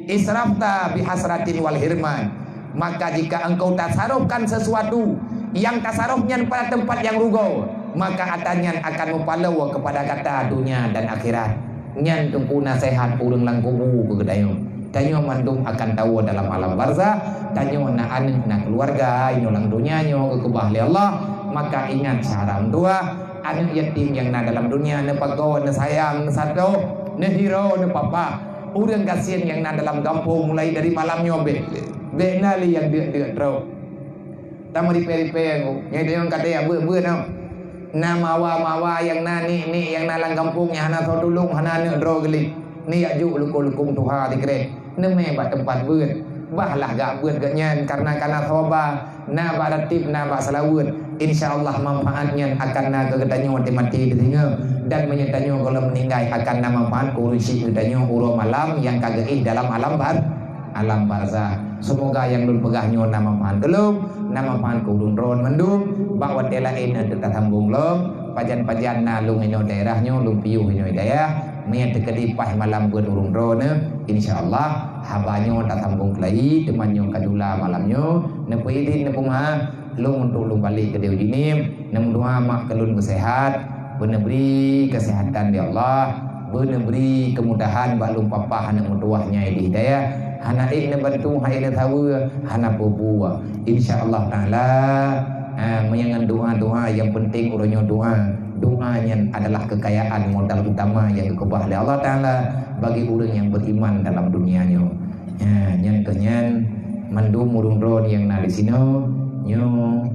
[SPEAKER 1] israfta bi hasratin wal hirman. Maka jika engkau tasarufkan sesuatu yang tasarufnya pada tempat yang rugo, maka atannya akan mempalawa kepada kata dunia dan akhirat. Nyan tungku nasihat urang lang kubu kegedayo. Tanyo mandung akan tahu dalam alam barzah, tanyo na anak na keluarga, inolang dunianyo ke kubah Allah, maka ingat saram tua, anak yatim yang na dalam dunia, na pagawa, na sayang, na satu, na hero, na papa, urang kasihan yang na dalam kampung mulai dari malamnya be nali yang dia terus. Tamu di peri-peri, yang kata ya ber na mawa yang na ni yang na lang kampung yang hana tolong hana ne dro geli. Ni aju lukung tuha dikre neme ba tempat beut bahlah gak beut gak nyan karena toba na ba ratib na ba salawut insyaallah manfaatnya akan na kegetanyo mati ditinga dan menyetanyo kalau meninggal akan na manfaat urusi kegetanyo uro malam yang kagak dalam alam barzah. Semoga yang lul pegahnya nama manfaat kelum, nama manfaat kurun ron mendung, bawa telain tetap sambung lom, pajan-pajan na lung ino daerahnya, lung piu ino daerah, menyat kedipah malam buat urung ron, insyaallah habanya tak sambung kelai, temannya kadula malamnya, nepu idin nepu ma, lung untuk lung balik ke Dewi dinim, nemu doa mak kelun bersehat, bener beri kesehatan ya Allah, bener beri kemudahan bak lung papa anak mutuahnya di hidayah. Hana ikna bantu haila tahu hana bubuwa insyaallah taala menyangan doa-doa yang penting urangnya doanya adalah kekayaan modal utama yang dikubah oleh Allah taala bagi orang yang beriman dalam dunianya. Yang kenyan mandum urung ron yang na di sini nyo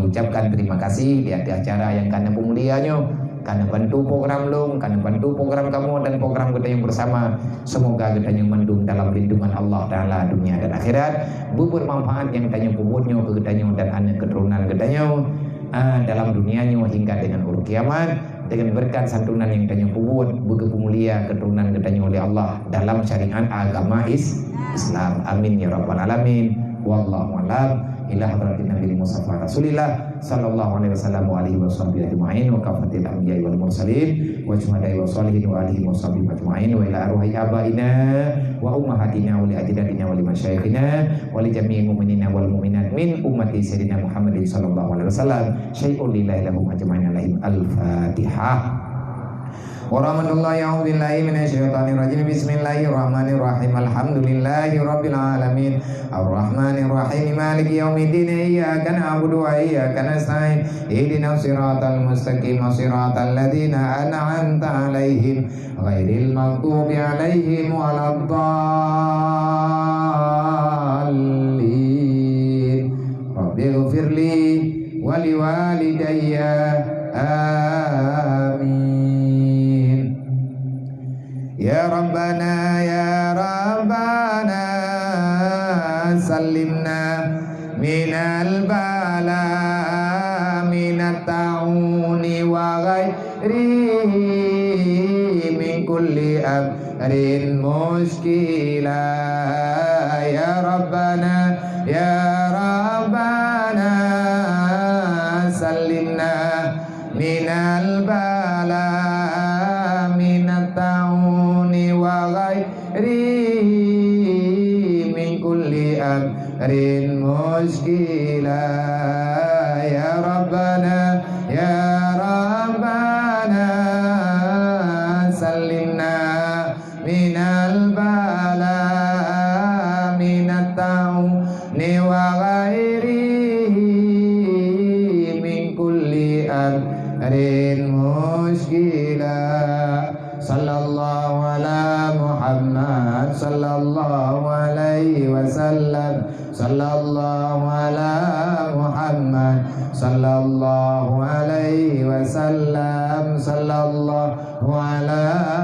[SPEAKER 1] ucapkan terima kasih di acara yang kana pemulianya, karena bantu program lung, karena bantu program kamu dan program kita yang bersama. Semoga kita yang mendung dalam lindungan Allah Ta'ala dunia dan akhirat. Bubur manfaat yang tanya puputnya ke kita dan anak keturunan kita dalam dunianya hingga dengan urut kiamat. Dengan berkat santunan yang tanya puput, begitu mulia keturunan kita oleh Allah dalam syariat agama Islam. Amin ya rabbal alamin. Wallahu a'lam. Ila hadratin Nabi Mustafa Rasulillah sallallahu alaihi wasallam wa alihi washabbihi ajma'in wa kafatil anbiya'i wal mursalin wa syuhada'i wa shalihin wa alihi washabbihi ajma'in wa ila arwahi abaina wa ummahatina wa li ajdadina wa li masyayikhina wa li jami'il mu'minina wal mu'minat min ummati sayyidina Muhammadin sallallahu alaihi wasallam syai'un lillahi lahum ajma'in alaihim al-fatihah. Warahmatullahi a'udzubillahi minasyaitonirrajim. Bismillahirrahmanirrahim. Alhamdulillahi rabbil alamin. Arrahmanirrahim. Maliki yaumiddin. Iyyaka na'budu wa iyyaka nasta'in. Ihdinas siratal mustaqim. Siratal ladzina an'amta 'alaihim ghairil maghdubi 'alaihim waladdallin. Rabbighfirli wa liwalidayya. Amin. Ya Rabbana ya Rabbana sallimna minal bala minat ta'uni wa ghairihi min kulli amrin muskila. Ya Rabbana ya Rabbana sallimna minal bala minat ta'uni wa ghairihi min kulli amrin muskila. Ya Rabbana ya Rabbana sallimna minal bala minat ta'uni wa ghairihi min kulli amrin muskila. Sallallahu ala Muhammad sallallahu alaihi wasallam. Sallallahu ala Muhammad sallallahu alaihi wasallam. Sallallahu ala